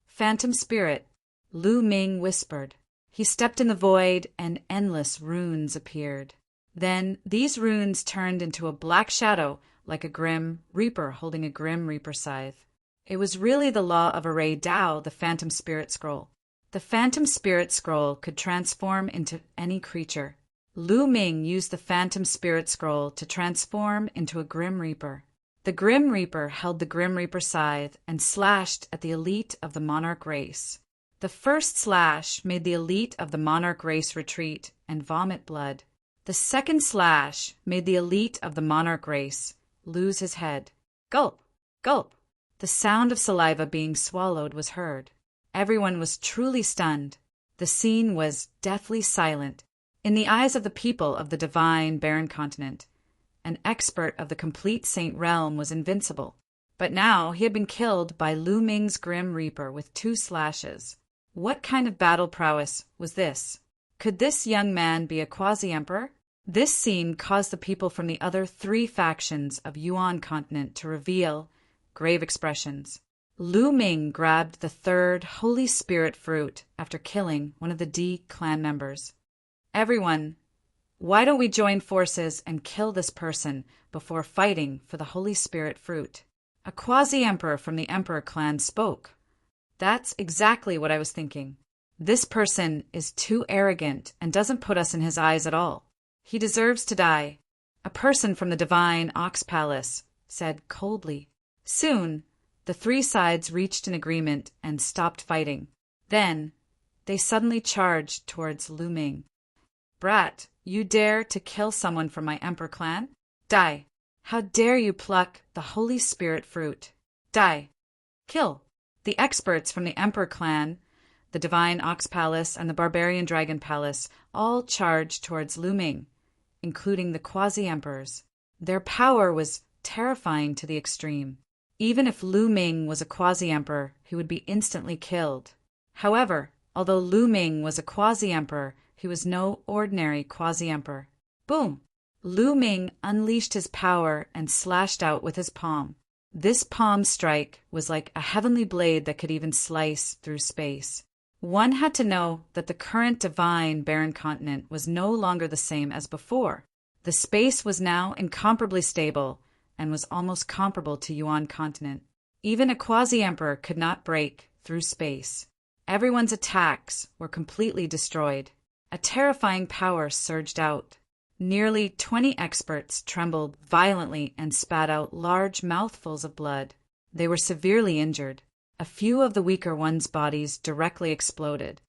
"Phantom spirit," Lu Ming whispered. He stepped in the void and endless runes appeared. Then these runes turned into a black shadow like a grim reaper holding a grim reaper scythe. It was really the law of Array Tao, the Phantom Spirit Scroll. The Phantom Spirit Scroll could transform into any creature. Lu Ming used the Phantom Spirit Scroll to transform into a Grim Reaper. The Grim Reaper held the Grim Reaper scythe and slashed at the elite of the monarch race. The first slash made the elite of the monarch race retreat and vomit blood. The second slash made the elite of the monarch race lose his head. Gulp! Gulp! The sound of saliva being swallowed was heard. Everyone was truly stunned. The scene was deathly silent. In the eyes of the people of the divine barren continent, an expert of the complete saint realm was invincible. But now he had been killed by Lu Ming's Grim Reaper with 2 slashes. What kind of battle prowess was this? Could this young man be a quasi-emperor? This scene caused the people from the other 3 factions of Yuan continent to reveal grave expressions. Lu Ming grabbed the 3rd Holy Spirit fruit after killing one of the D clan members. "Everyone, why don't we join forces and kill this person before fighting for the Holy Spirit fruit?" A quasi-emperor from the Emperor clan spoke. "That's exactly what I was thinking. This person is too arrogant and doesn't put us in his eyes at all. He deserves to die." A person from the divine Ox Palace said coldly. Soon, the 3 sides reached an agreement and stopped fighting. Then, they suddenly charged towards Lu Ming. "Brat, you dare to kill someone from my Emperor clan? Die! How dare you pluck the Holy Spirit fruit? Die! Kill!" The experts from the Emperor clan, the Divine Ox Palace, and the Barbarian Dragon Palace all charged towards Lu Ming, including the quasi-emperors. Their power was terrifying to the extreme. Even if Lu Ming was a quasi-emperor, he would be instantly killed. However, although Lu Ming was a quasi-emperor, he was no ordinary quasi-emperor. Boom! Lu Ming unleashed his power and slashed out with his palm. This palm strike was like a heavenly blade that could even slice through space. One had to know that the current divine barren continent was no longer the same as before. The space was now incomparably stable and was almost comparable to Yuan continent. Even a quasi-emperor could not break through space. Everyone's attacks were completely destroyed. A terrifying power surged out. Nearly 20 experts trembled violently and spat out large mouthfuls of blood. They were severely injured. A few of the weaker ones' bodies directly exploded.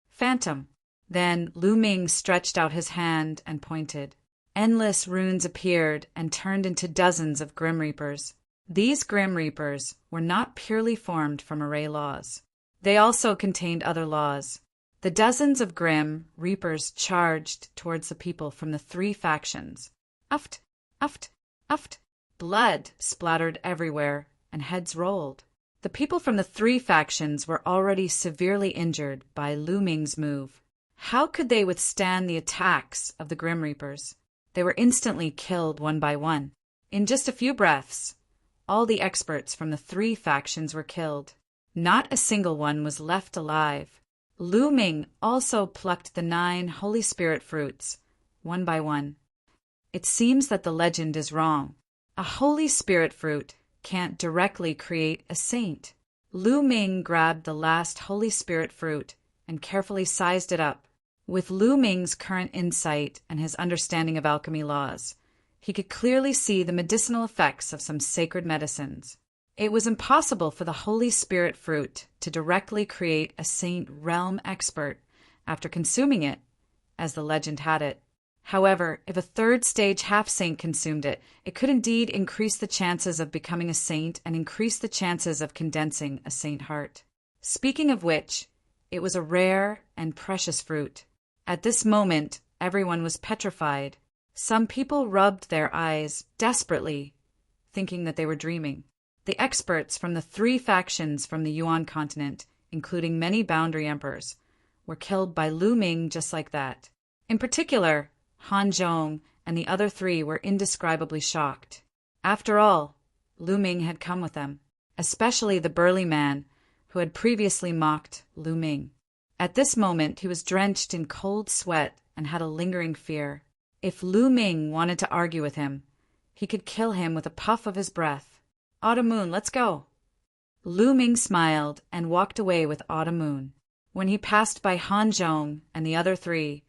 Phantom. Then Lu Ming stretched out his hand and pointed. Endless runes appeared and turned into dozens of Grim Reapers. These Grim Reapers were not purely formed from array laws. They also contained other laws. The dozens of Grim Reapers charged towards the people from the three factions. Uft, uft, uft. Blood splattered everywhere, and heads rolled. The people from the three factions were already severely injured by Lu Ming's move. How could they withstand the attacks of the Grim Reapers? They were instantly killed one by one. In just a few breaths, all the experts from the three factions were killed. Not a single one was left alive. Lu Ming also plucked the 9 Holy Spirit fruits, one by one. It seems that the legend is wrong. A Holy Spirit fruit can't directly create a saint. Lu Ming grabbed the last Holy Spirit fruit and carefully sized it up. With Lu Ming's current insight and his understanding of alchemy laws, he could clearly see the medicinal effects of some sacred medicines. It was impossible for the Holy Spirit fruit to directly create a saint realm expert after consuming it, as the legend had it. However, if a third-stage half-saint consumed it, it could indeed increase the chances of becoming a saint and increase the chances of condensing a saint heart. Speaking of which, it was a rare and precious fruit. At this moment, everyone was petrified. Some people rubbed their eyes desperately, thinking that they were dreaming. The experts from the three factions from the Yuan continent, including many boundary emperors, were killed by Lu Ming just like that. In particular, Han Zhong and the other 3 were indescribably shocked. After all, Lu Ming had come with them, especially the burly man who had previously mocked Lu Ming. At this moment, he was drenched in cold sweat and had a lingering fear. If Lu Ming wanted to argue with him, he could kill him with a puff of his breath. Autumn Moon, let's go. Lu Ming smiled and walked away with Autumn Moon. When he passed by Han Zhong and the other 3,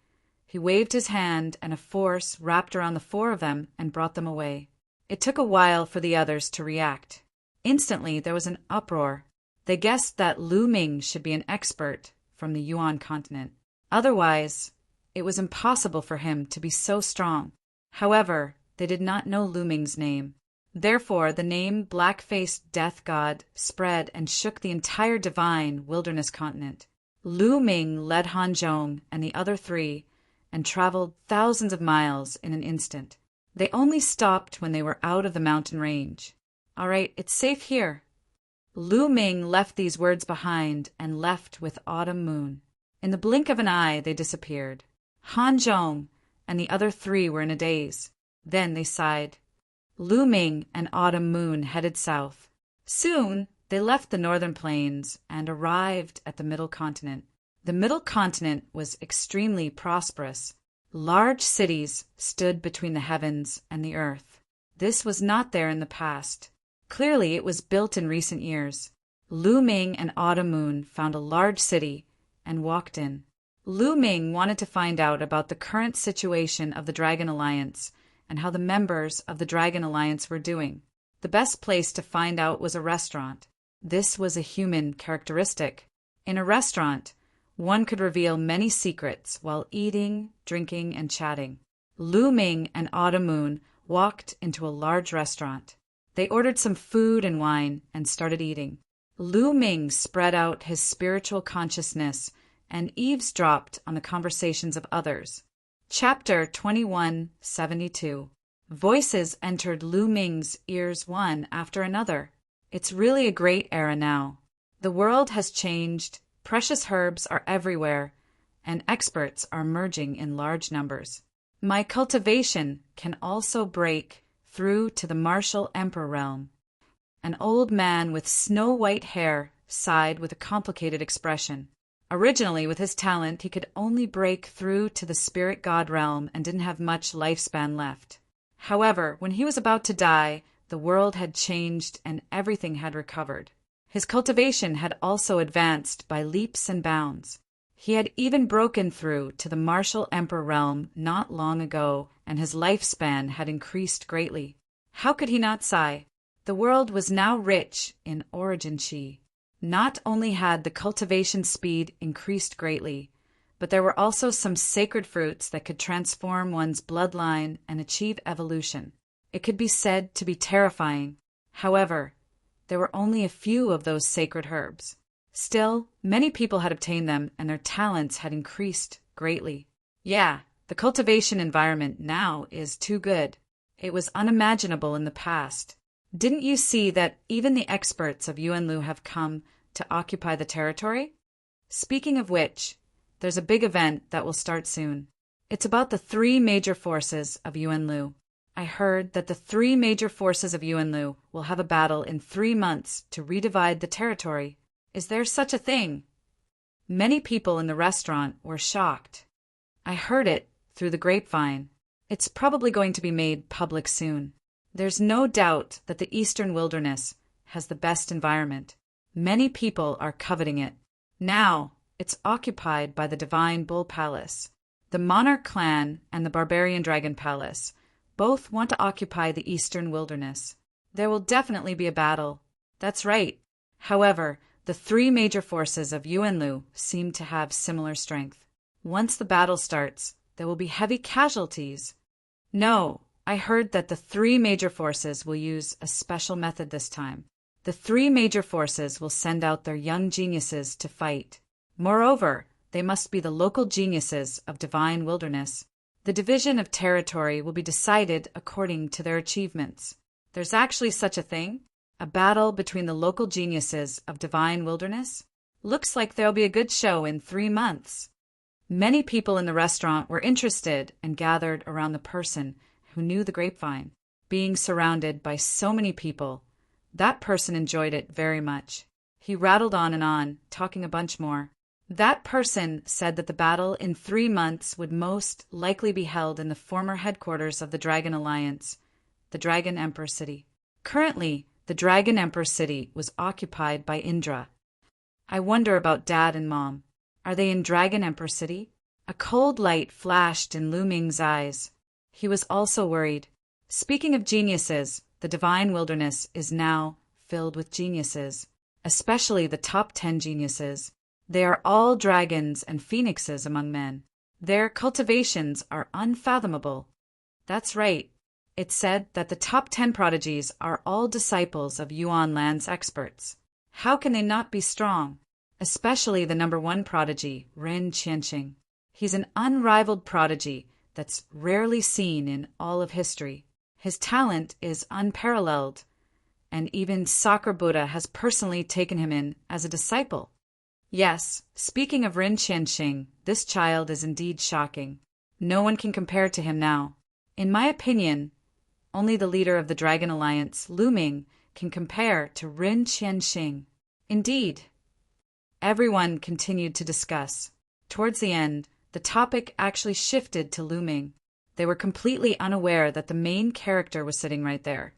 he waved his hand and a force wrapped around the 4 of them and brought them away. It took a while for the others to react. Instantly, there was an uproar. They guessed that Lu Ming should be an expert from the Yuan continent. Otherwise, it was impossible for him to be so strong. However, they did not know Lu Ming's name. Therefore, the name Black-Faced Death God spread and shook the entire divine wilderness continent. Lu Ming led Han Zhong and the other 3 and traveled thousands of miles in an instant. They only stopped when they were out of the mountain range. All right, it's safe here. Lu Ming left these words behind and left with Autumn Moon. In the blink of an eye, they disappeared. Han Zhong and the other 3 were in a daze. Then they sighed. Lu Ming and Autumn Moon headed south. Soon, they left the northern plains and arrived at the middle continent. The middle continent was extremely prosperous. Large cities stood between the heavens and the earth. This was not there in the past. Clearly, it was built in recent years. Lu Ming and Autumn Moon found a large city and walked in. Lu Ming wanted to find out about the current situation of the Dragon Alliance and how the members of the Dragon Alliance were doing. The best place to find out was a restaurant. This was a human characteristic. In a restaurant, one could reveal many secrets while eating, drinking, and chatting. Lu Ming and Autumn Moon walked into a large restaurant. They ordered some food and wine and started eating. Lu Ming spread out his spiritual consciousness and eavesdropped on the conversations of others. Chapter 2172. Voices entered Lu Ming's ears one after another. It's really a great era now. The world has changed, precious herbs are everywhere, and experts are emerging in large numbers. My cultivation can also break through to the martial emperor realm. An old man with snow-white hair sighed with a complicated expression. Originally, with his talent, he could only break through to the spirit god realm and didn't have much lifespan left. However, when he was about to die, the world had changed and everything had recovered. His cultivation had also advanced by leaps and bounds. He had even broken through to the martial emperor realm not long ago, and his lifespan had increased greatly. How could he not sigh? The world was now rich in origin chi. Not only had the cultivation speed increased greatly, but there were also some sacred fruits that could transform one's bloodline and achieve evolution. It could be said to be terrifying. However, there were only a few of those sacred herbs. Still, many people had obtained them and their talents had increased greatly. Yeah, the cultivation environment now is too good. It was unimaginable in the past. Didn't you see that even the experts of Yuanlu have come to occupy the territory? Speaking of which, there's a big event that will start soon. It's about the 3 major forces of Yuanlu. I heard that the 3 major forces of Yuanlu will have a battle in 3 months to redivide the territory. Is there such a thing? Many people in the restaurant were shocked. I heard it through the grapevine. It's probably going to be made public soon. There's no doubt that the Eastern Wilderness has the best environment. Many people are coveting it. Now, it's occupied by the Divine Bull Palace. The Monarch Clan and the Barbarian Dragon Palace both want to occupy the Eastern Wilderness. There will definitely be a battle. That's right. However, the 3 major forces of Yuanlu seem to have similar strength. Once the battle starts, there will be heavy casualties. No, I heard that the 3 major forces will use a special method this time. The 3 major forces will send out their young geniuses to fight. Moreover, they must be the local geniuses of Divine Wilderness. The division of territory will be decided according to their achievements. There's actually such a thing? A battle between the local geniuses of Divine Wilderness? Looks like there'll be a good show in 3 months. Many people in the restaurant were interested and gathered around the person who knew the grapevine. Being surrounded by so many people, that person enjoyed it very much. He rattled on, talking a bunch more. That person said that the battle in 3 months would most likely be held in the former headquarters of the Dragon Alliance, the Dragon Emperor City. Currently, the Dragon Emperor City was occupied by Indra. I wonder about Dad and Mom. Are they in Dragon Emperor City? A cold light flashed in Lu Ming's eyes. He was also worried. Speaking of geniuses, the Divine Wilderness is now filled with geniuses, especially the top 10 geniuses. They are all dragons and phoenixes among men. Their cultivations are unfathomable. That's right. It's said that the top 10 prodigies are all disciples of Yuan Land's experts. How can they not be strong? Especially the number 1 prodigy, Ren Qianxing. He's an unrivaled prodigy that's rarely seen in all of history. His talent is unparalleled, and even Sacre Buddha has personally taken him in as a disciple. Yes, speaking of Ren Qianxing, this child is indeed shocking. No one can compare to him now. In my opinion, only the leader of the Dragon Alliance, Lu Ming, can compare to Ren Qianxing. Indeed. Everyone continued to discuss. Towards the end, the topic actually shifted to Lu Ming. They were completely unaware that the main character was sitting right there.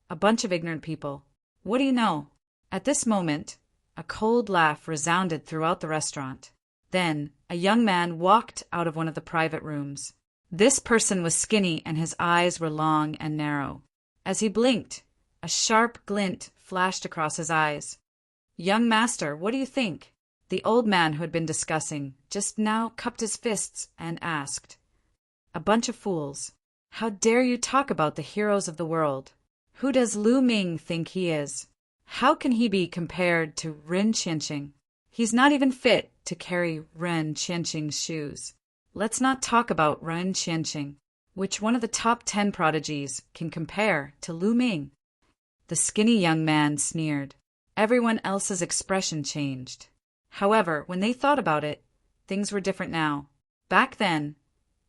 A bunch of ignorant people. What do you know? At this moment, a cold laugh resounded throughout the restaurant. Then, a young man walked out of one of the private rooms. This person was skinny and his eyes were long and narrow. As he blinked, a sharp glint flashed across his eyes. "Young master, what do you think?" The old man who had been discussing just now cupped his fists and asked, "A bunch of fools. How dare you talk about the heroes of the world? Who does Lu Ming think he is? How can he be compared to Ren Qianqing? He's not even fit to carry Ren Qianqing's shoes. Let's not talk about Ren Qianqing. Which one of the top 10 prodigies can compare to Lu Ming? The skinny young man sneered. Everyone else's expression changed. However, when they thought about it, things were different now. Back then,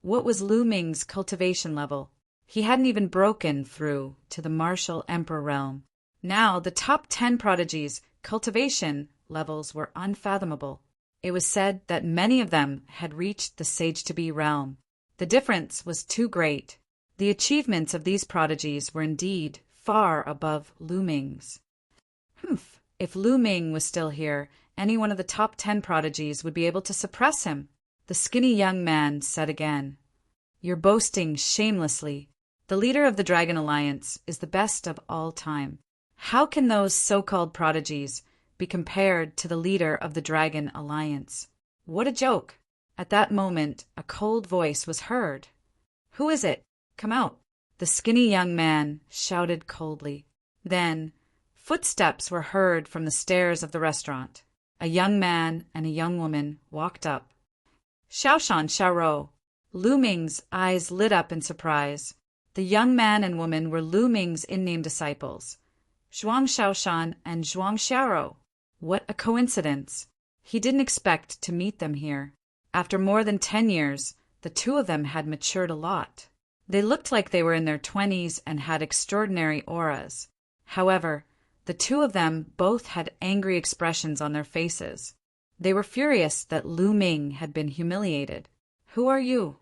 what was Lu Ming's cultivation level? He hadn't even broken through to the martial emperor realm. Now, the top 10 prodigies' cultivation levels were unfathomable. It was said that many of them had reached the sage-to-be realm. The difference was too great. The achievements of these prodigies were indeed far above Lu Ming's. If Lu Ming was still here, any one of the top 10 prodigies would be able to suppress him. The skinny young man said again, "You're boasting shamelessly. The leader of the Dragon Alliance is the best of all time. How can those so-called prodigies be compared to the leader of the Dragon Alliance? What a joke!" At that moment, a cold voice was heard. "Who is it? Come out!" The skinny young man shouted coldly. Then, footsteps were heard from the stairs of the restaurant. A young man and a young woman walked up. "Xiaoshan, Xiaorou." Lu Ming's eyes lit up in surprise. The young man and woman were Lu Ming's in-name disciples, Zhuang Xiaoshan and Zhuang Xiaorou. What a coincidence! He didn't expect to meet them here. After more than 10 years, the two of them had matured a lot. They looked like they were in their 20s and had extraordinary auras. However, the two of them both had angry expressions on their faces. They were furious that Lu Ming had been humiliated. "Who are you?"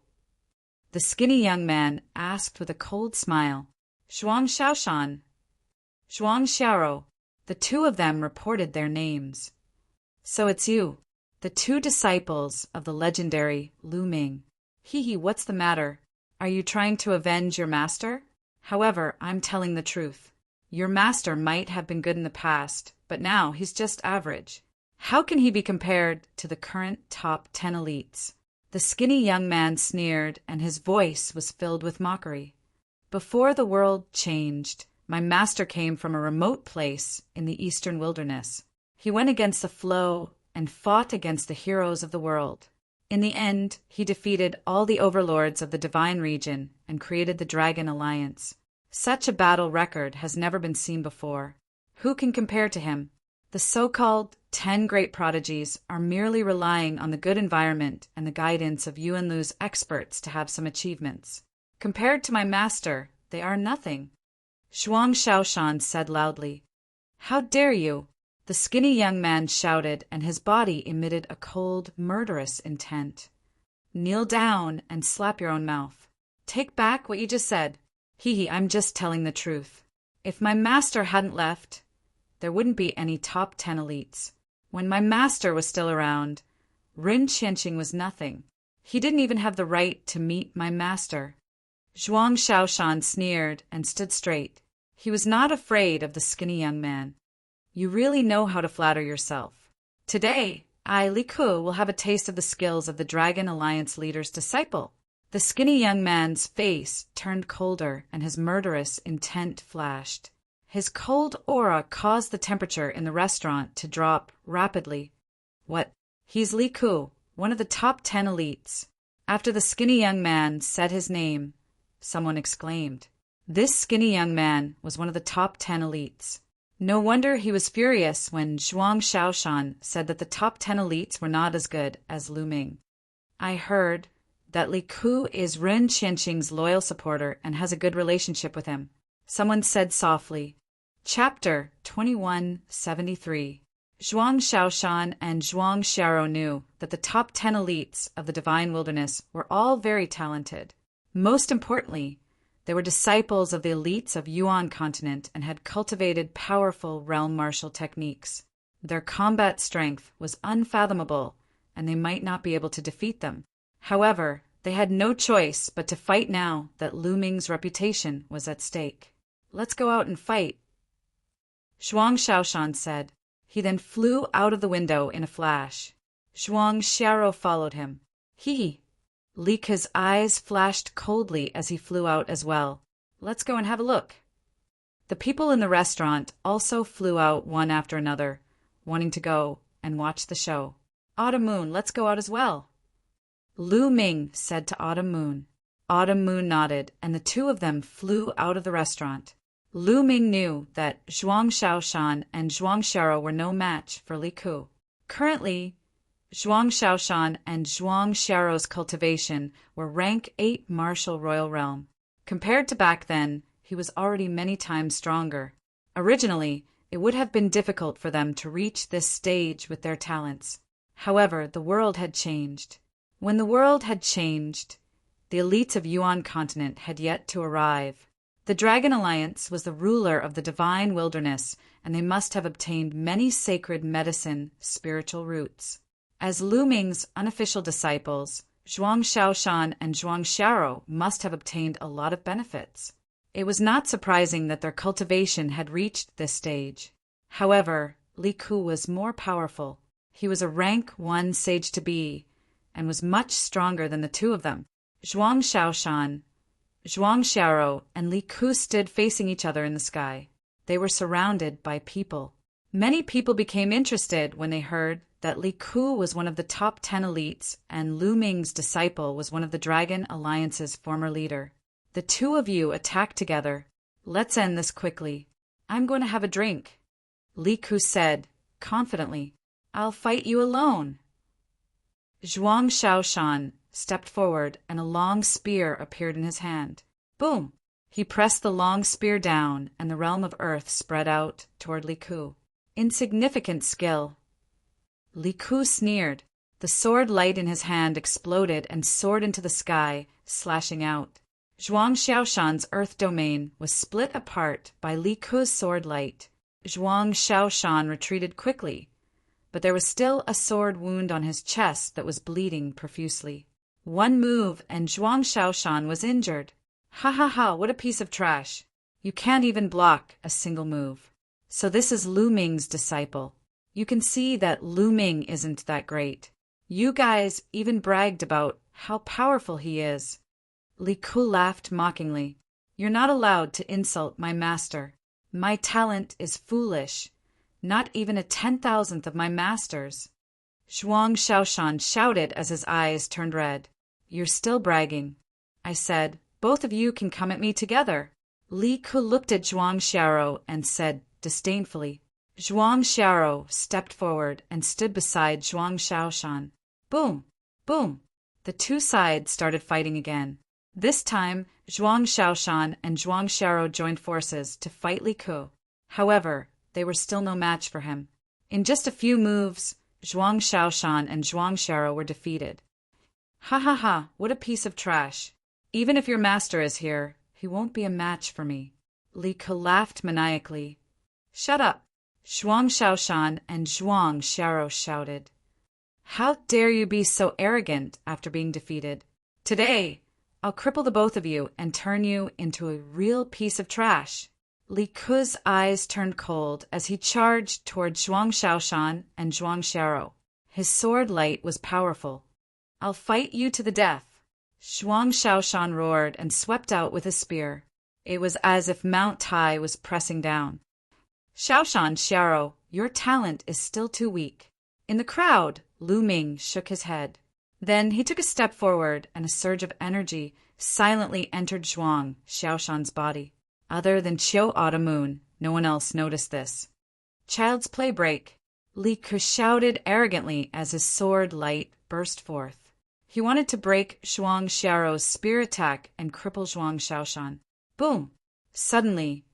The skinny young man asked with a cold smile. "Zhuang Xiaoshan, Zhuang Xiaorou." The two of them reported their names. "So it's you, the two disciples of the legendary Lu Ming. Hee, what's the matter? Are you trying to avenge your master? However, I'm telling the truth. Your master might have been good in the past, but now he's just average. How can he be compared to the current top 10 elites?" The skinny young man sneered, and his voice was filled with mockery. "Before the world changed, my master came from a remote place in the eastern wilderness. He went against the flow and fought against the heroes of the world. In the end, he defeated all the overlords of the divine region and created the Dragon Alliance. Such a battle record has never been seen before. Who can compare to him? The so-called 10 great prodigies are merely relying on the good environment and the guidance of Yuan Lu's experts to have some achievements. Compared to my master, they are nothing." Zhuang Xiaoshan said loudly. "How dare you?" The skinny young man shouted, and his body emitted a cold, murderous intent. "Kneel down and slap your own mouth. Take back what you just said. I'm just telling the truth. If my master hadn't left, there wouldn't be any top 10 elites. When my master was still around, Ren Qianqing was nothing. He didn't even have the right to meet my master." Zhuang Xiaoshan sneered and stood straight. He was not afraid of the skinny young man. "You really know how to flatter yourself. Today, I, Li Ku, will have a taste of the skills of the Dragon Alliance leader's disciple." The skinny young man's face turned colder and his murderous intent flashed. His cold aura caused the temperature in the restaurant to drop rapidly. "What? He's Li Ku, one of the top 10 elites." After the skinny young man said his name, someone exclaimed. This skinny young man was one of the top 10 elites. No wonder he was furious when Zhuang Xiaoshan said that the top 10 elites were not as good as Lu Ming. "I heard that Li Ku is Ren Qianqing's loyal supporter and has a good relationship with him," someone said softly. Chapter 2173. Zhuang Xiaoshan and Zhuang Xiaorou knew that the top 10 elites of the Divine Wilderness were all very talented. Most importantly, they were disciples of the elites of Yuan continent and had cultivated powerful realm martial techniques. Their combat strength was unfathomable, and they might not be able to defeat them. However, they had no choice but to fight now that Lu Ming's reputation was at stake. "Let's go out and fight," Zhuang Xiaoshan said. He then flew out of the window in a flash. Zhuang Xiaorou followed him. Li Ku's eyes flashed coldly as he flew out as well. "Let's go and have a look." The people in the restaurant also flew out one after another, wanting to go and watch the show. Autumn Moon, let's go out as well. Lu Ming said to Autumn Moon. Autumn Moon nodded, and the two of them flew out of the restaurant. Lu Ming knew that Zhuang Xiaoshan and Zhuang Xiao were no match for Li Ku. Currently, Zhuang Xiaoshan and Zhuang Xiao's cultivation were rank 8 martial royal realm. Compared to back then, he was already many times stronger. Originally, it would have been difficult for them to reach this stage with their talents. However, the world had changed. When the world had changed, the elites of Yuan continent had yet to arrive. The Dragon Alliance was the ruler of the divine wilderness, and they must have obtained many sacred medicine, spiritual roots. As Lu Ming's unofficial disciples, Zhuang Xiaoshan and Zhuang Xiao must have obtained a lot of benefits. It was not surprising that their cultivation had reached this stage. However, Li Ku was more powerful. He was a rank 1 sage-to-be, and was much stronger than the two of them. Zhuang Xiaoshan, Zhuang Xiao, and Li Ku stood facing each other in the sky. They were surrounded by people. Many people became interested when they heard that Li Ku was one of the top 10 elites and Lu Ming's disciple was one of the Dragon Alliance's former leader. The two of you attacked together. Let's end this quickly. I'm going to have a drink. Li Ku said, confidently. I'll fight you alone. Zhuang Xiaoshan stepped forward and a long spear appeared in his hand. Boom! He pressed the long spear down and the realm of earth spread out toward Li Ku. Insignificant skill. Li Ku sneered. The sword light in his hand exploded and soared into the sky, slashing out. Zhuang Xiaoshan's earth domain was split apart by Li Ku's sword light. Zhuang Xiaoshan retreated quickly, but there was still a sword wound on his chest that was bleeding profusely. One move and Zhuang Xiaoshan was injured. Ha ha ha, what a piece of trash. You can't even block a single move. So this is Lu Ming's disciple. You can see that Lu Ming isn't that great. You guys even bragged about how powerful he is. Li Ku laughed mockingly. You're not allowed to insult my master. My talent is foolish. Not even a 10,000th of my master's. Zhuang Xiaoshan shouted as his eyes turned red. You're still bragging. I said, both of you can come at me together. Li Ku looked at Zhuang Xiao and said disdainfully. Zhuang Xiao stepped forward and stood beside Zhuang Xiaoshan. Boom! Boom! The two sides started fighting again. This time, Zhuang Xiaoshan and Zhuang Xiao joined forces to fight Li Ku. However, they were still no match for him. In just a few moves, Zhuang Xiaoshan and Zhuang Xiao were defeated. Ha ha ha, what a piece of trash. Even if your master is here, he won't be a match for me. Li Ku laughed maniacally. Shut up. Zhuang Xiaoshan and Zhuang Xiao shouted. How dare you be so arrogant after being defeated? Today, I'll cripple the both of you and turn you into a real piece of trash. Li Ku's eyes turned cold as he charged toward Zhuang Xiaoshan and Zhuang Xiao. His sword light was powerful. I'll fight you to the death. Zhuang Xiaoshan roared and swept out with his spear. It was as if Mount Tai was pressing down. Xiaoshan Xiao, your talent is still too weak. In the crowd, Lu Ming shook his head. Then he took a step forward and a surge of energy silently entered Zhuang Xiaoshan's body. Other than Qiu Autumn Moon, no one else noticed this. Child's play break. Li Ku shouted arrogantly as his sword light burst forth. He wanted to break Zhuang Xiao's spear attack and cripple Zhuang Xiaoshan. Boom! Suddenly,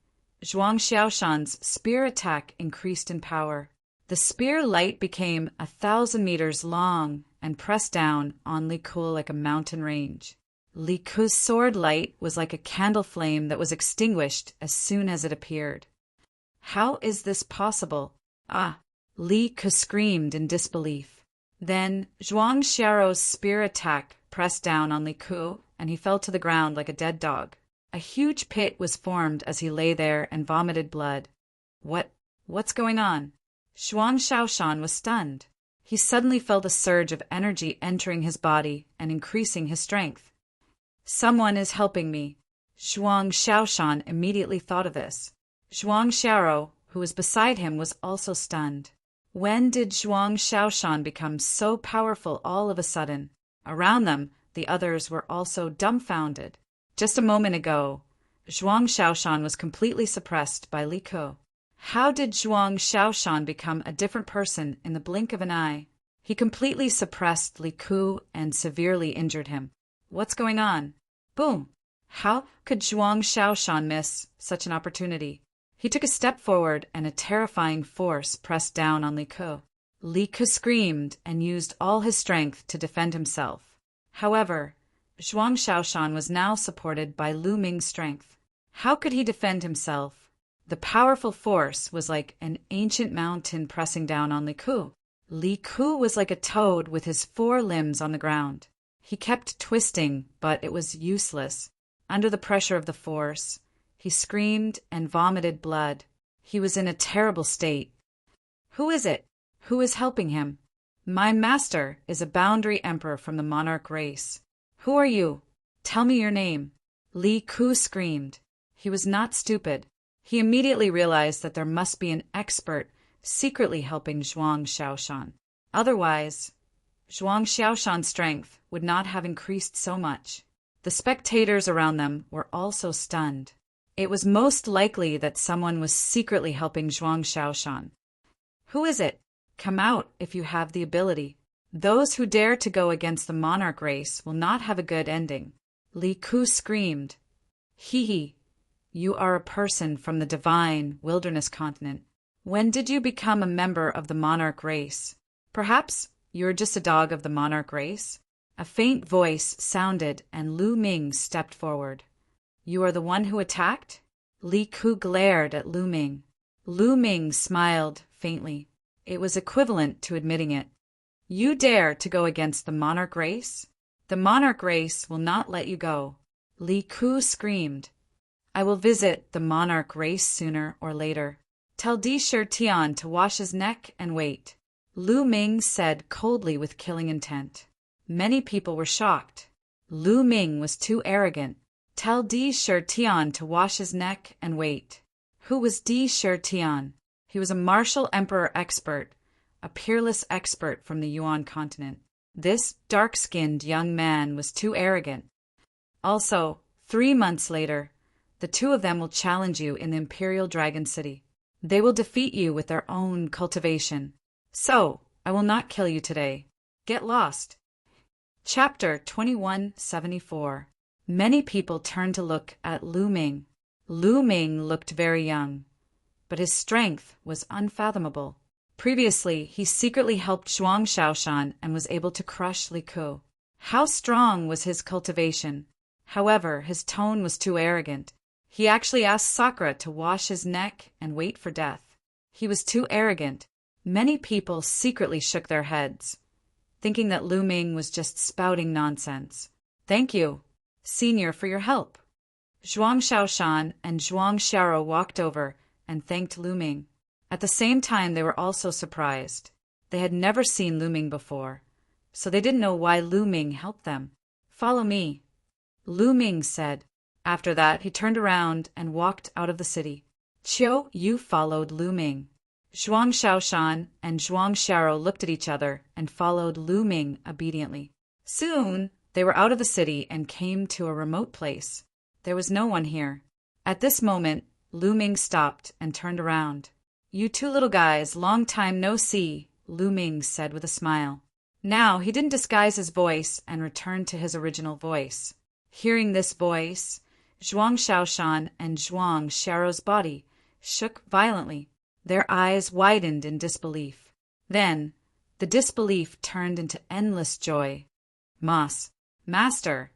Zhuang Xiaoshan's spear attack increased in power. The spear light became 1,000 meters long and pressed down on Li Ku like a mountain range. Li Ku's sword light was like a candle flame that was extinguished as soon as it appeared. How is this possible? Ah! Li Ku screamed in disbelief. Then Zhuang Xiao's spear attack pressed down on Li Ku, and he fell to the ground like a dead dog. A huge pit was formed as he lay there and vomited blood. What's going on? Zhuang Xiaoshan was stunned. He suddenly felt a surge of energy entering his body and increasing his strength. Someone is helping me. Zhuang Xiaoshan immediately thought of this. Zhuang Xiao, who was beside him, was also stunned. When did Zhuang Xiaoshan become so powerful all of a sudden? Around them, the others were also dumbfounded. Just a moment ago, Zhuang Xiaoshan was completely suppressed by Li Ke. How did Zhuang Xiaoshan become a different person in the blink of an eye? He completely suppressed Li Ke and severely injured him. What's going on? Boom! How could Zhuang Xiaoshan miss such an opportunity? He took a step forward and a terrifying force pressed down on Li Ke. Li Ke screamed and used all his strength to defend himself. However, Zhuang Xiaoshan was now supported by Lu Ming's strength. How could he defend himself? The powerful force was like an ancient mountain pressing down on Li Ke. Li Ke was like a toad with his 4 limbs on the ground. He kept twisting, but it was useless. Under the pressure of the force, he screamed and vomited blood. He was in a terrible state. Who is it? Who is helping him? My master is a boundary emperor from the monarch race. Who are you? Tell me your name. Li Ke screamed. He was not stupid. He immediately realized that there must be an expert secretly helping Zhuang Xiaoshan. Otherwise, Zhuang Xiaoshan's strength would not have increased so much. The spectators around them were also stunned. It was most likely that someone was secretly helping Zhuang Xiaoshan. Who is it? Come out if you have the ability. Those who dare to go against the monarch race will not have a good ending. Li Ke screamed. Hee, you are a person from the divine wilderness continent. When did you become a member of the monarch race? Perhaps you're just a dog of the monarch race? A faint voice sounded and Lu Ming stepped forward. You are the one who attacked? Li Ke glared at Lu Ming. Lu Ming smiled faintly. It was equivalent to admitting it. You dare to go against the monarch race? The monarch race will not let you go. Li Ke screamed. I will visit the monarch race sooner or later. Tell Di Shi Tian to wash his neck and wait. Lu Ming said coldly with killing intent. Many people were shocked. Lu Ming was too arrogant. Tell Di Shi Tian to wash his neck and wait. Who was Di Shi Tian? He was a martial emperor expert, a peerless expert from the Yuan continent. This dark-skinned young man was too arrogant. Also, 3 months later, the 2 of them will challenge you in the Imperial Dragon City. They will defeat you with their own cultivation. So, I will not kill you today. Get lost. Chapter 2174. Many people turned to look at Lu Ming. Lu Ming looked very young, but his strength was unfathomable. Previously, he secretly helped Zhuang Xiaoshan and was able to crush Li Ke. How strong was his cultivation? However, his tone was too arrogant. He actually asked Sakura to wash his neck and wait for death. He was too arrogant. Many people secretly shook their heads, thinking that Lu Ming was just spouting nonsense. Thank you, Senior, for your help. Zhuang Xiaoshan and Zhuang Xiao walked over and thanked Lu Ming. At the same time, they were also surprised. They had never seen Lu Ming before, so they didn't know why Lu Ming helped them. Follow me, Lu Ming said. After that, he turned around and walked out of the city. Qiu Yu followed Lu Ming. Zhuang Xiaoshan and Zhuang Xiao looked at each other and followed Lu Ming obediently. Soon, they were out of the city and came to a remote place. There was no one here. At this moment, Lu Ming stopped and turned around. You 2 little guys, long time no see, Lu Ming said with a smile. Now he didn't disguise his voice and returned to his original voice. Hearing this voice, Zhuang Xiaoshan and Zhuang Xiao's body shook violently. Their eyes widened in disbelief. Then, the disbelief turned into endless joy. Master,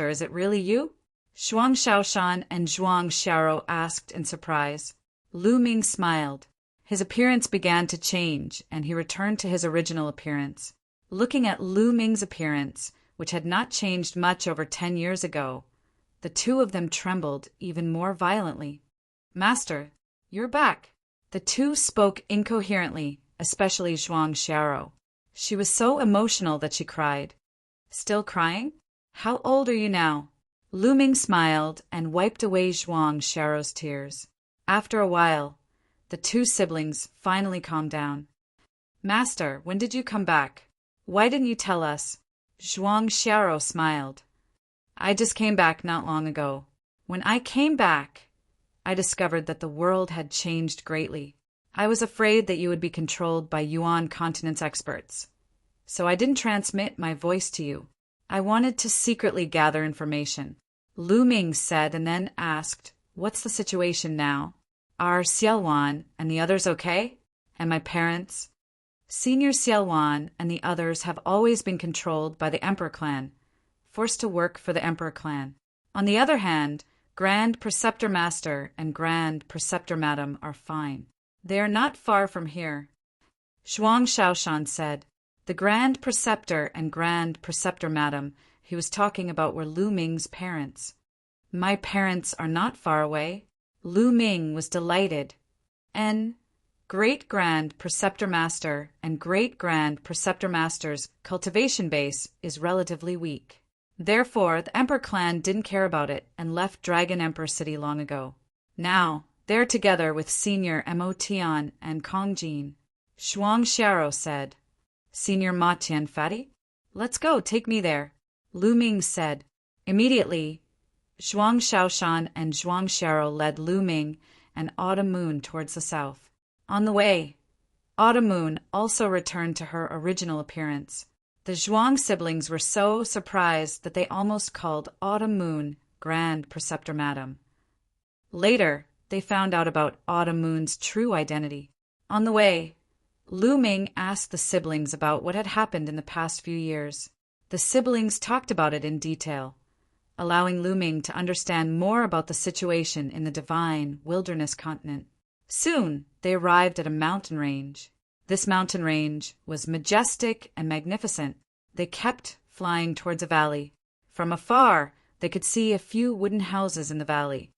is it really you? Zhuang Xiaoshan and Zhuang Xiao asked in surprise. Lu Ming smiled. His appearance began to change, and he returned to his original appearance. Looking at Lu Ming's appearance, which had not changed much over 10 years ago, the 2 of them trembled even more violently. Master, you're back. The 2 spoke incoherently, especially Zhuang Xiao. She was so emotional that she cried. Still crying? How old are you now? Lu Ming smiled and wiped away Zhuang Xiao's tears. After a while, the two siblings finally calmed down. Master, when did you come back? Why didn't you tell us? Zhuang Xiao smiled. I just came back not long ago. When I came back, I discovered that the world had changed greatly. I was afraid that you would be controlled by Yuan continent's experts. So I didn't transmit my voice to you. I wanted to secretly gather information. Lu Ming said and then asked, what's the situation now? Are Xiaowan and the others okay? And my parents? Senior Xiaowan and the others have always been controlled by the Emperor clan, forced to work for the Emperor clan. On the other hand, Grand Preceptor Master and Grand Preceptor Madam are fine. They are not far from here. Zhuang Shaoshan said. The Grand Preceptor and Grand Preceptor Madam he was talking about were Lu Ming's parents. My parents are not far away. Lu Ming was delighted. Great Grand Preceptor Master and Great Grand Preceptor Master's cultivation base is relatively weak. Therefore, the Emperor clan didn't care about it and left Dragon Emperor City long ago. Now, they're together with Senior Mo Tian and Kong Jin. Zhuang Xiao said. Senior Ma Tian Fatty? Let's go, take me there. Lu Ming said. Immediately, Zhuang Shaoshan and Zhuang Xiao led Lu Ming and Autumn Moon towards the south. On the way, Autumn Moon also returned to her original appearance. The Zhuang siblings were so surprised that they almost called Autumn Moon Grand Preceptor Madam. Later, they found out about Autumn Moon's true identity. On the way, Lu Ming asked the siblings about what had happened in the past few years. The siblings talked about it in detail, allowing Lu Ming to understand more about the situation in the divine wilderness continent. Soon, they arrived at a mountain range. This mountain range was majestic and magnificent. They kept flying towards a valley. From afar, they could see a few wooden houses in the valley.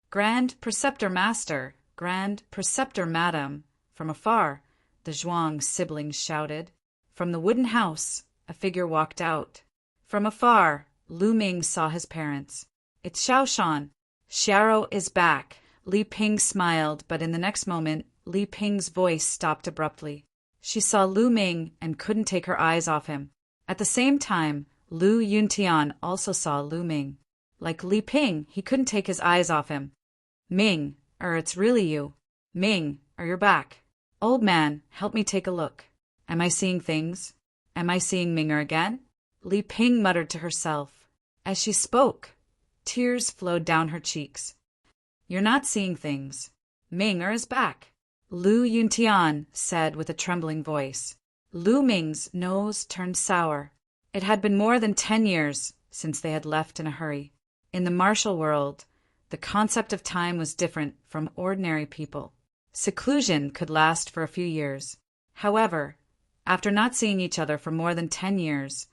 Grand Preceptor Master, Grand Preceptor Madam, from afar, the Zhuang siblings shouted. From the wooden house, a figure walked out. From afar, Lu Ming saw his parents. It's Shaoshan. Xiao is back. Li Ping smiled, but in the next moment, Li Ping's voice stopped abruptly. She saw Lu Ming and couldn't take her eyes off him. At the same time, Lu Yuntian also saw Lu Ming. Like Li Ping, he couldn't take his eyes off him. Ming, it's really you. Ming, you're back. Old man, help me take a look. Am I seeing things? Am I seeing Minger again? Li Ping muttered to herself. As she spoke, tears flowed down her cheeks. You're not seeing things. Minger is back. Lu Yuntian said with a trembling voice. Lu Ming's nose turned sour. It had been more than 10 years since they had left in a hurry. In the martial world, the concept of time was different from ordinary people. Seclusion could last for a few years. However, after not seeing each other for more than 10 years,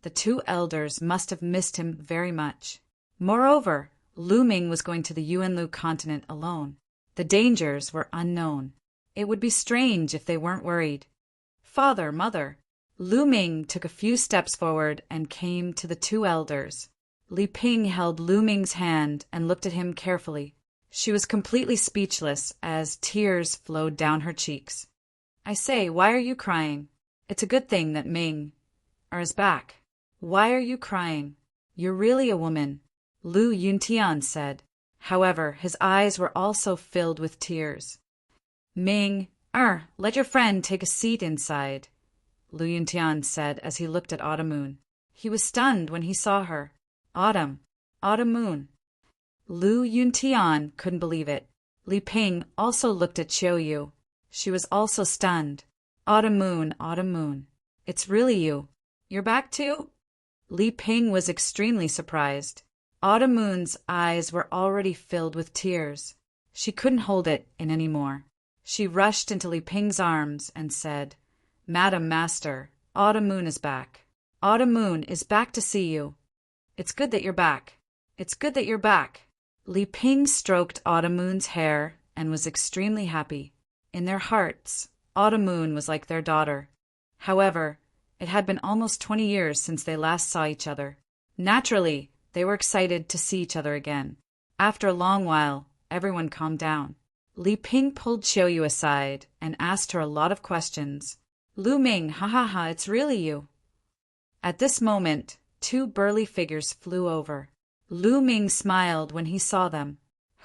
the two elders must have missed him very much. Moreover, Lu Ming was going to the Yuanlu continent alone. The dangers were unknown. It would be strange if they weren't worried. Father, mother. Lu Ming took a few steps forward and came to the two elders. Li Ping held Lu Ming's hand and looked at him carefully. She was completely speechless as tears flowed down her cheeks. I say, why are you crying? It's a good thing that Ming is back. Why are you crying? You're really a woman, Lu Yuntian said. However, his eyes were also filled with tears. Ming, let your friend take a seat inside, Lu Yuntian said as he looked at Autumn Moon. He was stunned when he saw her. Autumn Moon. Lu Yuntian couldn't believe it. Li Ping also looked at Qiu Yu. She was also stunned. Autumn Moon. It's really you. You're back too? Li Ping was extremely surprised. Autumn Moon's eyes were already filled with tears. She couldn't hold it in any more. She rushed into Li Ping's arms and said, Madam Master, Autumn Moon is back. Autumn Moon is back to see you. It's good that you're back. It's good that you're back. Li Ping stroked Autumn Moon's hair and was extremely happy. In their hearts, Autumn Moon was like their daughter. However, it had been almost 20 years since they last saw each other. Naturally, they were excited to see each other again. After a long while, everyone calmed down. Li Ping pulled Qiuyu aside and asked her a lot of questions. Lu Ming, ha ha ha, it's really you. At this moment, two burly figures flew over. Lu Ming smiled when he saw them.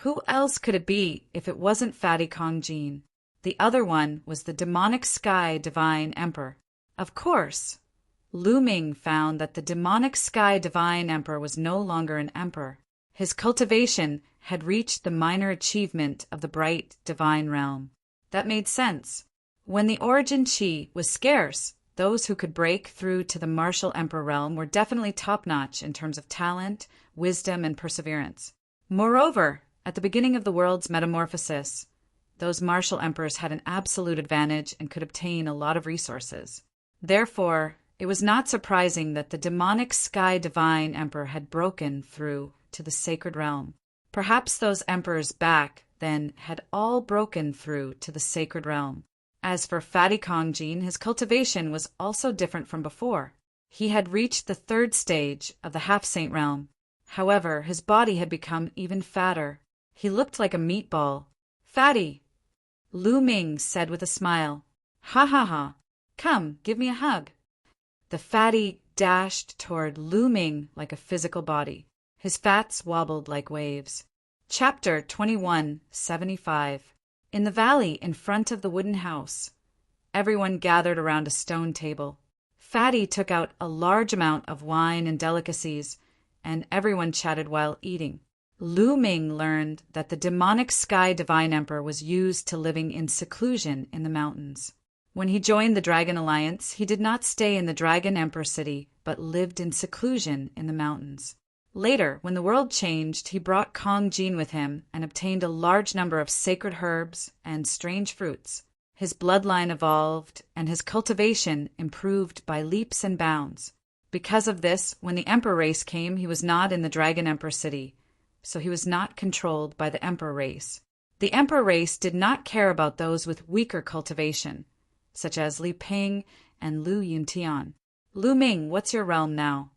Who else could it be if it wasn't Fatty Kongjin? The other one was the demonic sky divine emperor. Of course, Lu Ming found that the demonic sky divine emperor was no longer an emperor. His cultivation had reached the minor achievement of the bright divine realm. That made sense. When the origin chi was scarce, those who could break through to the martial emperor realm were definitely top-notch in terms of talent, wisdom, and perseverance. Moreover, at the beginning of the world's metamorphosis, those martial emperors had an absolute advantage and could obtain a lot of resources. Therefore, it was not surprising that the demonic sky divine emperor had broken through to the sacred realm. Perhaps those emperors back then had all broken through to the sacred realm. As for Fatty Kongjin, his cultivation was also different from before. He had reached the third stage of the half-saint realm. However, his body had become even fatter. He looked like a meatball. Fatty, Lu Ming said with a smile. Ha ha ha. Come, give me a hug. The fatty dashed toward Lu Ming like a physical body. His fats wobbled like waves. Chapter 2175. In the valley in front of the wooden house, everyone gathered around a stone table. Fatty took out a large amount of wine and delicacies, and everyone chatted while eating. Lu Ming learned that the demonic sky divine emperor was used to living in seclusion in the mountains. When he joined the Dragon Alliance, he did not stay in the Dragon Emperor city, but lived in seclusion in the mountains. Later, when the world changed, he brought Kongjin with him and obtained a large number of sacred herbs and strange fruits. His bloodline evolved, and his cultivation improved by leaps and bounds. Because of this, when the Emperor race came, he was not in the Dragon Emperor city, so he was not controlled by the Emperor race. The Emperor race did not care about those with weaker cultivation, such as Li Ping and Lu Yuntian. Lu Ming, what's your realm now?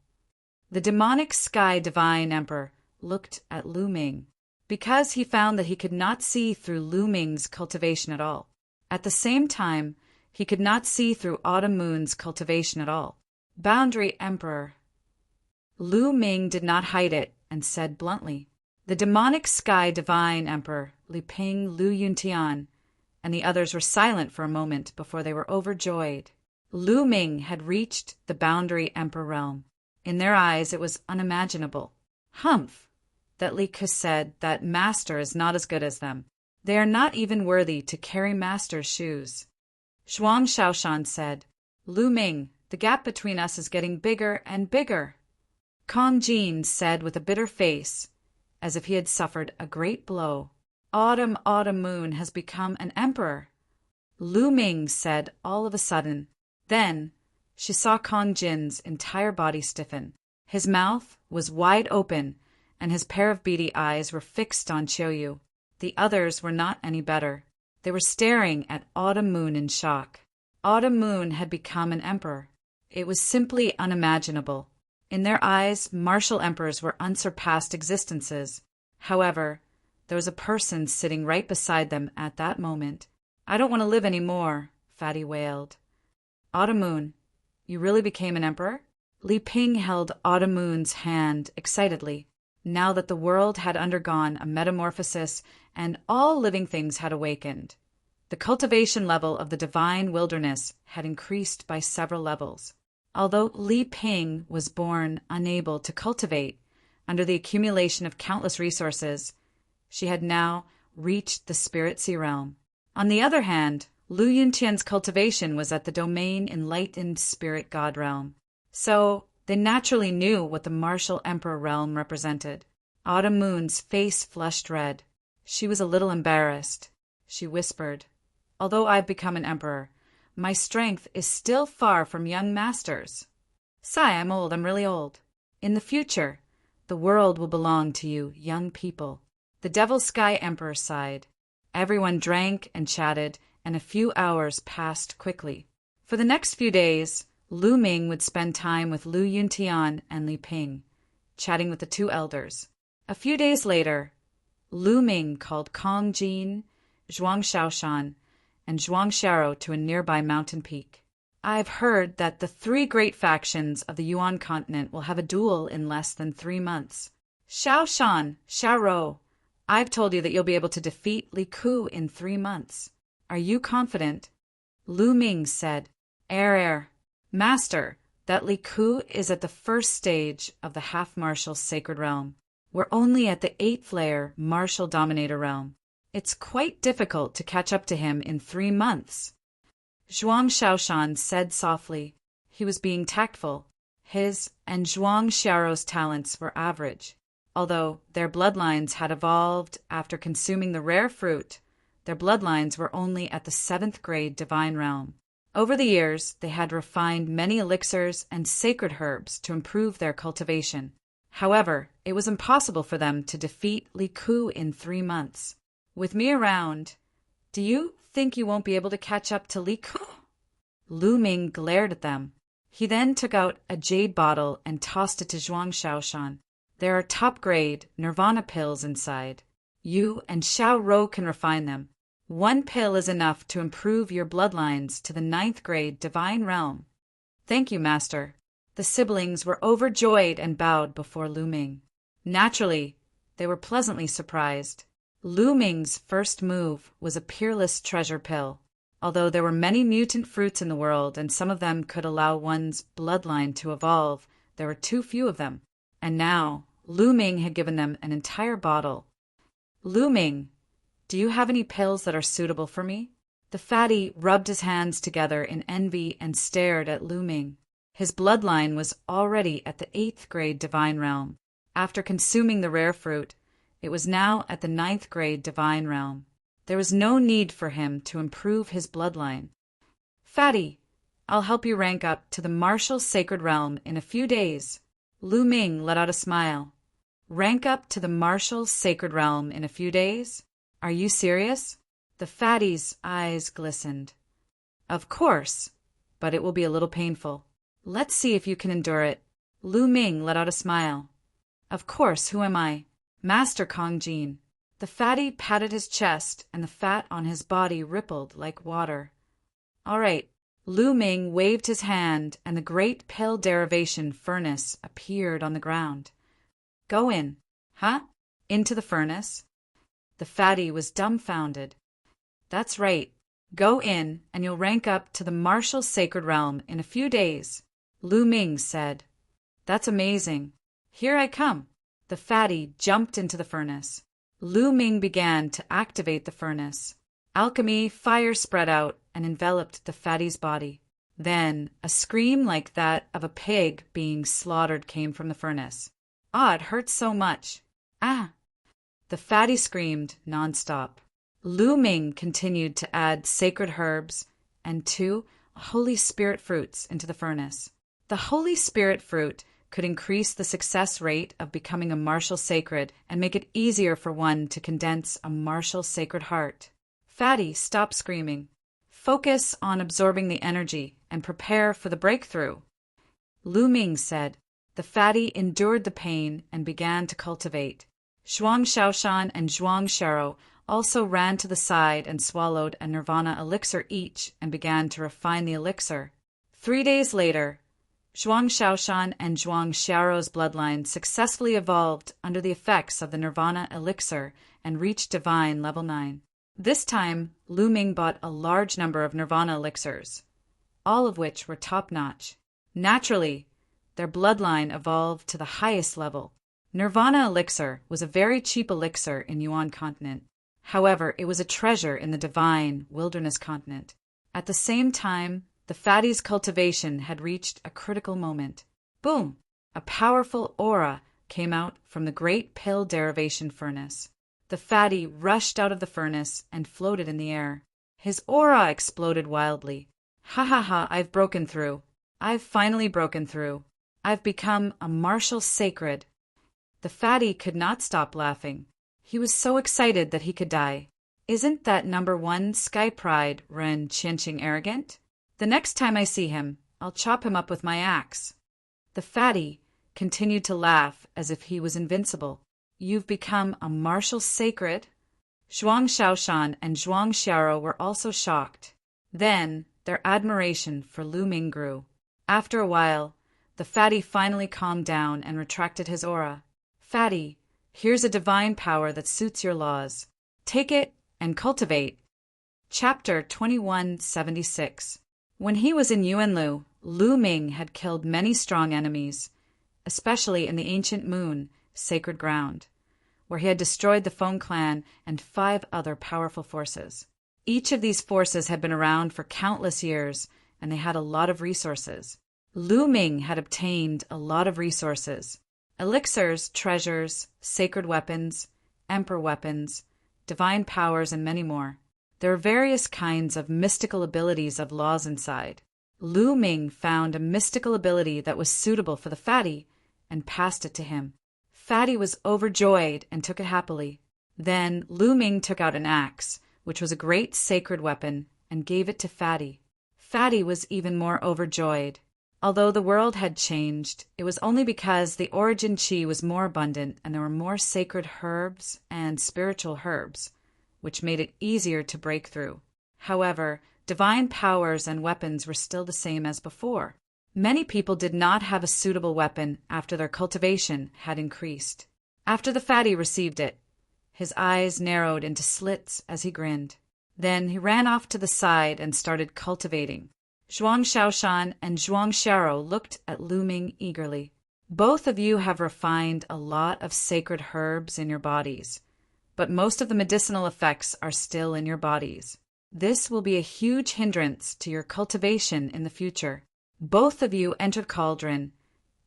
The demonic sky divine emperor looked at Lu Ming, because he found that he could not see through Lu Ming's cultivation at all. At the same time, he could not see through Autumn Moon's cultivation at all. Boundary Emperor. Lu Ming did not hide it and said bluntly. The demonic sky divine emperor, Li Ping, Lu Yuntian, and the others were silent for a moment before they were overjoyed. Lu Ming had reached the boundary emperor realm. In their eyes, it was unimaginable. Humph! That Li Ke said that master is not as good as them. They are not even worthy to carry master's shoes. Zhuang Shaoshan said, Lu Ming, the gap between us is getting bigger and bigger. Kongjin said with a bitter face, as if he had suffered a great blow. Autumn Moon has become an emperor. Lu Ming said all of a sudden. Then she saw Kongjin's entire body stiffen. His mouth was wide open, and his pair of beady eyes were fixed on Qiuyu. The others were not any better. They were staring at Autumn Moon in shock. Autumn Moon had become an emperor. It was simply unimaginable. In their eyes, martial emperors were unsurpassed existences. However, there was a person sitting right beside them at that moment. I don't want to live any more, Fatty wailed. Autumn Moon, you really became an emperor? Li Ping held Autumn Moon's hand excitedly. Now that the world had undergone a metamorphosis and all living things had awakened, the cultivation level of the divine wilderness had increased by several levels. Although Li Ping was born unable to cultivate under the accumulation of countless resources, she had now reached the Spirit Sea realm. On the other hand, Lu Yuntian's cultivation was at the domain enlightened spirit god realm. So they naturally knew what the martial emperor realm represented. Autumn Moon's face flushed red. She was a little embarrassed. She whispered, Although I've become an emperor, my strength is still far from young masters. Sigh, I'm old, I'm really old. In the future, the world will belong to you, young people. The Devil Sky Emperor sighed. Everyone drank and chatted, and a few hours passed quickly. For the next few days, Lu Ming would spend time with Lu Yuntian and Li Ping, chatting with the two elders. A few days later, Lu Ming called Kongjin, Zhuang Shaoshan, and Zhuang Xiaro to a nearby mountain peak. I've heard that the three great factions of the Yuan continent will have a duel in less than 3 months. Shaoshan, Xiaro, I've told you that you'll be able to defeat Li Ku in 3 months. Are you confident? Lu Ming said, Master, that Li Ku is at the first stage of the half-martial sacred realm. We're only at the 8th layer martial dominator realm. It's quite difficult to catch up to him in 3 months. Zhuang Shaoshan said softly. He was being tactful. His and Zhuang Xiao's talents were average. Although their bloodlines had evolved after consuming the rare fruit, their bloodlines were only at the 7th grade divine realm. Over the years, they had refined many elixirs and sacred herbs to improve their cultivation. However, it was impossible for them to defeat Li Ku in 3 months. With me around, do you think you won't be able to catch up to Li Ku? Lu Ming glared at them. He then took out a jade bottle and tossed it to Zhuang Shaoshan. There are top-grade Nirvana pills inside. You and Xiao Rou can refine them. 1 pill is enough to improve your bloodlines to the 9th grade divine realm. Thank you, Master. The siblings were overjoyed and bowed before Lu Ming. Naturally, they were pleasantly surprised. Lu Ming's first move was a peerless treasure pill. Although there were many mutant fruits in the world and some of them could allow one's bloodline to evolve, there were too few of them. And now, Lu Ming had given them an entire bottle. Lu Ming, do you have any pills that are suitable for me? The fatty rubbed his hands together in envy and stared at Lu Ming. His bloodline was already at the 8th grade divine realm. After consuming the rare fruit, it was now at the 9th grade divine realm. There was no need for him to improve his bloodline. Fatty, I'll help you rank up to the martial sacred realm in a few days. Lu Ming let out a smile. Rank up to the martial sacred realm in a few days? Are you serious? The fatty's eyes glistened. Of course, but it will be a little painful. Let's see if you can endure it. Lu Ming let out a smile. Of course, who am I? Master Kong Jin. The fatty patted his chest, and the fat on his body rippled like water. All right. Lu Ming waved his hand, and the great pill derivation furnace appeared on the ground. Go in. Huh? Into the furnace? The fatty was dumbfounded. That's right. Go in, and you'll rank up to the martial sacred realm in a few days. Lu Ming said. That's amazing. Here I come. The fatty jumped into the furnace. Lu Ming began to activate the furnace. Alchemy fire spread out and enveloped the fatty's body. Then a scream like that of a pig being slaughtered came from the furnace. Ah, it hurts so much. Ah! The fatty screamed nonstop. Lu Ming continued to add sacred herbs and 2 Holy Spirit fruits into the furnace. The Holy Spirit fruit could increase the success rate of becoming a martial sacred and make it easier for one to condense a martial sacred heart. Fatty, stop screaming. Focus on absorbing the energy and prepare for the breakthrough. Lu Ming said. The fatty endured the pain and began to cultivate. Zhuang Shaoshan and Zhuang Xiaro also ran to the side and swallowed a nirvana elixir each and began to refine the elixir. 3 days later, Zhuang Shaoshan and Zhuang Xiao's bloodline successfully evolved under the effects of the nirvana elixir and reached divine level 9. This time, Lu Ming bought a large number of nirvana elixirs, all of which were top-notch. Naturally, their bloodline evolved to the highest level. Nirvana elixir was a very cheap elixir in Yuan continent. However, it was a treasure in the divine wilderness continent. At the same time, the fatty's cultivation had reached a critical moment. Boom! A powerful aura came out from the great pill derivation furnace. The fatty rushed out of the furnace and floated in the air. His aura exploded wildly. Ha ha ha, I've broken through. I've finally broken through. I've become a martial sacred. The fatty could not stop laughing. He was so excited that he could die. Isn't that number 1 Sky Pride Ren Qianqing arrogant? The next time I see him, I'll chop him up with my axe. The fatty continued to laugh as if he was invincible. You've become a martial sacred? Zhuang Xiaoshan and Zhuang Xiao were also shocked. Then, their admiration for Lu Ming grew. After a while, the fatty finally calmed down and retracted his aura. "Fatty, here's a divine power that suits your laws. Take it and cultivate." Chapter 2176. When he was in Yuanlu, Lu Ming had killed many strong enemies, especially in the ancient moon, sacred ground, where he had destroyed the Feng clan and 5 other powerful forces. Each of these forces had been around for countless years, and they had a lot of resources. Lu Ming had obtained a lot of resources: elixirs, treasures, sacred weapons, emperor weapons, divine powers, and many more. There are various kinds of mystical abilities of laws inside. Lu Ming found a mystical ability that was suitable for the fatty and passed it to him. Fatty was overjoyed and took it happily. Then Lu Ming took out an axe, which was a great sacred weapon, and gave it to Fatty. Fatty was even more overjoyed. Although the world had changed, it was only because the origin chi was more abundant and there were more sacred herbs and spiritual herbs, which made it easier to break through. However, divine powers and weapons were still the same as before. Many people did not have a suitable weapon after their cultivation had increased. After the fatty received it, his eyes narrowed into slits as he grinned. Then he ran off to the side and started cultivating. Zhuang Xiaoshan and Zhuang Xiao looked at Lu Ming eagerly. "Both of you have refined a lot of sacred herbs in your bodies, but most of the medicinal effects are still in your bodies. This will be a huge hindrance to your cultivation in the future. Both of you enter the cauldron,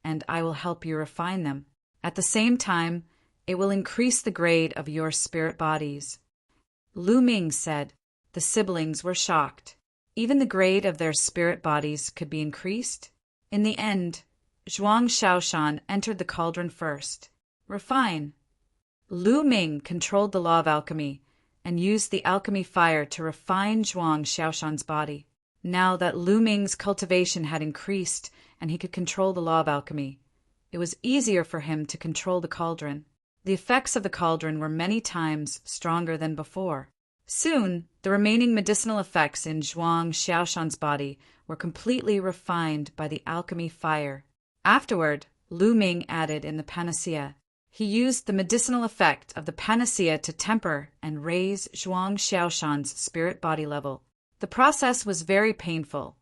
and I will help you refine them. At the same time, it will increase the grade of your spirit bodies." Lu Ming said. The siblings were shocked. Even the grade of their spirit bodies could be increased? In the end, Zhuang Xiaoshan entered the cauldron first. Refine. Lu Ming controlled the law of alchemy and used the alchemy fire to refine Zhuang Xiaoshan's body. Now that Lu Ming's cultivation had increased and he could control the law of alchemy, it was easier for him to control the cauldron. The effects of the cauldron were many times stronger than before. Soon, the remaining medicinal effects in Zhuang Xiaoshan's body were completely refined by the alchemy fire. Afterward, Lu Ming added in the panacea. He used the medicinal effect of the panacea to temper and raise Zhuang Xiaoshan's spirit body level. The process was very painful,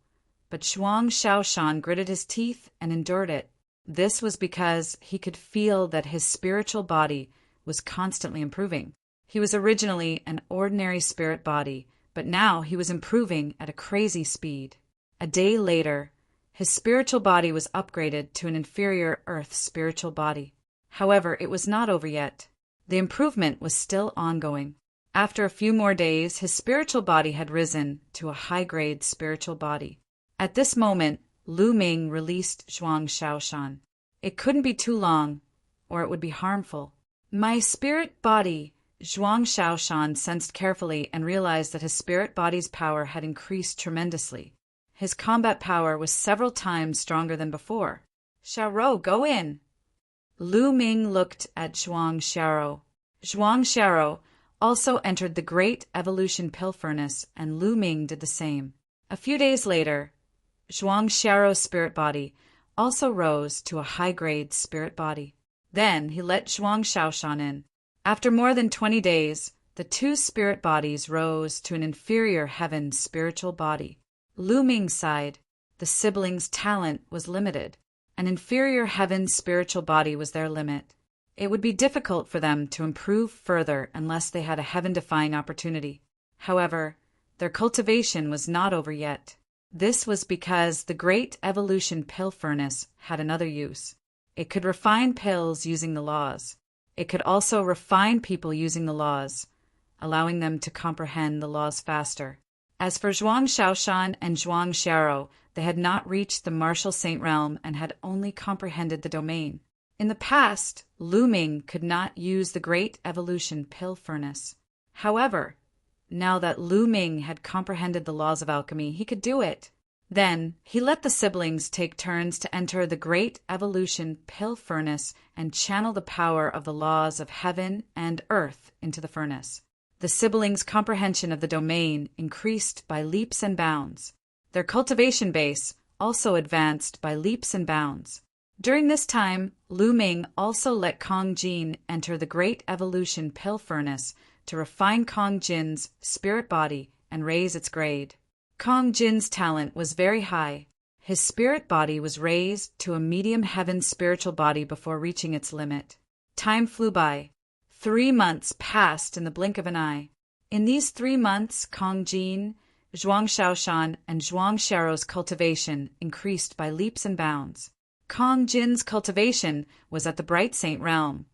but Zhuang Xiaoshan gritted his teeth and endured it. This was because he could feel that his spiritual body was constantly improving. He was originally an ordinary spirit body, but now he was improving at a crazy speed. A day later, his spiritual body was upgraded to an inferior earth spiritual body. However, it was not over yet. The improvement was still ongoing. After a few more days, his spiritual body had risen to a high-grade spiritual body. At this moment, Lu Ming released Zhuang Xiaoshan. It couldn't be too long, or it would be harmful. "My spirit body," Zhuang Xiaoshan sensed carefully and realized that his spirit body's power had increased tremendously. His combat power was several times stronger than before. "Xiao, go in." Lu Ming looked at Zhuang Xiao. Zhuang Xiao also entered the Great Evolution Pill Furnace, and Lu Ming did the same. A few days later, Zhuang Xiao's spirit body also rose to a high-grade spirit body. Then he let Zhuang Xiaoshan in. After more than 20 days, the 2 spirit bodies rose to an inferior heaven spiritual body. Lu Ming sighed. The siblings' talent was limited. An inferior heaven spiritual body was their limit. It would be difficult for them to improve further unless they had a heaven-defying opportunity. However, their cultivation was not over yet. This was because the Great Evolution Pill Furnace had another use. It could refine pills using the laws. It could also refine people using the laws, allowing them to comprehend the laws faster. As for Zhuang Xiaoshan and Zhuang Xiao, they had not reached the martial saint realm and had only comprehended the domain. In the past, Lu Ming could not use the Great Evolution Pill Furnace. However, now that Lu Ming had comprehended the laws of alchemy, he could do it. Then he let the siblings take turns to enter the Great Evolution Pill Furnace and channel the power of the laws of heaven and earth into the furnace. The siblings' comprehension of the domain increased by leaps and bounds. Their cultivation base also advanced by leaps and bounds. During this time, Lu Ming also let Kong Jin enter the Great Evolution Pill Furnace to refine Kong Jin's spirit body and raise its grade. Kong Jin's talent was very high. His spirit body was raised to a medium heaven spiritual body before reaching its limit. Time flew by. 3 months passed in the blink of an eye. In these 3 months, Kong Jin, Zhuang Shaoshan, and Zhuang Xiaorou's cultivation increased by leaps and bounds. Kong Jin's cultivation was at the bright saint realm,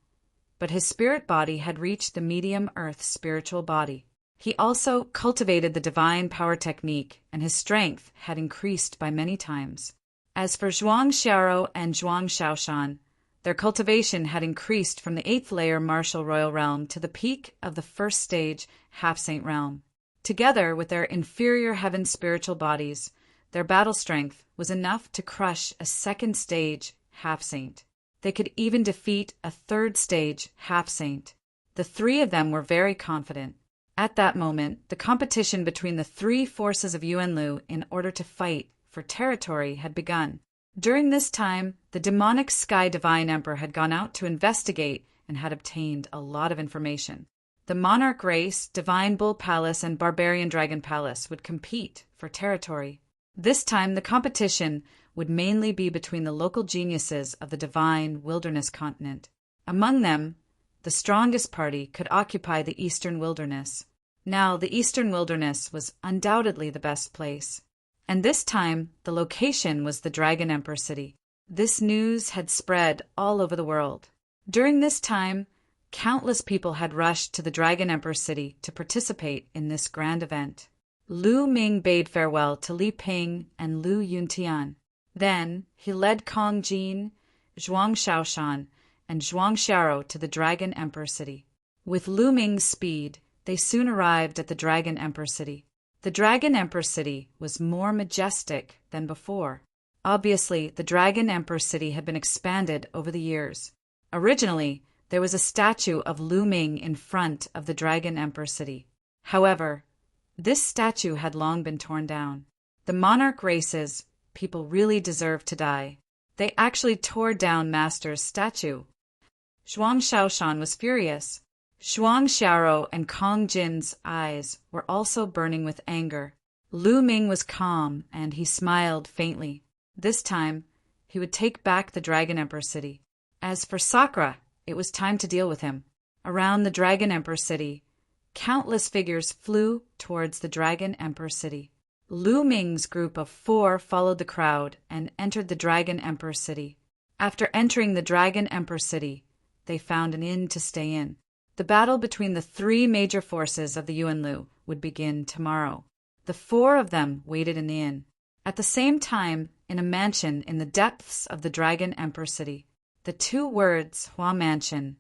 but his spirit body had reached the medium earth spiritual body. He also cultivated the divine power technique, and his strength had increased by many times. As for Zhuang Xiaorou and Zhuang Shaoshan, their cultivation had increased from the 8th layer martial royal realm to the peak of the 1st stage half-saint realm. Together with their inferior heaven spiritual bodies, their battle strength was enough to crush a 2nd stage half-saint. They could even defeat a 3rd stage half-saint. The 3 of them were very confident. At that moment, the competition between the 3 forces of Yuanlu in order to fight for territory had begun. During this time, the demonic Sky Divine Emperor had gone out to investigate and had obtained a lot of information. The monarch race, Divine Bull Palace, and Barbarian Dragon Palace would compete for territory. This time, the competition would mainly be between the local geniuses of the divine wilderness continent. Among them, the strongest party could occupy the eastern wilderness. Now, the eastern wilderness was undoubtedly the best place. And this time, the location was the Dragon Emperor city. This news had spread all over the world. During this time, countless people had rushed to the Dragon Emperor city to participate in this grand event. Lu Ming bade farewell to Li Ping and Lu Yuntian. Then he led Kong Jin, Zhuang Shaoshan, and Zhuang Xiaorou to the Dragon Emperor city. With Lu Ming's speed, they soon arrived at the Dragon Emperor city. The Dragon Emperor city was more majestic than before. Obviously, the Dragon Emperor city had been expanded over the years. Originally, there was a statue of Lu Ming in front of the Dragon Emperor city. However, this statue had long been torn down. The monarch race's people really deserved to die. They actually tore down Master's statue. Zhuang Shaoshan was furious. Zhuang Xiaorou and Kong Jin's eyes were also burning with anger. Lu Ming was calm, and he smiled faintly. This time, he would take back the Dragon Emperor city. As for Sakura, it was time to deal with him. Around the Dragon Emperor city, countless figures flew towards the Dragon Emperor city. Lu Ming's group of 4 followed the crowd and entered the Dragon Emperor city. After entering the Dragon Emperor city, they found an inn to stay in. The battle between the 3 major forces of the Yuanlu would begin tomorrow. The 4 of them waited in the inn. At the same time, in a mansion in the depths of the Dragon Emperor city, the 2 words Hua Mansion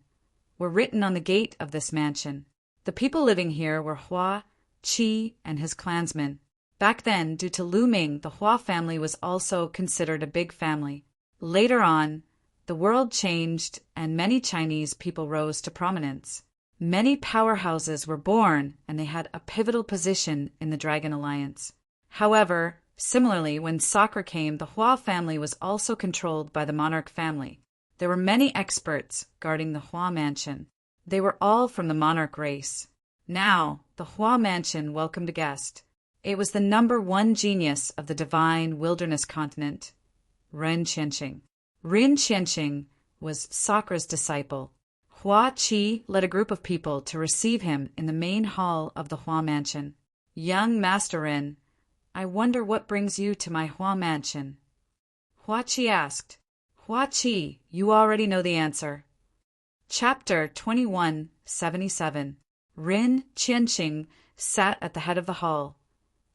were written on the gate of this mansion. The people living here were Hua, Qi, and his clansmen. Back then, due to Lu Ming, the Hua family was also considered a big family. Later on, the world changed and many Chinese people rose to prominence. Many powerhouses were born and they had a pivotal position in the Dragon Alliance. However, similarly, when Sakura came, the Hua family was also controlled by the monarch family. There were many experts guarding the Hua mansion. They were all from the monarch race. Now, the Hua mansion welcomed a guest. It was the #1 genius of the divine wilderness continent, Ren Qianqing. Ren Qianqing was Sakura's disciple. Hua Qi led a group of people to receive him in the main hall of the Hua mansion. Young Master Ren, I wonder what brings you to my Hua mansion? Hua Qi asked. Hua Qi, you already know the answer. Chapter 2177. Ren Qianqing sat at the head of the hall,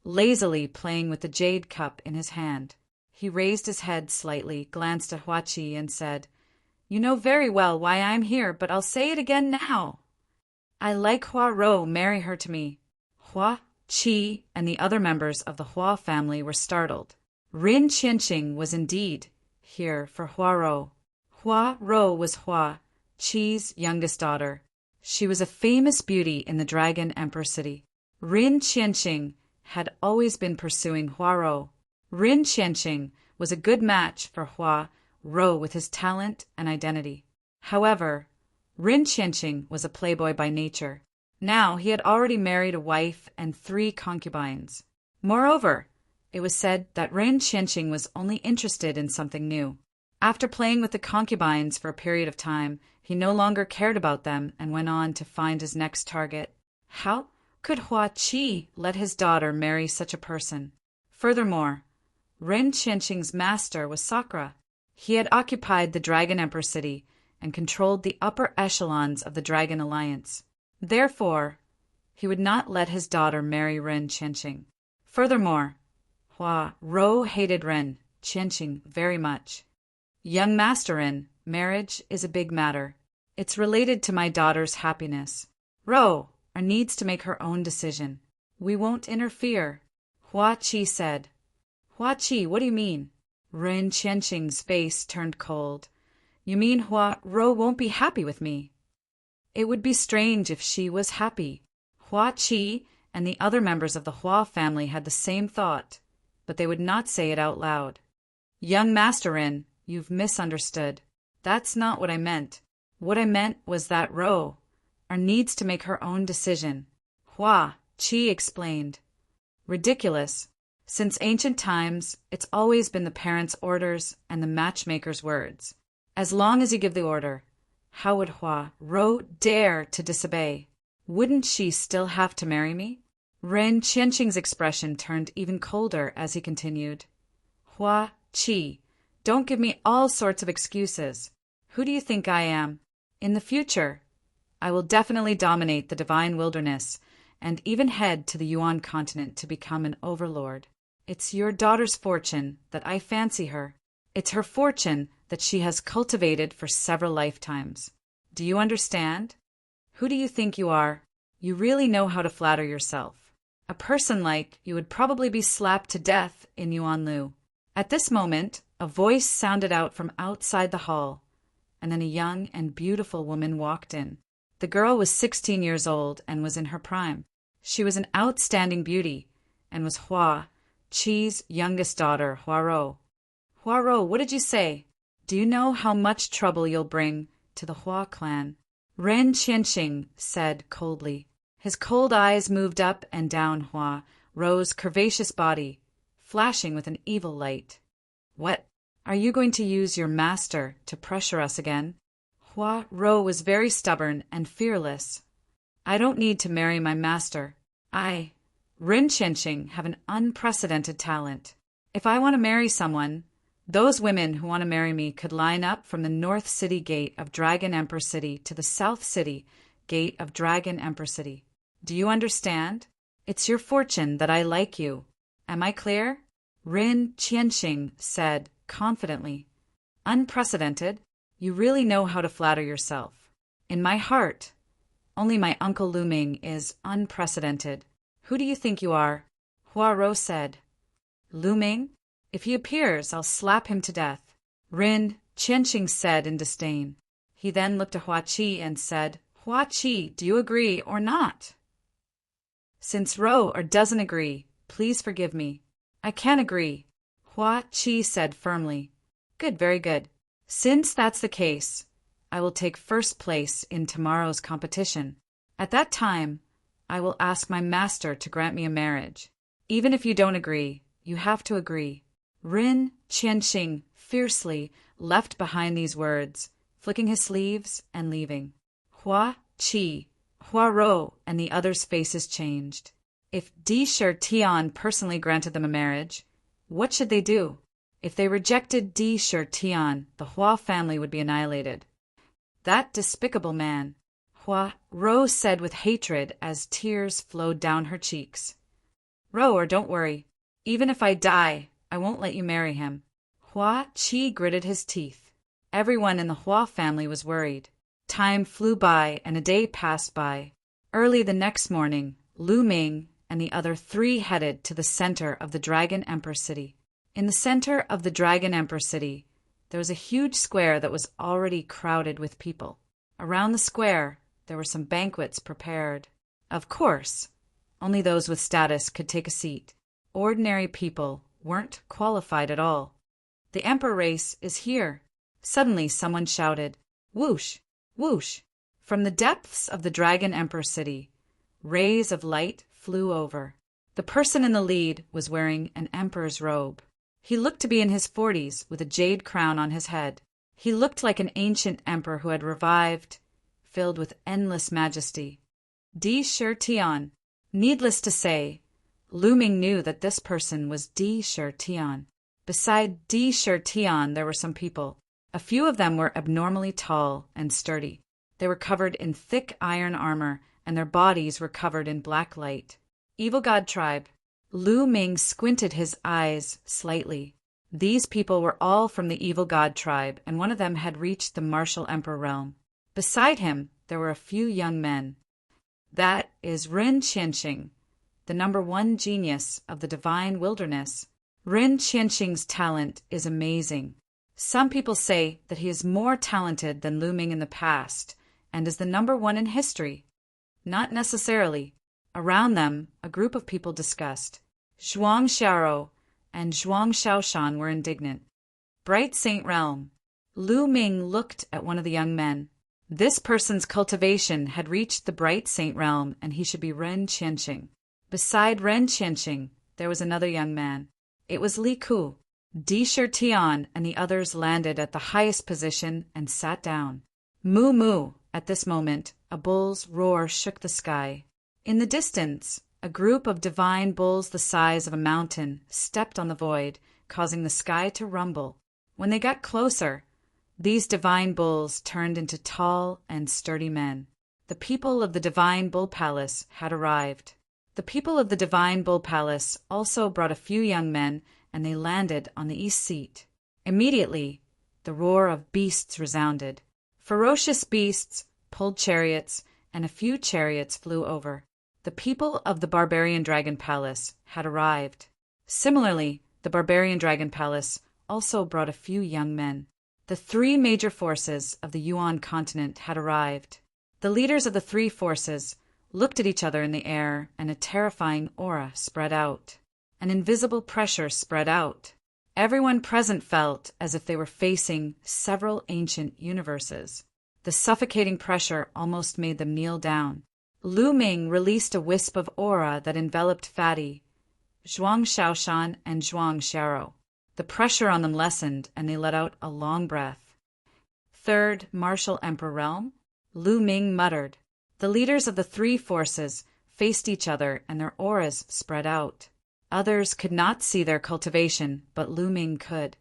lazily playing with the jade cup in his hand. He raised his head slightly, glanced at Hua Qi, and said, You know very well why I'm here, but I'll say it again now. I like Hua Rou, marry her to me. Hua Qi and the other members of the Hua family were startled. Ren Qianqing was indeed here for Hua Rou. Hua Rou was Hua Qi's youngest daughter. She was a famous beauty in the Dragon Emperor city. Rin Qianqing had always been pursuing Hua Rou. Rin Qianqing was a good match for Hua Rou with his talent and identity. However, Rin Qianqing was a playboy by nature. Now he had already married a wife and 3 concubines. Moreover, it was said that Rin Qianqing was only interested in something new. After playing with the concubines for a period of time, he no longer cared about them and went on to find his next target. How could Hua Qi let his daughter marry such a person? Furthermore, Rin Qianqing's master was Sakra. He had occupied the Dragon Emperor city and controlled the upper echelons of the Dragon Alliance. Therefore, he would not let his daughter marry Rin Qianqing. Furthermore, Hua Rou hated Rin Qianqing very much. Young Master Rin, marriage is a big matter. It's related to my daughter's happiness. Rou needs to make her own decision. We won't interfere, Hua Qi said. Hua Qi, what do you mean? Rin Qianqing's face turned cold. You mean Hua Rou won't be happy with me? It would be strange if she was happy. Hua Qi and the other members of the Hua family had the same thought, but they would not say it out loud. Young Master Rin, you've misunderstood. That's not what I meant. What I meant was that Rou needs to make her own decision. Hua Qi explained. Ridiculous. Since ancient times, it's always been the parents' orders and the matchmaker's words. As long as you give the order, how would Hua Rou dare to disobey? Wouldn't she still have to marry me? Rin Qianqing's expression turned even colder as he continued. Hua Qi, don't give me all sorts of excuses. Who do you think I am? In the future, I will definitely dominate the divine wilderness and even head to the Yuan continent to become an overlord. It's your daughter's fortune that I fancy her. It's her fortune that she has cultivated for several lifetimes. Do you understand? Who do you think you are? You really know how to flatter yourself. A person like you would probably be slapped to death in Yuanlu. At this moment, a voice sounded out from outside the hall, and then a young and beautiful woman walked in. The girl was 16 years old and was in her prime. She was an outstanding beauty and was Hua Qi's youngest daughter, Hua Rou. Hua Rou, what did you say? Do you know how much trouble you'll bring to the Hua clan? Rin Qianqing said coldly. His cold eyes moved up and down Hua Rou's curvaceous body, flashing with an evil light. What? Are you going to use your master to pressure us again? Hua Rou was very stubborn and fearless. I don't need to marry my master. I, Rin Qianqing, have an unprecedented talent. If I want to marry someone, those women who want to marry me could line up from the North City gate of Dragon Emperor City to the South City gate of Dragon Emperor City. Do you understand? It's your fortune that I like you. Am I clear? Rin Qianqing said confidently. Unprecedented? You really know how to flatter yourself. In my heart, only my Uncle Lu Ming is unprecedented. Who do you think you are? Hua Rou said. Lu Ming? If he appears, I'll slap him to death. Rin Qianqing said in disdain. He then looked at Hua Qi and said, Hua Qi, do you agree or not? Since Rou doesn't agree, please forgive me. I can't agree, Hua Qi said firmly. Good, very good. Since that's the case, I will take first place in tomorrow's competition. At that time, I will ask my master to grant me a marriage. Even if you don't agree, you have to agree. Rin Qianqing fiercely left behind these words, flicking his sleeves and leaving. Hua Qi, Hua Rou, and the others' faces changed. If Di Shi Tian personally granted them a marriage, what should they do? If they rejected Di Shi Tian, the Hua family would be annihilated. That despicable man, Hua Rou said with hatred as tears flowed down her cheeks. Rou, don't worry. Even if I die, I won't let you marry him. Hua Qi gritted his teeth. Everyone in the Hua family was worried. Time flew by and a day passed by. Early the next morning, Lu Ming and the other 3 headed to the center of the Dragon Emperor City. In the center of the Dragon Emperor City, there was a huge square that was already crowded with people. Around the square, there were some banquets prepared. Of course, only those with status could take a seat. Ordinary people weren't qualified at all. The emperor race is here. Suddenly someone shouted, "Whoosh! Whoosh!" From the depths of the Dragon Emperor city, rays of light flew over. The person in the lead was wearing an emperor's robe. He looked to be in his 40s with a jade crown on his head. He looked like an ancient emperor who had revived, filled with endless majesty. Di Shi Tian. Needless to say, Lu Ming knew that this person was Di Shi Tian. Beside Di Shi Tian, there were some people. A few of them were abnormally tall and sturdy. They were covered in thick iron armor, and their bodies were covered in black light. Evil God tribe. Lu Ming squinted his eyes slightly. These people were all from the Evil God tribe, and one of them had reached the martial emperor realm. Beside him, there were a few young men. That is Ren Qianxing, the #1 genius of the divine wilderness. Ren Qianxing's talent is amazing. Some people say that he is more talented than Lu Ming in the past, and is the #1 in history. Not necessarily. Around them, a group of people discussed. Zhuang Xiao and Zhuang Xiaoshan were indignant. Bright Saint Realm. Lu Ming looked at one of the young men. This person's cultivation had reached the Bright Saint Realm, and he should be Ren Qianxing. Beside Ren Qianxing, there was another young man. It was Li Ku. Di Shi Tian and the others landed at the highest position and sat down. Moo moo. At this moment, a bull's roar shook the sky. In the distance, a group of divine bulls the size of a mountain stepped on the void, causing the sky to rumble. When they got closer, these divine bulls turned into tall and sturdy men. The people of the Divine Bull Palace had arrived. The people of the Divine Bull Palace also brought a few young men, and they landed on the east seat. Immediately, the roar of beasts resounded. Ferocious beasts pulled chariots, and a few chariots flew over. The people of the Barbarian Dragon Palace had arrived. Similarly, the Barbarian Dragon Palace also brought a few young men. The 3 major forces of the Yuan continent had arrived. The leaders of the 3 forces looked at each other in the air, and a terrifying aura spread out. An invisible pressure spread out. Everyone present felt as if they were facing several ancient universes. The suffocating pressure almost made them kneel down. Lu Ming released a wisp of aura that enveloped Fatty, Zhuang Xiaoshan, and Zhuang Xiao. The pressure on them lessened, and they let out a long breath. Third Martial Emperor Realm? Lu Ming muttered. The leaders of the 3 forces faced each other, and their auras spread out. Others could not see their cultivation, but Lu Ming could.